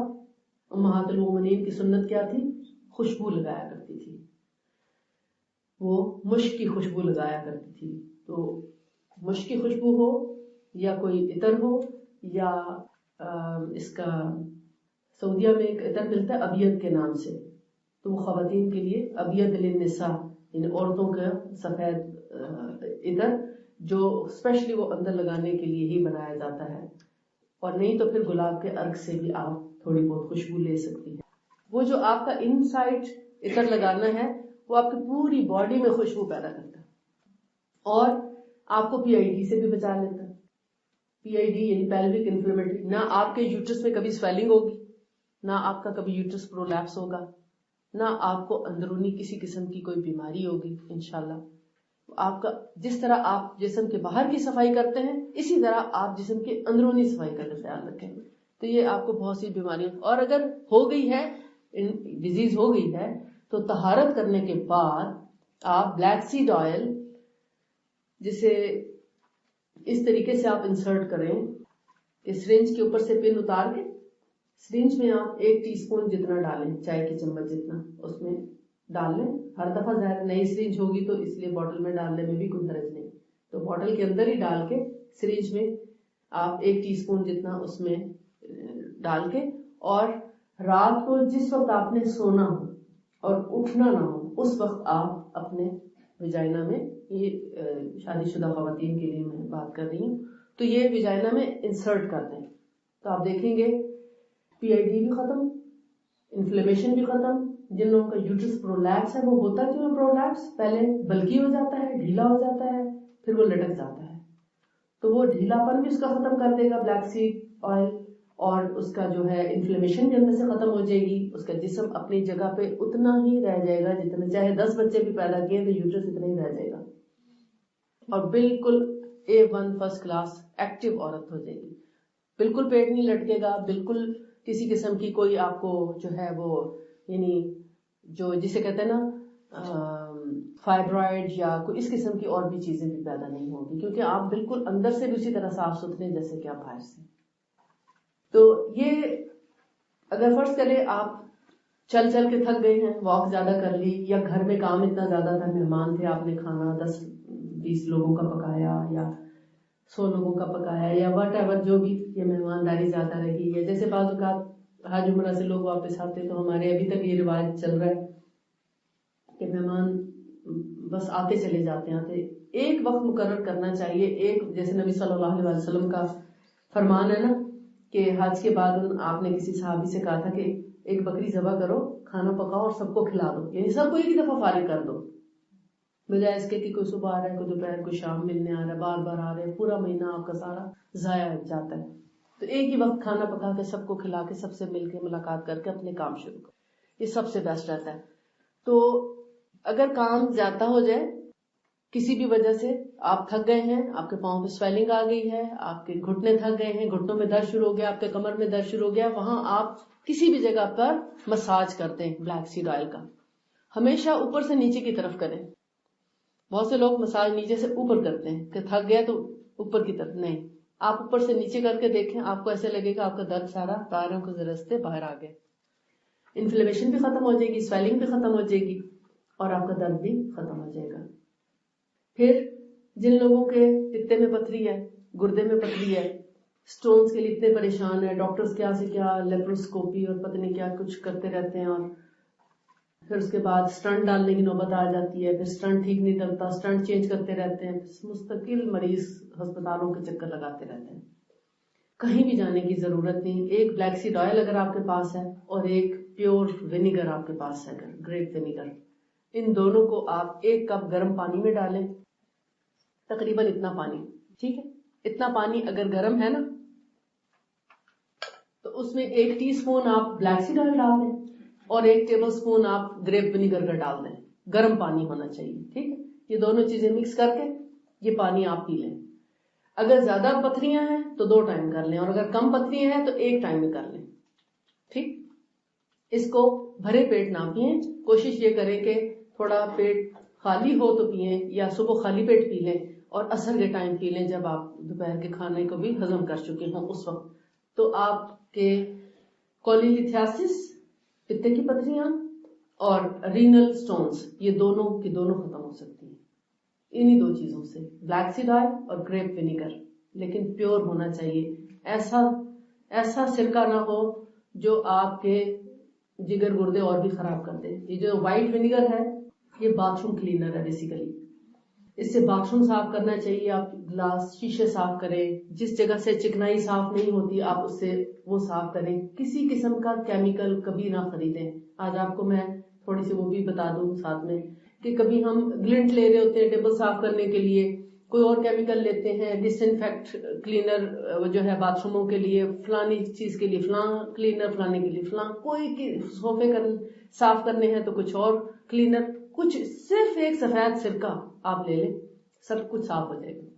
امہات المومنین کی سنت کیا تھی, خوشبو لگایا کرتی تھی, وہ مشک کی خوشبو لگایا کرتی تھی. تو مشک کی خوشبو ہو یا کوئی عطر ہو, یا اس کا سعودیہ میں ایک عطر ملتا ہے ابیت کے نام سے, تو وہ خواتین کے لیے ابیت للنساء, یعنی عورتوں کا سفید عطر جو اسپیشلی وہ اندر لگانے کے لیے ہی بنایا جاتا ہے. اور نہیں تو پھر گلاب کے عرق سے بھی آپ تھوڑی بہت خوشبو لے سکتی ہیں. وہ جو آپ کا ان سائڈ عطر لگانا ہے وہ آپ کی پوری باڈی میں خوشبو پیدا کرتا ہے اور آپ کو پی آئی ڈی سے بھی بچا لیتا ہے. پی آئی ڈی یعنی پیلوک انفلیمیٹری, نہ آپ کے یوٹرس میں کبھی سویلنگ ہوگی, نہ آپ کا کبھی یوٹرس پرولیپس ہوگا, نہ آپ کو اندرونی کسی قسم کی کوئی بیماری ہوگی انشاءاللہ. آپ کا جس طرح آپ جسم کے باہر کی صفائی کرتے ہیں اسی طرح آپ جسم کی اندرونی صفائی کا خیال رکھیں. تو یہ آپ کو بہت سی بیماریاں، اور اگر ہو گئی ہے ڈیزیز ہو گئی ہے تو طہارت کرنے کے بعد آپ بلیک سیڈ آئل جسے اس طریقے سے آپ انسرٹ کریں کہ سرنج کے اوپر سے پن اتار کے سرنج میں آپ 1 ٹی اسپون جتنا ڈالیں، چائے کی چمچ جتنا اس میں ڈال لیں. ہر دفعہ ظاہر نئی سرنج ہوگی تو اس لیے بوٹل میں ڈالنے میں بھی کوئی حرج نہیں، تو بوٹل کے اندر ہی ڈال کے سرنج میں آپ 1 ٹی اسپون جتنا اس میں ڈال کے، اور رات کو جس وقت آپ نے سونا ہو اور اٹھنا نہ ہو اس وقت آپ اپنے ویجائنا میں، یہ شادی شدہ خواتین کے لیے میں بات کر رہی ہوں، تو یہ ویجائنا میں انسرٹ کر دیں. تو آپ دیکھیں گے پی آئی ڈی بھی ختم، انفلیمیشن بھی ختم. جن لوگوں کا یوٹرس پرولیپس ہے، وہ ہوتا کیوں ہے پرولیپس؟ پہلے بلکی ہو جاتا ہے، ڈھیلا ہو جاتا ہے، پھر وہ لٹک جاتا ہے. تو وہ ڈھیلا پن بھی اس کا ختم کر دے گا بلیک سیڈ آئل، اور اس کا جو ہے انفلیمیشن بھی اندر سے ختم ہو جائے گی. اس کا جسم اپنی جگہ پہ اتنا ہی رہ جائے گا جتنے، چاہے 10 بچے بھی پیدا کیے تو یوٹرس اتنا ہی رہ جائے گا، اور بالکل A1 فرسٹ کلاس ایکٹیو عورت ہو جائے گی. بالکل پیٹ نہیں لٹکے گا، بالکل کسی قسم کی کوئی آپ کو جو ہے وہ، یعنی جو جسے کہتے ہیں نا فائبرائڈ یا کوئی اس قسم کی اور بھی چیزیں بھی پیدا نہیں ہوگی، کیونکہ آپ بالکل اندر سے بھی اسی طرح صاف ستھرے جیسے کہ آپ باہر سے. تو یہ اگر فرض کریں آپ چل چل کے تھک گئے ہیں، واک زیادہ کر لی، یا گھر میں کام اتنا زیادہ تھا، مہمان تھے، آپ نے کھانا 10-20 لوگوں کا پکایا یا 100 لوگوں کا پکایا یا وٹ ایور جو بھی، یہ مہمانداری زیادہ رہی ہے. جیسے بعض اوقات حج عمرہ سے لوگ واپس آتے تو ہمارے ابھی تک یہ رواج چل رہا ہے کہ مہمان بس آتے چلے جاتے ہیں. ایک وقت مقرر کرنا چاہیے، ایک جیسے نبی صلی اللہ علیہ وسلم کا فرمان ہے نا کہ حج کے بعد آپ نے کسی صحابی سے کہا تھا کہ ایک بکری ذبح کرو، کھانا پکاؤ اور سب کو کھلا دو، یعنی سب کو ایک ہی دفعہ فارغ کر دو، بجائے اس کے کہ کوئی صبح آ رہا ہے، کوئی دوپہر، کوئی شام ملنے آ رہا ہے، بار بار آ رہے ہیں، پورا مہینہ آپ کا سارا ضائع ہو جاتا ہے. تو ایک ہی وقت کھانا پکا کے سب کو کھلا کے سب سے مل کے ملاقات کر کے اپنے کام شروع کرو، یہ سب سے بیسٹ رہتا ہے. تو اگر کام زیادہ ہو جائے کسی بھی وجہ سے، آپ تھک گئے ہیں، آپ کے پاؤں پہ سویلنگ آ گئی ہے، آپ کے گھٹنے تھک گئے ہیں، گھٹنوں میں درد شروع ہو گیا، آپ کے کمر میں درد شروع ہو گیا، وہاں آپ کسی بھی جگہ پر مساج کرتے ہیں بلیک سیڈ آئل کا. ہمیشہ اوپر سے نیچے کی طرف کریں. بہت سے لوگ مساج نیچے سے اوپر کرتے ہیں کہ تھک گیا تو اوپر کی طرف، نہیں، آپ اوپر سے نیچے کر کے دیکھیں، آپ کو ایسے لگے گا آپ کا درد سارا پیروں کے راستے باہر آ گئے. انفلیمیشن بھی ختم ہو جائے گی، سویلنگ بھی ختم ہو جائے گی، اور آپ کا درد بھی ختم ہو جائے گا. پھر جن لوگوں کے پتے میں پتھری ہے، گردے میں پتھری ہے، سٹونز کے لیے اتنے پریشان ہیں، ڈاکٹرز کیا سے کیا لیپروسکوپی اور پتہ نہیں کیا کچھ کرتے رہتے ہیں، اور پھر اس کے بعد سٹنٹ ڈالنے کی نوبت آ جاتی ہے، پھر سٹنٹ ٹھیک نہیں کرتا، سٹنٹ چینج کرتے رہتے ہیں، مستقل مریض ہسپتالوں کے چکر لگاتے رہتے ہیں. کہیں بھی جانے کی ضرورت نہیں. ایک بلیک سیڈ آئل اگر آپ کے پاس ہے اور ایک پیور ونیگر آپ کے پاس ہے، گریپ ونیگر، ان دونوں کو آپ 1 کپ گرم پانی میں ڈالیں، تقریباً اتنا پانی، ٹھیک ہے، اتنا پانی اگر گرم ہے نا تو اس میں 1 ٹی اسپون آپ بلیک سیڈ آئل ڈال دیں اور 1 ٹیبل اسپون آپ گریپ ونیگر کا ڈال دیں. گرم پانی ہونا چاہیے، ٹھیک ہے. یہ دونوں چیزیں مکس کر کے یہ پانی آپ پی لیں. اگر زیادہ پتھریاں ہیں تو 2 ٹائم کر لیں، اور اگر کم پتھریاں ہیں تو 1 ٹائم میں کر لیں، ٹھیک. اس کو بھرے پیٹ نہ پئیں، کوشش یہ کریں کہ تھوڑا پیٹ خالی ہو تو پئیں، یا صبح خالی پیٹ پی لیں اور عصر کے ٹائم پی لیں جب آپ دوپہر کے کھانے کو بھی ہضم کر چکے ہوں اس وقت. تو آپ کے کولیلیتھیاسس، پتے کی پتھریاں اور رینل سٹونز، یہ دونوں کی دونوں ختم ہو سکتی ہیں انہی 2 چیزوں سے، بلیک سیڈ آئل اور گریپ ونیگر. لیکن پیور ہونا چاہیے، ایسا سرکہ نہ ہو جو آپ کے جگر گردے اور بھی خراب کر دے. یہ جو وائٹ ونیگر ہے یہ باتھ روم کلینر ہے بیسیکلی، اس سے باتھ روم صاف کرنا چاہیے. آپ گلاس شیشے صاف کریں، جس جگہ سے چکنائی صاف نہیں ہوتی آپ اس سے وہ صاف کریں. کسی قسم کا کیمیکل کبھی نہ خریدیں. آج آپ کو میں تھوڑی سی وہ بھی بتا دوں ساتھ میں کہ کبھی ہم گلنٹ لے رہے ہوتے ہیں ٹیبل صاف کرنے کے لیے، کوئی اور کیمیکل لیتے ہیں، ڈس انفیکٹ کلینر جو ہے باتھ روموں کے لیے، فلانی چیز کے لیے فلاں کلینر، فلانے کے لیے فلاں، کوئی صوفے صاف کرنے ہیں تو کچھ اور کلینر. کچھ صرف ایک سفید سرکہ آپ لے لیں، سب کچھ صاف ہو جائے گا.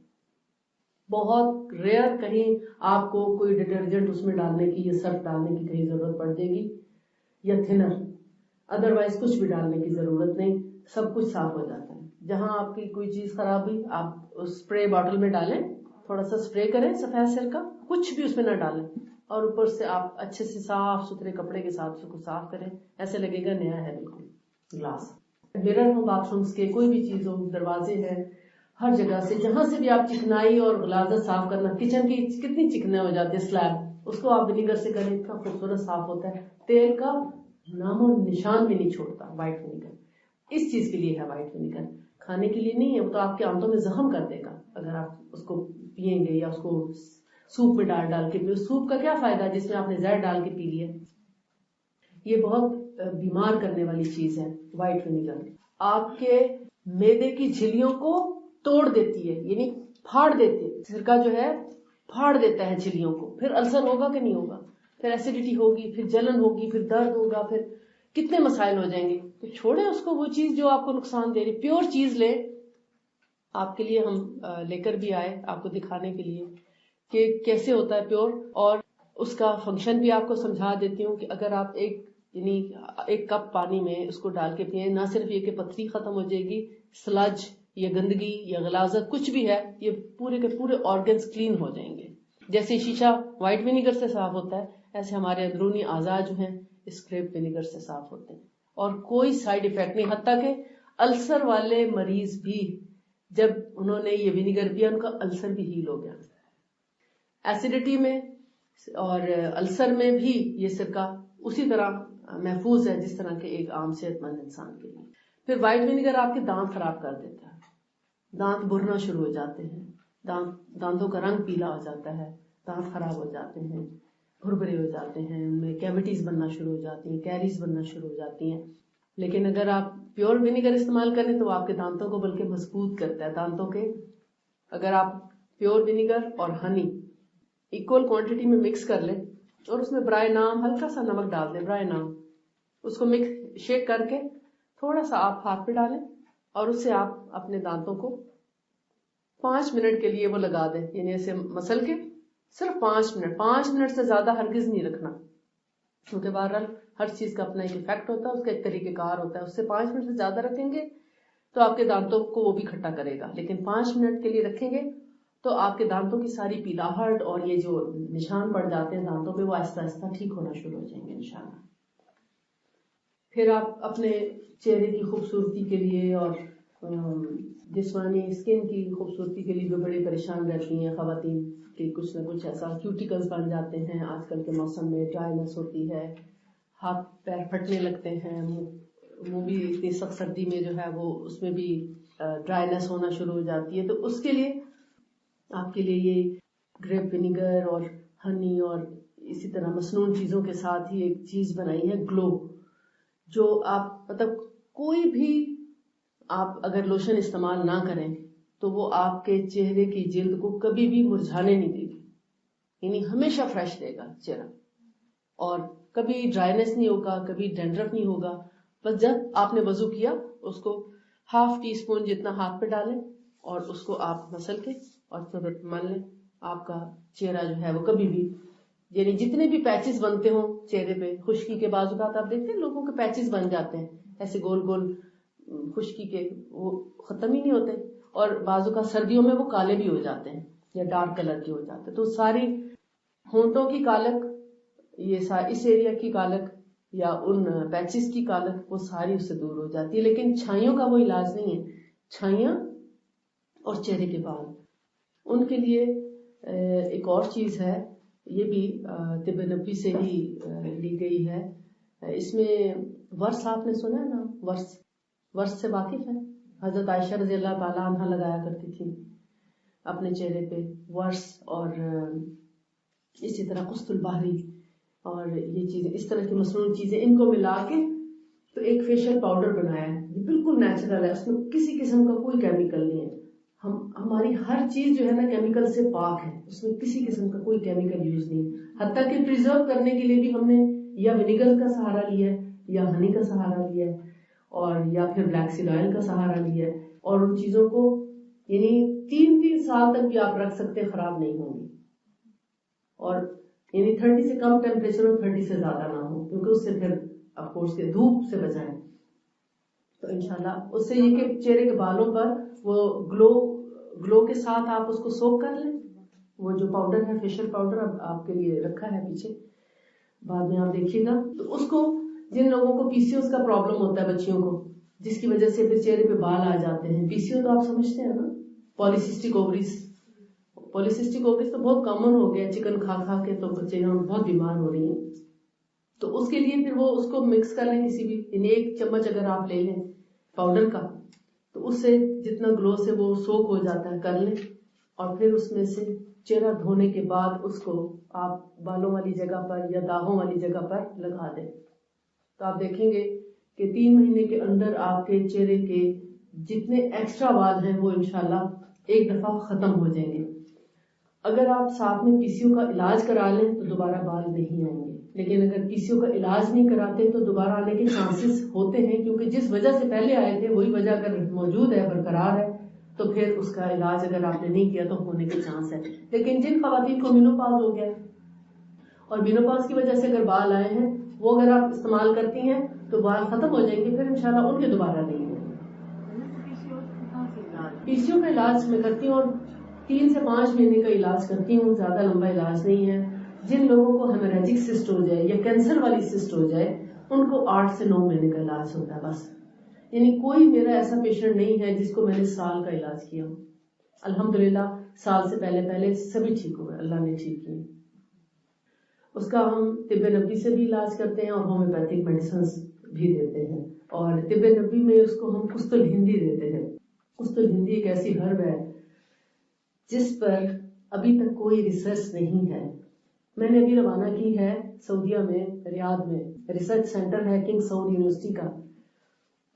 بہت ریئر کہیں آپ کو کوئی ڈٹرجنٹ اس میں ڈالنے کی یا سرف ڈالنے کی کہیں ضرورت پڑ جائے گی یا تھنر، ادروائز کچھ بھی ڈالنے کی ضرورت نہیں، سب کچھ صاف ہو جاتا ہے. جہاں آپ کی کوئی چیز خراب ہوئی آپ اسپرے باٹل میں ڈالیں، تھوڑا سا اسپرے کریں سفید سرکہ، کچھ بھی اس میں نہ ڈالیں، اور اوپر سے آپ اچھے سے صاف ستھرے کپڑے کے ساتھ اس کو صاف کریں، ایسے لگے گا نیا ہے بالکل. گلاس، مرر ہو باتھ رومس کے، کوئی بھی چیز ہو، دروازے ہیں، ہر جگہ سے جہاں سے بھی آپ چکنائی اور غلاظت صاف کرنا، کچن کی کتنی چکنائی ہو جاتی ہے سلیب، اس کو آپ ونیگر سے کریں، اتنا خوبصورت صاف ہوتا ہے. تیل کا نام و نشان بھی نہیں چھوڑتا وائٹ ونیگر. اس چیز کے لیے ہے وائٹ ونیگر، کھانے کے لیے نہیں ہے. وہ تو آپ کے آنتوں میں زخم کر دے گا اگر آپ اس کو پیئیں گے یا اس کو سوپ میں ڈال کے پیو. سوپ کا کیا فائدہ جس میں آپ نے زہر ڈال کے پی لیا؟ یہ بہت بیمار کرنے والی چیز ہے وائٹ ونیگر. آپ کے معدے کی جھلیوں کو توڑ دیتی ہے، یعنی پھاڑ دیتی ہے. سرکہ جو ہے پھاڑ دیتا ہے جھلیوں کو، پھر السر ہوگا کہ نہیں ہوگا، پھر ایسیڈیٹی ہوگی، پھر جلن ہوگی، پھر درد ہوگا، پھر کتنے مسائل ہو جائیں گے. تو چھوڑیں اس کو، وہ چیز جو آپ کو نقصان دے رہی. پیور چیز لیں. آپ کے لیے ہم لے کر بھی آئے آپ کو دکھانے کے لیے کہ کیسے ہوتا ہے پیور، اور اس کا فنکشن بھی آپ کو سمجھا دیتی ہوں کہ اگر آپ ایک کپ پانی میں اس کو ڈال کے پئیں، نہ صرف یہ کہ پتھری ختم ہو جائے گی، سلج یا گندگی یا غلاظت کچھ بھی ہے یہ پورے کے پورے آرگنز کلین ہو جائیں گے. جیسے شیشہ وائٹ ونیگر سے صاف ہوتا ہے، ایسے ہمارے اندرونی اعضاء جو ہیں اس گریپ ونیگر سے صاف ہوتے ہیں، اور کوئی سائیڈ ایفیکٹ نہیں. حتیٰ کہ السر والے مریض بھی جب انہوں نے یہ ونیگر پیا ان کا السر بھی ہیل ہو گیا. ایسیڈیٹی میں اور السر میں بھی یہ سرکہ اسی طرح محفوظ ہے جس طرح کہ ایک عام صحت مند انسان کے لیے. پھر وائٹ ونیگر آپ کے دانت خراب کر دیتا ہے، دانت بھرنا شروع ہو جاتے ہیں، دانتوں کا رنگ پیلا ہو جاتا ہے، دانت خراب ہو جاتے ہیں، بھربھرے ہو جاتے ہیں، ان میں کیویٹیز بننا شروع ہو جاتی ہیں، کیریز بننا شروع ہو جاتی ہیں. لیکن اگر آپ پیور ونیگر استعمال کریں تو وہ آپ کے دانتوں کو بلکہ مضبوط کرتا ہے. دانتوں کے اگر آپ پیور ونیگر اور ہنی ایکول کوانٹٹی میں مکس کر لیں اور اس میں برائے نام ہلکا سا نمک ڈال دیں، برائے نام، اس کو مکس شیک کر کے تھوڑا سا آپ ہاتھ پہ ڈالیں اور اس سے آپ اپنے دانتوں کو 5 منٹ کے لیے وہ لگا دیں، یعنی ایسے مسل کے صرف 5 منٹ سے زیادہ ہرگز نہیں رکھنا، کیونکہ بہرحال ہر چیز کا اپنا ایک ایفیکٹ ہوتا ہے، اس کا ایک طریقہ کار ہوتا ہے. اس سے 5 منٹ سے زیادہ رکھیں گے تو آپ کے دانتوں کو وہ بھی کھٹا کرے گا، لیکن 5 منٹ کے لیے رکھیں گے تو آپ کے دانتوں کی ساری پیلاہٹ اور یہ جو نشان پڑ جاتے ہیں دانتوں پہ وہ آہستہ آہستہ ٹھیک ہونا شروع ہو جائیں گے انشاءاللہ. پھر آپ اپنے چہرے کی خوبصورتی کے لیے اور جسمانی اسکن کی خوبصورتی کے لیے بھی بڑی پریشان رہتی ہیں خواتین کہ کچھ نہ کچھ ایسا کیوٹیکلز بن جاتے ہیں. آج کل کے موسم میں ڈرائینس ہوتی ہے، ہاتھ پیر پھٹنے لگتے ہیں، منہ بھی اتنی سخت سردی میں جو ہے وہ اس میں بھی ڈرائینس ہونا شروع ہو جاتی ہے. تو اس کے لیے آپ کے لیے یہ گریپ ونیگر اور ہنی اور اسی طرح مصنوعی چیزوں کے ساتھ ہی ایک چیز بنائی ہے گلو، جو آپ مطلب کوئی بھی آپ اگر لوشن استعمال نہ کریں تو وہ آپ کے چہرے کی جلد کو کبھی بھی مرجھانے نہیں دے گی، یعنی ہمیشہ فریش دے گا چہرہ، اور کبھی ڈرائینس نہیں ہوگا، کبھی ڈینڈرف نہیں ہوگا. بس جب آپ نے وضو کیا اس کو ½ ٹی اسپون جتنا ہاتھ پہ ڈالیں اور اس کو آپ مسل کے اور پھر مل لیں. آپ کا چہرہ جو ہے وہ کبھی بھی، یعنی جتنے بھی پیچز بنتے ہوں چہرے پہ، خشکی کے بعض اوقات آپ دیکھتے ہیں لوگوں کے پیچز بن جاتے ہیں ایسے گول گول خشکی کے، وہ ختم ہی نہیں ہوتے، اور بعض اوقات سردیوں میں وہ کالے بھی ہو جاتے ہیں یا ڈارک کلر کے ہو جاتے ہیں. تو ساری ہونٹوں کی کالک، یہ اس ایریا کی کالک یا ان پیچز کی کالک وہ ساری اس سے دور ہو جاتی ہے. لیکن چھائیوں کا وہ علاج نہیں ہے. چھائیاں اور چہرے کے بال، ان کے لیے ایک اور چیز ہے، یہ بھی طب نبوی سے ہی لی گئی ہے. اس میں ورس آپ نے سنا ہے نا؟ ورس سے واقف ہے؟ حضرت عائشہ رضی اللہ تعالیٰ عنہ لگایا کرتی تھی اپنے چہرے پہ ورس، اور اسی طرح قسط البحری اور یہ چیزیں، اس طرح کی مصنوعی چیزیں، ان کو ملا کے تو ایک فیشل پاؤڈر بنایا ہے. یہ بالکل نیچرل ہے، اس میں کسی قسم کا کوئی کیمیکل نہیں ہے. ہماری ہر چیز جو ہے نا کیمیکل سے پاک ہے، اس میں کسی قسم کا کوئی کیمیکل یوز نہیں. حتیٰ کہ پریزرو کرنے کے لیے بھی ہم نے یا ونیگر کا سہارا لیا ہے یا ہنی کا سہارا لیا ہے. اور یا پھر بلیک سیڈ آئل کا سہارا لیا ہے، اور ان چیزوں کو یعنی 3 سال تک بھی آپ رکھ سکتے ہیں، خراب نہیں ہوں گی. اور یعنی 30 سے کم ٹیمپریچر اور 30 سے زیادہ نہ ہو، کیونکہ اس سے پھر آف کورس کے دھوپ سے بچائیں. تو انشاءاللہ اس سے یہ کہ چہرے کے بالوں پر وہ گلو کے ساتھ آپ اس کو سوک کر لیں. وہ جو پاؤڈر ہے، فیشیل پاؤڈر، اب آپ کے لیے رکھا ہے پیچھے، بعد میں آپ دیکھیے گا. تو اس کو جن لوگوں کو پی سی اوز کا پرابلم ہوتا ہے بچیوں کو، جس کی وجہ سے پھر چہرے پہ بال آ جاتے ہیں. پی سی او تو آپ سمجھتے ہیں نا، پالیسسٹک اووریز. پالیسسٹک اووریز تو بہت کامن ہو گیا، چکن کھا کھا کے تو بچے بہت بیمار ہو رہی ہیں. تو اس کے لیے پھر وہ اس کو مکس کر لیں کسی بھی، یعنی 1 چمچ اگر آپ لے لیں پاؤڈر کا، تو اس سے جتنا گلو سے وہ سوک ہو جاتا ہے کر لیں. اور پھر اس میں سے چہرہ دھونے کے بعد اس کو آپ بالوں والی جگہ پر یا داغوں والی جگہ پر لگا دیں. تو آپ دیکھیں گے کہ 3 مہینے کے اندر آپ کے چہرے کے جتنے ایکسٹرا بال ہیں وہ انشاءاللہ ایک دفعہ ختم ہو جائیں گے. اگر آپ ساتھ میں پی سی او کا علاج کرا لیں تو دوبارہ بال نہیں آئیں گے، لیکن اگر پی سی او کا علاج نہیں کراتے تو دوبارہ آنے کے چانسز ہوتے ہیں، کیونکہ جس وجہ سے پہلے آئے تھے وہی وجہ اگر موجود ہے، برقرار ہے، تو پھر اس کا علاج اگر آپ نے نہیں کیا تو ہونے کے چانس ہے. لیکن جن خواتین کو مینوپاز ہو گیا اور مینوپاز کی وجہ سے اگر بال آئے ہیں، وہ اگر آپ استعمال کرتی ہیں تو بال ختم ہو جائیں گے، پھر انشاءاللہ ان کے دوبارہ نہیں ہیں. پی سی او کا علاج میں کرتی ہوں، اور 3 سے 5 مہینے کا علاج کرتی ہوں، زیادہ لمبا علاج نہیں ہے. جن لوگوں کو ہیموریجک سسٹ ہو جائے یا کینسر والی سسٹ ہو جائے ان کو 8 سے 9 مہینے کا علاج ہوتا ہے بس. یعنی کوئی میرا ایسا پیشنٹ نہیں ہے جس کو میں نے سال کا علاج کیا ہو. الحمدللہ سال سے پہلے سبھی ٹھیک ہوئے، اللہ نے ٹھیک کیے. اس کا ہم طب نبوی سے بھی علاج کرتے ہیں اور ہومیوپیتھک میڈیسنز بھی دیتے ہیں. اور طب نبوی میں اس کو ہم قسط الہندی دیتے ہیں. قسط الہندی ایک ایسی ہرب ہے جس پر ابھی تک کوئی ریسرچ نہیں ہے. میں نے ابھی روانہ کی ہے سعودیہ میں، ریاض میں ریسرچ سینٹر ہے کنگ سعود یونیورسٹی کا.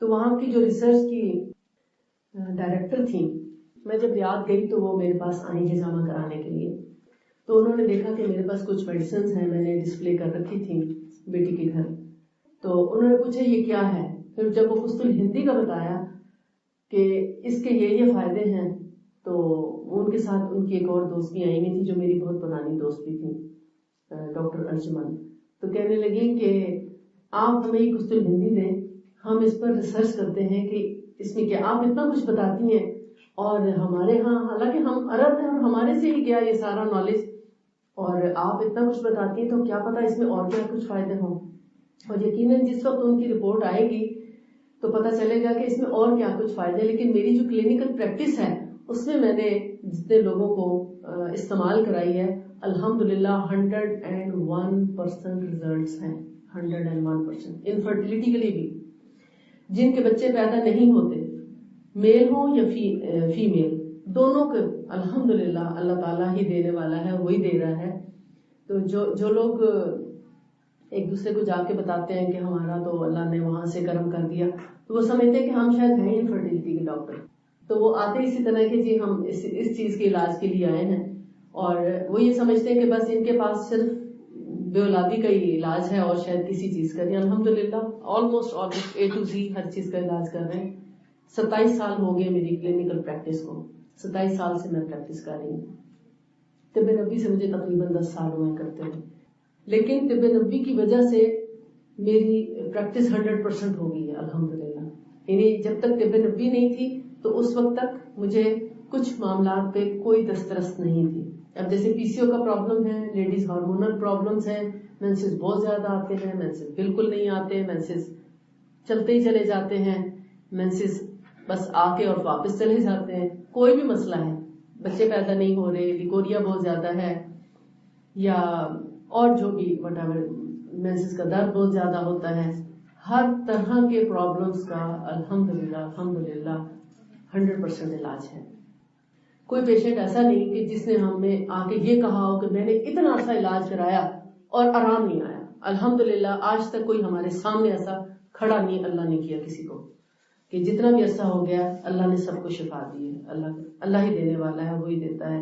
تو وہاں کی جو ریسرچ کی ڈائریکٹر تھی، میں جب ریاض گئی تو وہ میرے پاس آئی ہجامہ کرانے کے لیے. تو انہوں نے دیکھا کہ میرے پاس کچھ میڈیسنز ہیں، میں نے ڈسپلے کر رکھی تھی بیٹی کے گھر. تو انہوں نے پوچھا یہ کیا ہے. پھر جب وہ قسط الہندی کا بتایا کہ اس کے یہ فائدے ہیں، تو ان کے ساتھ ان کی ایک اور دوست بھی آئی ہوئی تھی جو میری بہت پرانی دوست بھی تھی، ڈاکٹر انجمن. تو کہنے لگی کہ آپ ہمیں یہ قسط الہندی دیں، ہم اس پر ریسرچ کرتے ہیں کہ اس میں کیا. آپ اتنا کچھ بتاتی ہیں اور ہمارے ہاں حالانکہ ہم عرب ہیں اور ہمارے سے ہی گیا یہ سارا نالج، اور آپ اتنا کچھ بتاتی ہیں تو کیا پتا اس میں اور کیا کچھ فائدے ہوں. اور یقیناً جس وقت ان کی رپورٹ آئے گی تو پتہ چلے گا کہ اس میں اور کیا کچھ فائدے. لیکن میری جو کلینکل پریکٹس ہے اس میں نے جتنے لوگوں کو استعمال کرائی ہے الحمدللہ 101% ریزلٹس ہیں. 101% انفرٹیلٹی کے لیے بھی، جن کے بچے پیدا نہیں ہوتے، میل ہوں یا فیمیل، دونوں کے الحمدللہ اللہ تعالیٰ ہی دینے والا ہے، وہی دے رہا ہے. تو جو لوگ ایک دوسرے کو جا کے بتاتے ہیں کہ ہمارا تو اللہ نے وہاں سے کرم کر دیا، تو وہ سمجھتے ہیں کہ ہم شاید ہیں انفرٹیلٹی کے ڈاکٹر. تو وہ آتے اسی طرح کہ جی ہم اس چیز کے علاج کے لیے آئے ہیں، اور وہ یہ سمجھتے ہیں کہ بس ان کے پاس صرف بے اولادی کا ہی علاج ہے اور شاید کسی چیز کا نہیں. الحمدللہ آلموسٹ A to Z ہر چیز کا علاج کر رہے ہیں. 27 سال ہو گئے میری کلینکل پریکٹس کو، 27 سال سے میں پریکٹس کر رہی ہوں. طب نبوی سے مجھے تقریباً 10 سال ہوئے کرتے ہیں، لیکن طب نبوی کی وجہ سے میری پریکٹس 100% ہو گئی ہے الحمدللہ. یعنی جب تک طب نبوی نہیں تھی تو اس وقت تک مجھے کچھ معاملات پہ کوئی دسترس نہیں تھی. اب جیسے پی سی او کا پرابلم ہے، لیڈیز ہارمونل پرابلمس ہیں، مینسز بہت زیادہ آتے ہیں، مینسز بالکل نہیں آتے، مینسز چلتے ہی چلے جاتے ہیں، مینسز بس آ کے اور واپس چلے جاتے ہیں. کوئی بھی مسئلہ ہے، بچے پیدا نہیں ہو رہے، لیکوریا بہت زیادہ ہے، یا اور جو بھی وٹ ایور، مینسز کا درد بہت زیادہ ہوتا ہے، ہر طرح کے پرابلمس کا الحمدللہ 100% علاج ہے. کوئی پیشنٹ ایسا نہیں کہ جس نے ہمیں آ کے یہ کہا ہو کہ میں نے اتنا عرصہ علاج کرایا اور آرام نہیں آیا. الحمدللہ آج تک کوئی ہمارے سامنے ایسا کھڑا نہیں اللہ نے کیا کسی کو کہ جتنا بھی عرصہ ہو گیا اللہ نے سب کو شفا دی ہے. اللہ ہی دینے والا ہے، وہی دیتا ہے.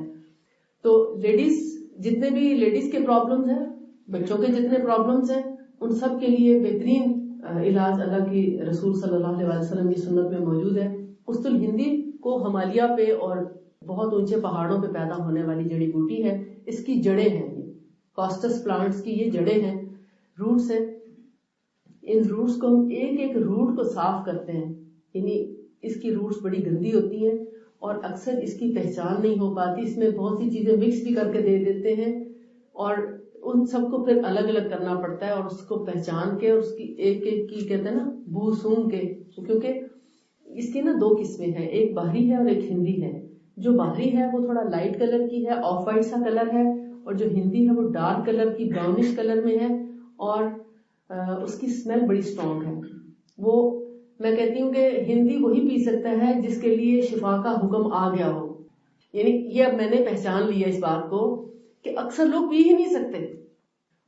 تو لیڈیز، جتنے بھی لیڈیز کے پرابلمز ہیں، بچوں کے جتنے پرابلمز ہیں، ان سب کے لیے بہترین علاج اللہ کی رسول صلی اللہ علیہ وسلم کی سنت میں موجود ہے. قسط الہندی کو ہمالیہ پہ اور بہت اونچے پہاڑوں پہ پیدا ہونے والی جڑی بوٹی ہے. اس کی جڑیں ہیں، یہ کاسٹس پلانٹس کی یہ جڑیں ہیں، روٹس ہیں. ان روٹس کو ہم ایک ایک روٹ کو صاف کرتے ہیں، یعنی اس کی روٹس بڑی گندی ہوتی ہیں اور اکثر اس کی پہچان نہیں ہو پاتی. اس میں بہت سی چیزیں مکس بھی کر کے دے دیتے ہیں اور ان سب کو پھر الگ الگ کرنا پڑتا ہے اور اس کو پہچان کے اور اس کی ایک ایک کی کہتے ہیں نا بو سونگ کے. کیونکہ اس کی نا دو قسمیں ہیں، ایک باہری ہے اور ایک ہندی ہے. جو باہری ہے وہ تھوڑا لائٹ کلر کی ہے، آف وائٹ سا کلر ہے، اور جو ہندی ہے وہ ڈارک کلر کی براؤنش کلر میں ہے اور اس کی اسمیل بڑی اسٹرانگ ہے. وہ میں کہتی ہوں کہ ہندی وہی پی سکتا ہے جس کے لیے شفا کا حکم آ گیا ہو. یعنی یہ اب میں نے پہچان لیا اس بات کو کہ اکثر لوگ پی ہی نہیں سکتے.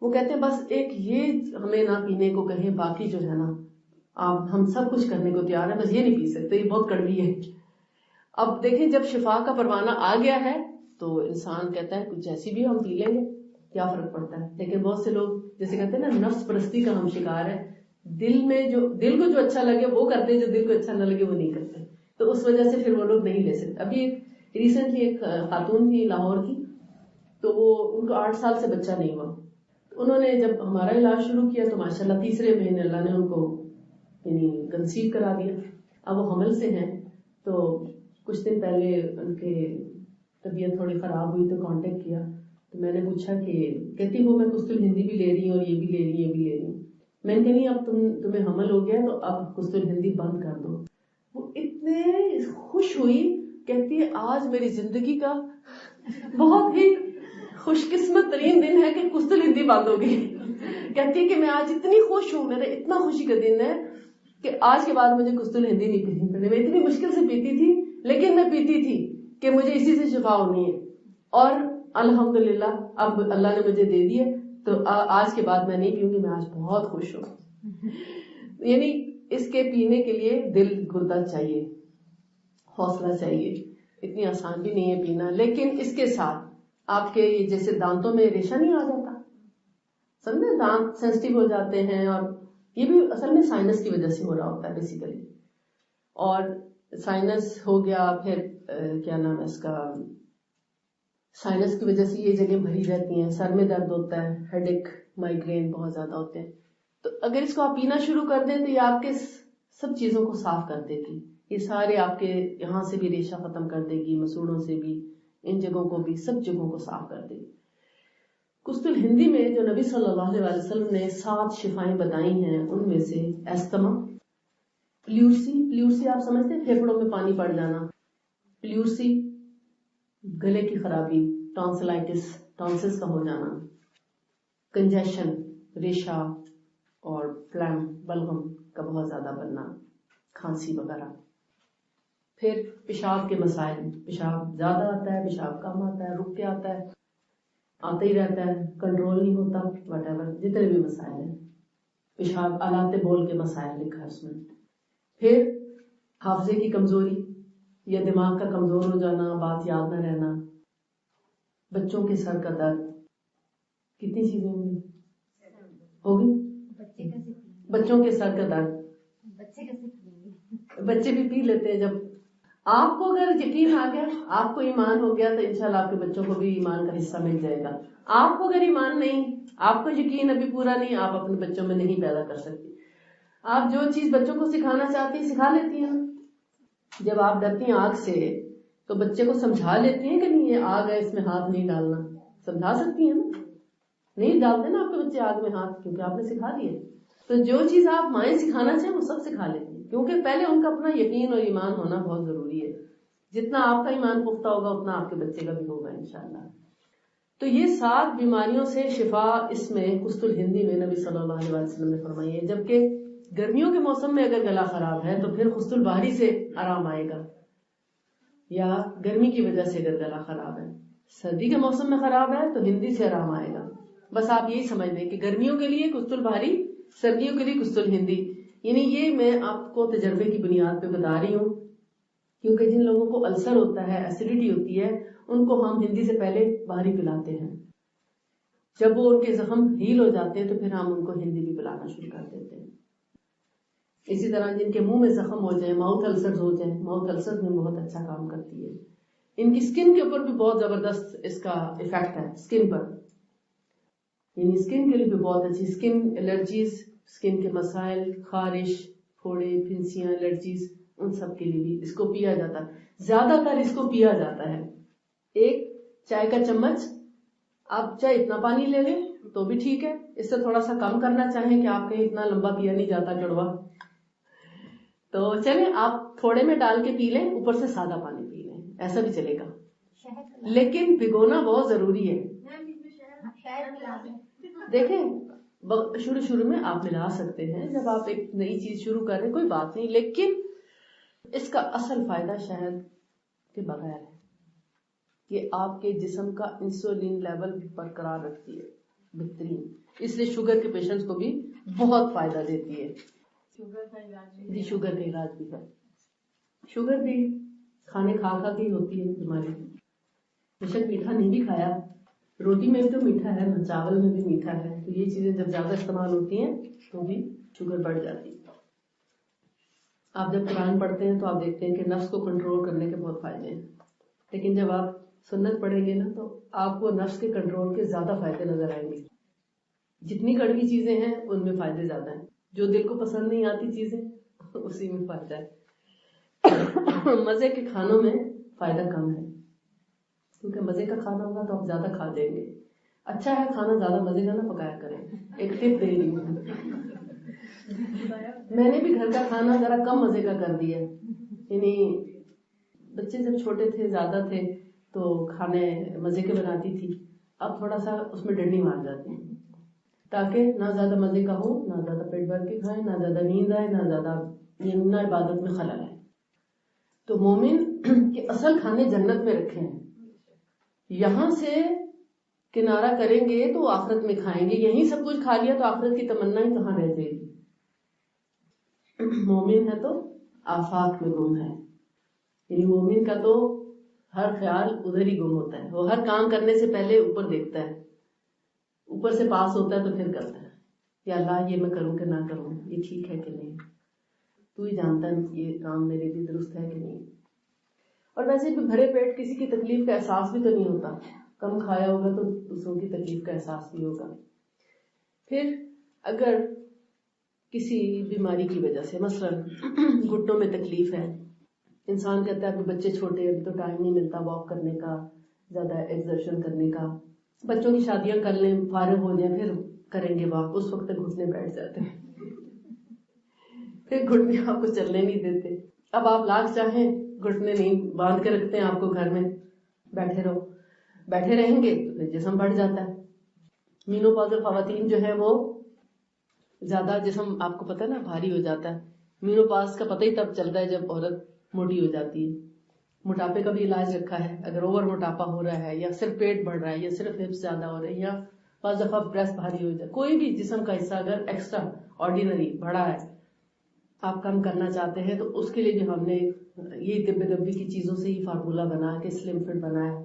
وہ کہتے ہیں بس ایک یہ ہمیں نہ پینے کو کہیں، باقی جو ہے نا آپ ہم سب کچھ کرنے کو تیار ہیں، بس یہ نہیں پی سکتے، یہ بہت کڑوی ہے. اب دیکھیں جب شفا کا پروانہ آ گیا ہے تو انسان کہتا ہے کچھ جیسی بھی ہم پی لیں گے، کیا فرق پڑتا ہے. لیکن بہت سے لوگ جیسے کہتے ہیں نا نفس پرستی کا ہم شکار ہے، دل کو جو اچھا لگے وہ کرتے، جو دل کو اچھا نہ لگے وہ نہیں کرتے. تو اس وجہ سے پھر وہ لوگ نہیں لے سکتے. ابھی ریسنٹلی ایک خاتون تھی لاہور کی، تو وہ ان کو 8 سال سے بچہ نہیں ہوا. انہوں نے جب ہمارا علاج شروع کیا تو ماشاءاللہ تیسرے مہینے اللہ نے ان کو یعنی کنسیو کرا دیا. اب وہ حمل سے ہیں. تو کچھ دن پہلے ان کے طبیعت تھوڑی خراب ہوئی تو کانٹیکٹ کیا. تو میں نے پوچھا کہ کہتی وہ میں قسط الہندی بھی لے رہی ہوں اور یہ بھی لے رہی ہوں، یہ بھی لے رہی ہوں. میں نے کہا نہیں اب تمہیں حمل ہو گیا تو اب قسط الہندی بند کر دو. وہ اتنے خوش ہوئی، کہتی ہے آج میری زندگی کا بہت ہی خوش قسمت ترین دن ہے کہ قسط الہندی بند ہو گئی. کہتی ہے کہ میں آج اتنی خوش ہوں، میرا اتنا خوشی کا دن ہے کہ آج کے بعد مجھے قسط الہندی نہیں پینی پڑی. میں اتنی مشکل سے پیتی تھی لیکن میں پیتی تھی کہ مجھے اسی سے شفا ہونی ہے، اور الحمدللہ اب اللہ نے مجھے دے دی ہے تو آج کے بعد میں نہیں پیوں گی. میں آج بہت خوش ہوں. یعنی اس کے پینے کے لیے دل گردہ چاہیے، حوصلہ چاہیے. اتنی آسان بھی نہیں ہے پینا. لیکن اس کے ساتھ آپ کے جیسے دانتوں میں ریشہ نہیں آ جاتا، سمجھے دانت سینسٹیو ہو جاتے ہیں، اور یہ بھی اصل میں سائنس کی وجہ سے ہو رہا ہوتا ہے بیسیکلی. اور سائنس ہو گیا، پھر کیا نام ہے اس کا، سائنس کی وجہ سے یہ جگہ بھری رہتی ہیں، سر میں درد ہوتا ہے، ہیڈ ایک، مائگرین بہت زیادہ ہوتے ہیں. تو اگر اس کو آپ پینا شروع کر دیں تو یہ آپ کے سب چیزوں کو صاف کر دے گی. یہ سارے آپ کے یہاں سے بھی ریشہ ختم کر دے گی، مسوڑوں سے بھی، ان جگہوں کو بھی، سب جگہوں کو صاف کر دے گی. قسط الہندی میں جو نبی صلی اللہ علیہ وسلم نے 7 شفائیں بتائی ہیں ان میں سے ایستما، پلیورسی آپ سمجھتے ہیں پھیپھڑوں میں پانی پڑ جانا، پلیورسی گلے کی خرابی، ٹانسلائٹس ٹانسلز کا ہو جانا، کنجیشن ریشہ، اور فلیم بلغم کا بہت زیادہ بننا، کھانسی وغیرہ. پھر پیشاب کے مسائل، پیشاب زیادہ آتا ہے، پیشاب کم آتا ہے، رک کے آتا ہے، آتا ہی رہتا ہے، کنٹرول نہیں ہوتا، وٹ ایور جتنے بھی مسائل ہیں. پیشاب آلات بول کے مسائل لکھا ہے اس میں. پھر حافظے کی کمزوری یا دماغ کا کمزور ہو جانا، بات یاد نہ رہنا، بچوں کے سر کا درد. کتنی چیزیں ہوگی؟ بچوں کے سر کا درد بچے بھی پی لیتے ہیں. جب آپ کو اگر یقین آ گیا، آپ کو ایمان ہو گیا تو انشاءاللہ آپ کے بچوں کو بھی ایمان کا حصہ مل جائے گا. آپ کو اگر ایمان نہیں، آپ کو یقین ابھی پورا نہیں، آپ اپنے بچوں میں نہیں پیدا کر سکتی. آپ جو چیز بچوں کو سکھانا چاہتی ہیں سکھا لیتی ہیں. جب آپ ڈرتی ہیں آگ سے تو بچے کو سمجھا لیتی ہیں کہ نہیں یہ آگ ہے، اس میں ہاتھ نہیں ڈالنا. سمجھا سکتی ہیں نا، نہیں ڈالتے نا آپ کے بچے آگ میں ہاتھ، کیونکہ آپ نے سکھا دیا. تو جو چیز آپ مائیں سکھانا چاہیں وہ سب سکھا لیتی ہیں، کیونکہ پہلے ان کا اپنا یقین اور ایمان ہونا بہت ضروری ہے. جتنا آپ کا ایمان پختہ ہوگا اتنا آپ کے بچے کا بھی ہوگا انشاءاللہ. تو یہ 7 بیماریوں سے شفا اس میں قسط الہندی میں نبی صلی اللہ علیہ وسلم نے فرمائی ہے. جبکہ گرمیوں کے موسم میں اگر گلا خراب ہے تو پھر قسط الباری سے آرام آئے گا، یا گرمی کی وجہ سے اگر گلا خراب ہے. سردی کے موسم میں خراب ہے تو ہندی سے آرام آئے گا. بس آپ یہی سمجھ لیں کہ گرمیوں کے لیے قسط الباری، سردیوں کے لیے قسط الہندی. یعنی یہ میں آپ کو تجربے کی بنیاد پہ بتا رہی ہوں، کیونکہ جن لوگوں کو السر ہوتا ہے، ایسیڈیٹی ہوتی ہے، ان کو ہم ہندی سے پہلے باہری پلاتے ہیں. جب وہ ان کے زخم ہیل ہو جاتے ہیں تو پھر ہم ان کو ہندی بھی پلانا شروع کر دیتے ہیں. اسی طرح جن کے منہ میں زخم ہو جائیں، ماؤتھ السرز ہو جائیں، ماؤتھ السرز میں بہت اچھا کام کرتی ہے. ان کی اسکن کے اوپر بھی بہت زبردست اس کا افیکٹ ہے، اسکن پر، یعنی اسکن کے لیے بھی بہت اچھی. اسکن الرجیز، اسکن کے مسائل، خارش، پھوڑے، پھنسیاں، الرجیز، ان سب کے لیے بھی اس کو پیا جاتا ہے. زیادہ تر اس کو پیا جاتا ہے. ایک چائے کا چمچ، آپ چاہے اتنا پانی لے لیں تو بھی ٹھیک ہے، اس سے تھوڑا سا کم کرنا چاہیں کہ آپ کہیں اتنا لمبا پیا نہیں جاتا کڑوا، تو چلیں آپ تھوڑے میں ڈال کے پی لیں، اوپر سے سادہ پانی پی لیں، ایسا بھی چلے گا. لیکن بھگونا بہت ضروری ہے. دیکھیں شروع میں آپ ملا سکتے ہیں، جب آپ ایک نئی چیز شروع کر رہے کوئی بات نہیں، لیکن اس کا اصل فائدہ شہد کے بغیر ہے. یہ آپ کے جسم کا انسولین لیول برقرار رکھتی ہے، بہترین. اس لیے شوگر کے پیشنٹس کو بھی بہت فائدہ دیتی ہے. شوگر کا علاج بھی ہے. شوگر بھی کھانے کھا کے ہی ہوتی ہے بیماری. بیشک میٹھا نہیں بھی کھایا، روٹی میں بھی تو میٹھا ہے نا، چاول میں بھی میٹھا ہے، تو یہ چیزیں جب زیادہ استعمال ہوتی ہیں تو بھی شوگر بڑھ جاتی ہے. آپ جب قرآن پڑھتے ہیں تو آپ دیکھتے ہیں کہ نفس کو کنٹرول کرنے کے بہت فائدے ہیں، لیکن جب آپ سنت پڑھیں گے نا تو آپ کو نفس کے کنٹرول کے زیادہ فائدے نظر آئیں گے. جتنی کڑوی چیزیں ہیں ان میں فائدے زیادہ ہیں، جو دل کو پسند نہیں آتی چیزیں اسی میں فائدہ ہے. مزے کے کھانوں میں فائدہ کم ہے، کیونکہ مزے کا کھانا ہوگا تو آپ زیادہ کھا دیں گے. اچھا ہے کھانا زیادہ مزے کا نہ پکایا کریں. ایک ٹپ دے رہی ہوں، میں نے بھی گھر کا کھانا ذرا کم مزے کا کر دیا. یعنی بچے جب چھوٹے تھے زیادہ تھے تو کھانے مزے کے بناتی تھی، اب تھوڑا سا اس میں ڈنڈی مار جاتی ہیں تاکہ نہ زیادہ مزے کا ہو، نہ زیادہ پیٹ بھر کے کھائیں، نہ زیادہ نیند آئے، نہ زیادہ نہ عبادت میں خلل آئے. تو مومن کے اصل کھانے جنت میں رکھے ہیں. یہاں سے کنارہ کریں گے تو آخرت میں کھائیں گے، یہیں سب کچھ کھا لیا تو آخرت کی تمنا ہی کہاں رہ جائے گی. مومن ہے تو آفاق میں گم ہے، یعنی مومن کا تو ہر خیال ادھر ہی گم ہوتا ہے. وہ ہر کام کرنے سے پہلے اوپر دیکھتا ہے، اوپر سے پاس ہوتا ہے تو پھر کرتا ہے، یا اللہ یہ میں کروں کہ نہ کروں، یہ ٹھیک ہے کہ نہیں، تو ہی جانتا ہے یہ کام میرے لیے درست ہے کہ نہیں. اور ویسے بھی بھرے پیٹ کسی کی تکلیف کا احساس بھی تو نہیں ہوتا، کم کھایا ہوگا تو دوسروں کی تکلیف کا احساس بھی ہوگا. پھر اگر کسی بیماری کی وجہ سے، مثلا گھٹنوں میں تکلیف ہے، انسان کہتا ہے کہ بچے چھوٹے ہیں ابھی تو ٹائم نہیں ملتا واک کرنے کا، زیادہ ایکسرشن کرنے کا، بچوں کی شادیاں کر لیں، فارغ ہو جائیں، پھر کریں گے واک، اس وقت تک گھٹنے بیٹھ جاتے ہیں، پھر گھٹنے آپ کو چلنے نہیں دیتے. اب آپ لاکھ چاہیں گھٹنے نہیں باندھ کے رکھتے ہیں آپ کو گھر میں، بیٹھے رہو، بیٹھے رہیں گے تو پھر جسم بڑھ جاتا ہے. مینوپاز خواتین جو ہے وہ زیادہ جسم آپ کو پتہ ہے نا بھاری ہو جاتا ہے. مینوپاز کا پتہ ہی تب چلتا ہے جب عورت موٹی ہو جاتی ہے. موٹاپے کا بھی علاج رکھا ہے، اگر اوور موٹاپا ہو رہا ہے یا صرف پیٹ بڑھ رہا ہے یا صرف ہپس زیادہ ہو رہے ہیں یا بعض دفعہ بریسٹ بھاری ہو جائے، کوئی بھی جسم کا حصہ اگر ایکسٹرا آرڈینری بڑا ہے آپ کم کرنا چاہتے ہیں تو اس کے لیے بھی ہم نے یہ طب نبوی کی چیزوں سے ہی فارمولہ بنا کے سلم فٹ بنایا ہے،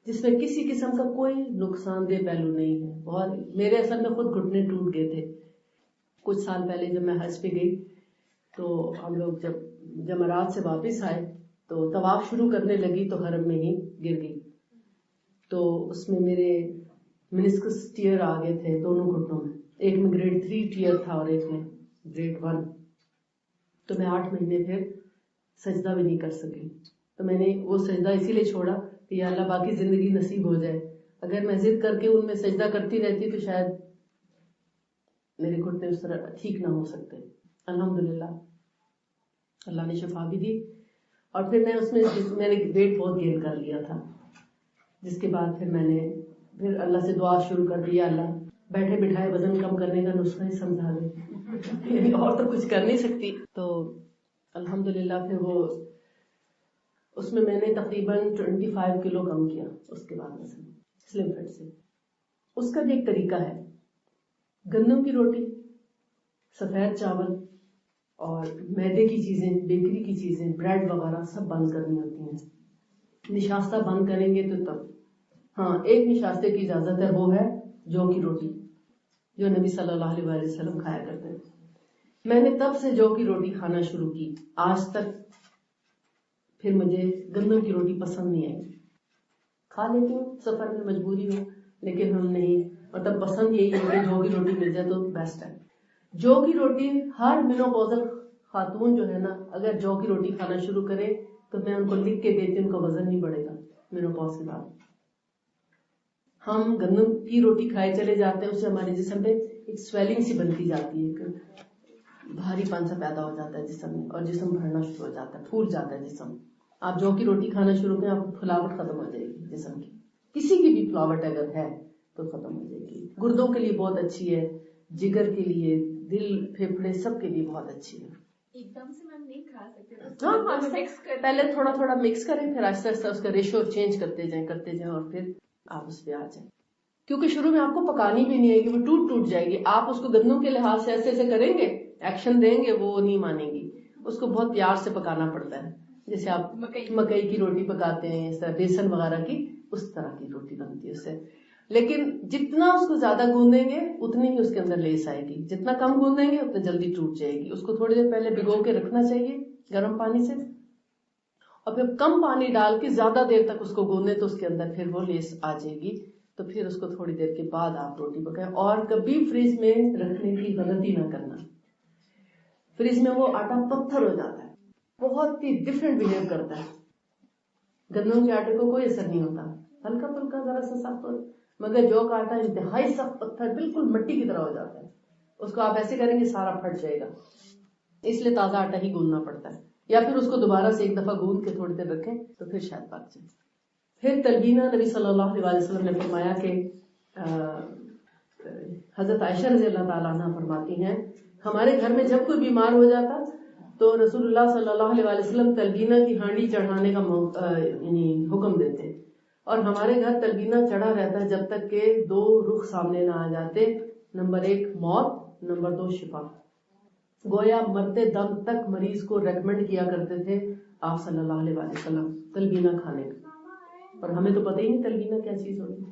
جس میں کسی قسم کا کوئی نقصان دہ پہلو نہیں ہے. اور میرے اصل میں خود گھٹنے ٹوٹ گئے تھے کچھ سال پہلے جب میں حج پہ گئی، تو ہم لوگ جب جمرات سے واپس آئے تو طواف شروع کرنے لگی تو حرم میں ہی گر گئی. تو اس میں میرے منسکس ٹیئر آ گئے تھے دونوں گھٹنوں میں، ایک میں گریڈ 3 ٹیئر تھا اور ایک میں گریڈ 1. تو میں 8 مہینے پھر سجدہ بھی نہیں کر سکی. تو میں نے وہ سجدہ اسی لیے چھوڑا کہ یا اللہ باقی زندگی نصیب ہو جائے، اگر میں ضد کر کے ان میں سجدہ کرتی رہتی تو شاید میرے گھٹنے اس طرح ٹھیک نہ ہو سکتے. الحمدللہ اللہ نے شفا بھی دی، اور پھر میں اس میں نے ویٹ بہت گین کر لیا تھا، جس کے بعد پھر میں نے پھر اللہ سے دعا شروع کر دی، اللہ بیٹھے بٹھائے وزن کم کرنے کا نسخہ ہی سمجھا دے اور تو کچھ کر نہیں سکتی. تو الحمدللہ پھر وہ اس میں نے تقریباً 25 کلو کم کیا اس کے بعد وزن سلم فٹ سے. اس کا بھی ایک طریقہ ہے، گندم کی روٹی، سفید چاول اور میدے کی چیزیں، بیکری کی چیزیں، بریڈ وغیرہ سب بند کرنی ہوتی ہیں. نشاستہ بند کریں گے تو تب، ہاں ایک نشاستے کی اجازت ہے، وہ ہے جو کی روٹی جو نبی صلی اللہ علیہ وسلم کھایا کرتے ہیں. میں نے تب سے جو کی روٹی کھانا شروع کی آج تک پھر مجھے گندم کی روٹی پسند نہیں آئی. کھا لیتی ہوں سفر میں مجبوری ہو، لیکن ہم نہیں، مطلب پسند یہی ہے کہ جو کی روٹی مل جائے تو بیسٹ ہے. جو کی روٹی ہر مینوپوزل خاتون جو ہے نا، اگر جو کی روٹی کھانا شروع کرے تو میں ان کو لکھ کے دیتی ہوں، ان کا وزن نہیں بڑھے گا مینوپوز کے بعد. ہم گندم کی روٹی کھائے چلے جاتے ہیں، اس سے ہمارے جسم پہ ایک سویلنگ سی بنتی جاتی ہے، بھاری پن سا پیدا ہو جاتا ہے جسم میں، اور جسم بھرنا شروع ہو جاتا ہے، پھول جاتا ہے جسم. آپ جو کی روٹی کھانا شروع کریں، آپ کی پھلاوٹ ختم ہو جائے گی جسم کی، کسی کی بھی پھلاوٹ اگر ہے تو ختم ہو جائے گی. گردوں کے لیے بہت اچھی ہے، جگر کے لیے، دل پھیپھڑے سب کے لیے بہت اچھی ہے. ایک دم سے ہم نہیں کھا سکتے، ہاں پہلے تھوڑا تھوڑا مکس کریں، پھر آہستہ آہستہ اس کا ریشو چینج کرتے جائیں اور پھر آپ اس پہ آ جائیں. کیونکہ شروع میں آپ کو پکانی بھی نہیں آئے گی، وہ ٹوٹ جائے گی. آپ اس کو گندم کے لحاظ سے ایسے ایسے کریں گے، ایکشن دیں گے، وہ نہیں مانیں گی. اس کو بہت پیار سے پکانا پڑتا ہے، جیسے آپ مکئی کی روٹی پکاتے ہیں، اس طرح بیسن وغیرہ کی اس طرح کی روٹی بنتی ہے اس سے. لیکن جتنا اس کو زیادہ گوندیں گے اتنی ہی اس کے اندر لیس آئے گی، جتنا کم گوندیں گے اتنا جلدی ٹوٹ جائے گی. اس کو تھوڑی دیر پہلے بھگو کے رکھنا چاہیے گرم پانی سے، اور پھر کم پانی ڈال کے زیادہ دیر تک اس کو گوندیں تو اس کے اندر پھر وہ لیس آ جائے گی. تو پھر اس کو تھوڑی دیر کے بعد آپ روٹی پکائیں. اور کبھی فریج میں رکھنے کی غلطی نہ کرنا، فریج میں وہ آٹا پتھر ہو جاتا ہے، بہت ہی ڈفرینٹ بہیو کرتا ہے. گندم کے آٹے کو کوئی اثر نہیں ہوتا، ہلکا پھلکا ذرا سا سخت ہو، مگر جو کا آٹا انتہائی سخت پتھر، بالکل مٹی کی طرح ہو جاتا ہے. اس کو آپ ایسے کریں گے سارا پھٹ جائے گا، اس لیے تازہ آٹا ہی گوندنا پڑتا ہے. یا پھر اس کو دوبارہ سے ایک دفعہ گوند کے تھوڑی دیر رکھیں تو پھر شاید پک جائے. پھر تلبینہ نبی صلی اللہ علیہ وسلم نے فرمایا کہ حضرت عائشہ رضی اللہ تعالیٰ عنہ فرماتی ہیں، ہمارے گھر میں جب کوئی بیمار ہو جاتا تو رسول اللہ صلی اللہ علیہ وسلم تلبینہ کی ہانڈی چڑھانے کا حکم دیتے، اور ہمارے گھر تلبینہ چڑھا رہتا ہے جب تک کہ دو رخ سامنے نہ آ جاتے. نمبر 1 موت، نمبر 2 شفا. گویا مرتے دم تک مریض کو ریکمینڈ کیا کرتے تھے آپ صلی اللہ علیہ وسلم تلبینہ کھانے کا. اور ہمیں تو پتہ ہی نہیں تلبینہ کیا چیز ہوگی.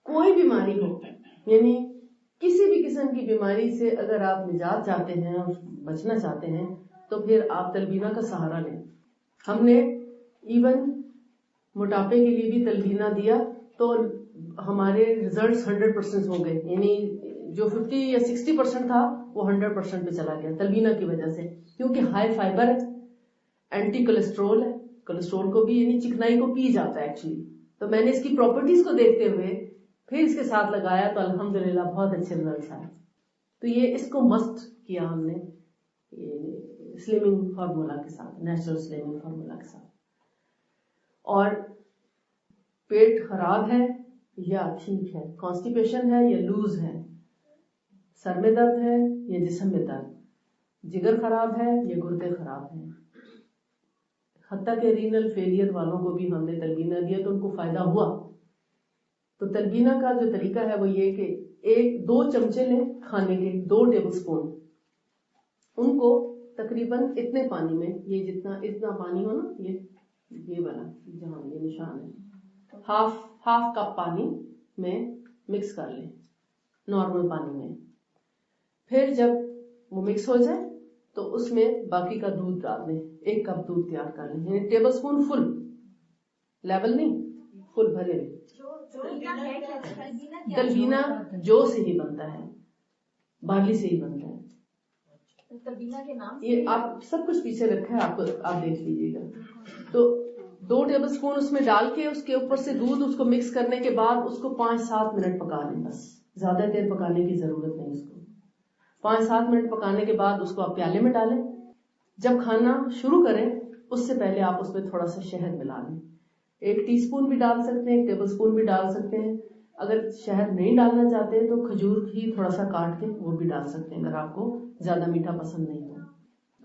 کوئی بیماری ہو، یعنی کسی بھی قسم کی بیماری سے اگر آپ نجات چاہتے ہیں اور بچنا چاہتے ہیں تو پھر آپ تلبینہ کا سہارا لیں. ہم نے ایون موٹاپے کے لیے بھی تلبینہ دیا تو ہمارے ریزلٹس 100% ہو گئے، یعنی جو 50 یا 60% تھا وہ 100% پہ چلا گیا تلبینہ کی وجہ سے. کیونکہ ہائی فائبر ہے، اینٹی کولیسٹرول ہے، کولیسٹرول کو بھی یعنی چکنائی کو پی جاتا ہے ایکچولی. تو میں نے اس کی پراپرٹیز کو دیکھتے ہوئے پھر اس کے ساتھ لگایا تو الحمدللہ بہت اچھے ریزلٹس آئے. تو یہ اس کو مست کیا ہم نے سلمنگ فارمولا کے ساتھ، نیچرل سلمنگ فارمولا کے ساتھ. اور پیٹ خراب ہے یا ٹھیک ہے، کانسٹیپیشن ہے یا لوز ہے، سر میں درد ہے یا جسم میں درد، جگر خراب ہے یا گردے خراب ہیں، حتیٰ کہ رینل فیلئر والوں کو بھی ہم نے تلبینہ دیا تو ان کو فائدہ ہوا. تو تلبینہ کا جو طریقہ ہے وہ یہ کہ 2 چمچے لیں کھانے کے، 2 ٹیبل سپون، ان کو تقریباً اتنے پانی میں، یہ اتنا پانی ہو نا، یہ والا جہاں یہ نشان ہے، ہاف کپ پانی میں مکس کر لیں نارمل پانی میں. پھر جب وہ مکس ہو جائے تو اس میں باقی کا دودھ ڈال دیں، 1 کپ دودھ تیار کر لیں، یعنی ٹیبل سپون فل، لیول نہیں، فل بھرے لیں. تلبینہ جو سے ہی بنتا ہے، بارلی سے ہی بنتا ہے. یہ آپ سب کچھ پیچھے رکھا ہے، آپ دیکھ لیجیے گا. تو 2 ٹیبل سپون اس میں ڈال کے اس کے اوپر سے دودھ، اس کو مکس کرنے کے بعد اس کو 5-7 منٹ پکا لیں. بس زیادہ دیر پکانے کی ضرورت نہیں. اس کو 5-7 منٹ پکانے کے بعد اس کو آپ پیالے میں ڈالیں. جب کھانا شروع کریں اس سے پہلے آپ اس میں تھوڑا سا شہد ملا لیں، 1 ٹی اسپون بھی ڈال سکتے ہیں، 1 ٹیبل سپون بھی ڈال سکتے ہیں. اگر شہد نہیں ڈالنا چاہتے تو کھجور ہی تھوڑا سا کاٹ کے وہ بھی ڈال سکتے ہیں اگر آپ کو زیادہ میٹھا پسند نہیں ہو.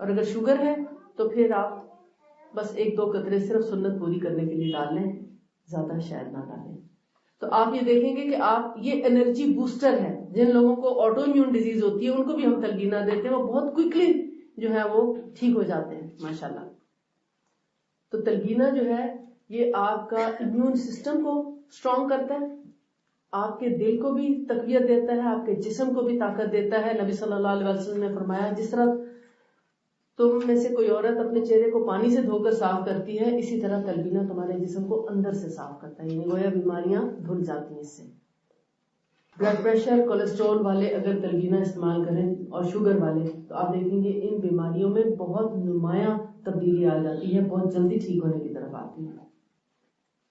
اور اگر شوگر ہے تو پھر آپ بس 1-2 قطرے صرف سنت پوری کرنے کے لیے ڈال لیں، زیادہ شہد نہ ڈالیں. تو آپ یہ دیکھیں گے کہ آپ یہ انرجی بوسٹر ہے. جن لوگوں کو آٹو امیون ڈیزیز ہوتی ہے ان کو بھی ہم تلبینہ دیتے ہیں، وہ بہت کوئکلی جو ہے وہ ٹھیک ہو جاتے ہیں ماشاءاللہ. تو تلبینہ جو ہے یہ آپ کا امیون سسٹم کو اسٹرانگ کرتا ہے، آپ کے دل کو بھی تقویت دیتا ہے، آپ کے جسم کو بھی طاقت دیتا ہے. نبی صلی اللہ علیہ وسلم نے فرمایا جس طرح تم میں سے کوئی عورت اپنے چہرے کو پانی سے دھو کر صاف کرتی ہے، اسی طرح تلبینہ تمہارے جسم کو اندر سے صاف کرتا ہے، یعنی گویا بیماریاں دھل جاتی ہیں اس سے. بلڈ پریشر، کولیسٹرول والے اگر تلبینہ استعمال کریں اور شوگر والے، تو آپ دیکھیں گے ان بیماریوں میں بہت نمایاں تبدیلی آ جاتی ہے، بہت جلدی ٹھیک ہونے کی طرف آتی ہے.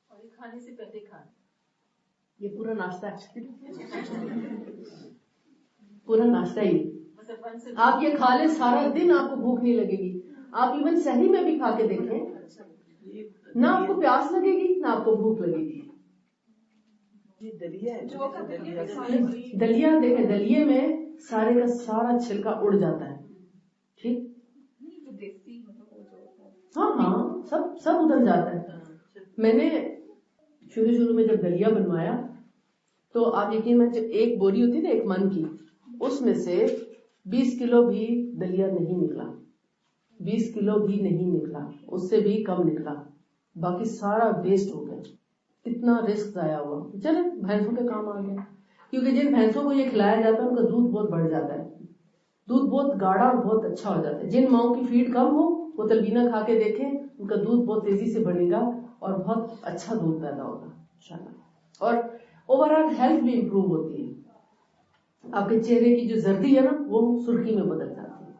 اور یہ کھانے سے پہلے کھانا، یہ پورا ناشتہ ہے، پورا ناشتہ ہی. آپ یہ کھا لیں سارا دن آپ کو بھوک نہیں لگے گی. آپ ایون سحری میں بھی کھا کے دیکھیں، نہ آپ کو پیاس لگے گی نہ آپ کو بھوک لگے گی. دلیا دیکھیں، دلیے میں سارے کا سارا چھلکا اڑ جاتا ہے، ٹھیک. ہاں ہاں سب ادھر جاتا ہے. میں نے شروع میں جب دلیا بنوایا تو آپ یقین میں جب ایک بوری ہوتی نا ایک من کی، اس میں سے 20 کلو بھی دلیا نہیں نکلا، 20 کلو بھی نہیں نکلا، اس سے بھی کم نکلا، باقی سارا ویسٹ ہو گیا. اتنا رسک ضائع ہوا. چلے بھینسوں کے کام آ گیا، کیونکہ جن بھینسوں کو یہ کھلایا جاتا ہے ان کا دودھ بہت بڑھ جاتا ہے، دودھ بہت گاڑھا اور بہت اچھا ہو جاتا ہے. جن ماؤں کی فیڈ کم ہو وہ تلبینہ کھا کے دیکھیں، ان کا دودھ بہت تیزی سے بڑھے گا اور بہت اچھا دودھ پیدا ہوگا انشاءاللہ. اور اوور آل ہیلتھ بھی امپروو ہوتی ہے. آپ کے چہرے کی جو زردی ہے نا وہ سرخی میں بدل جاتی ہے.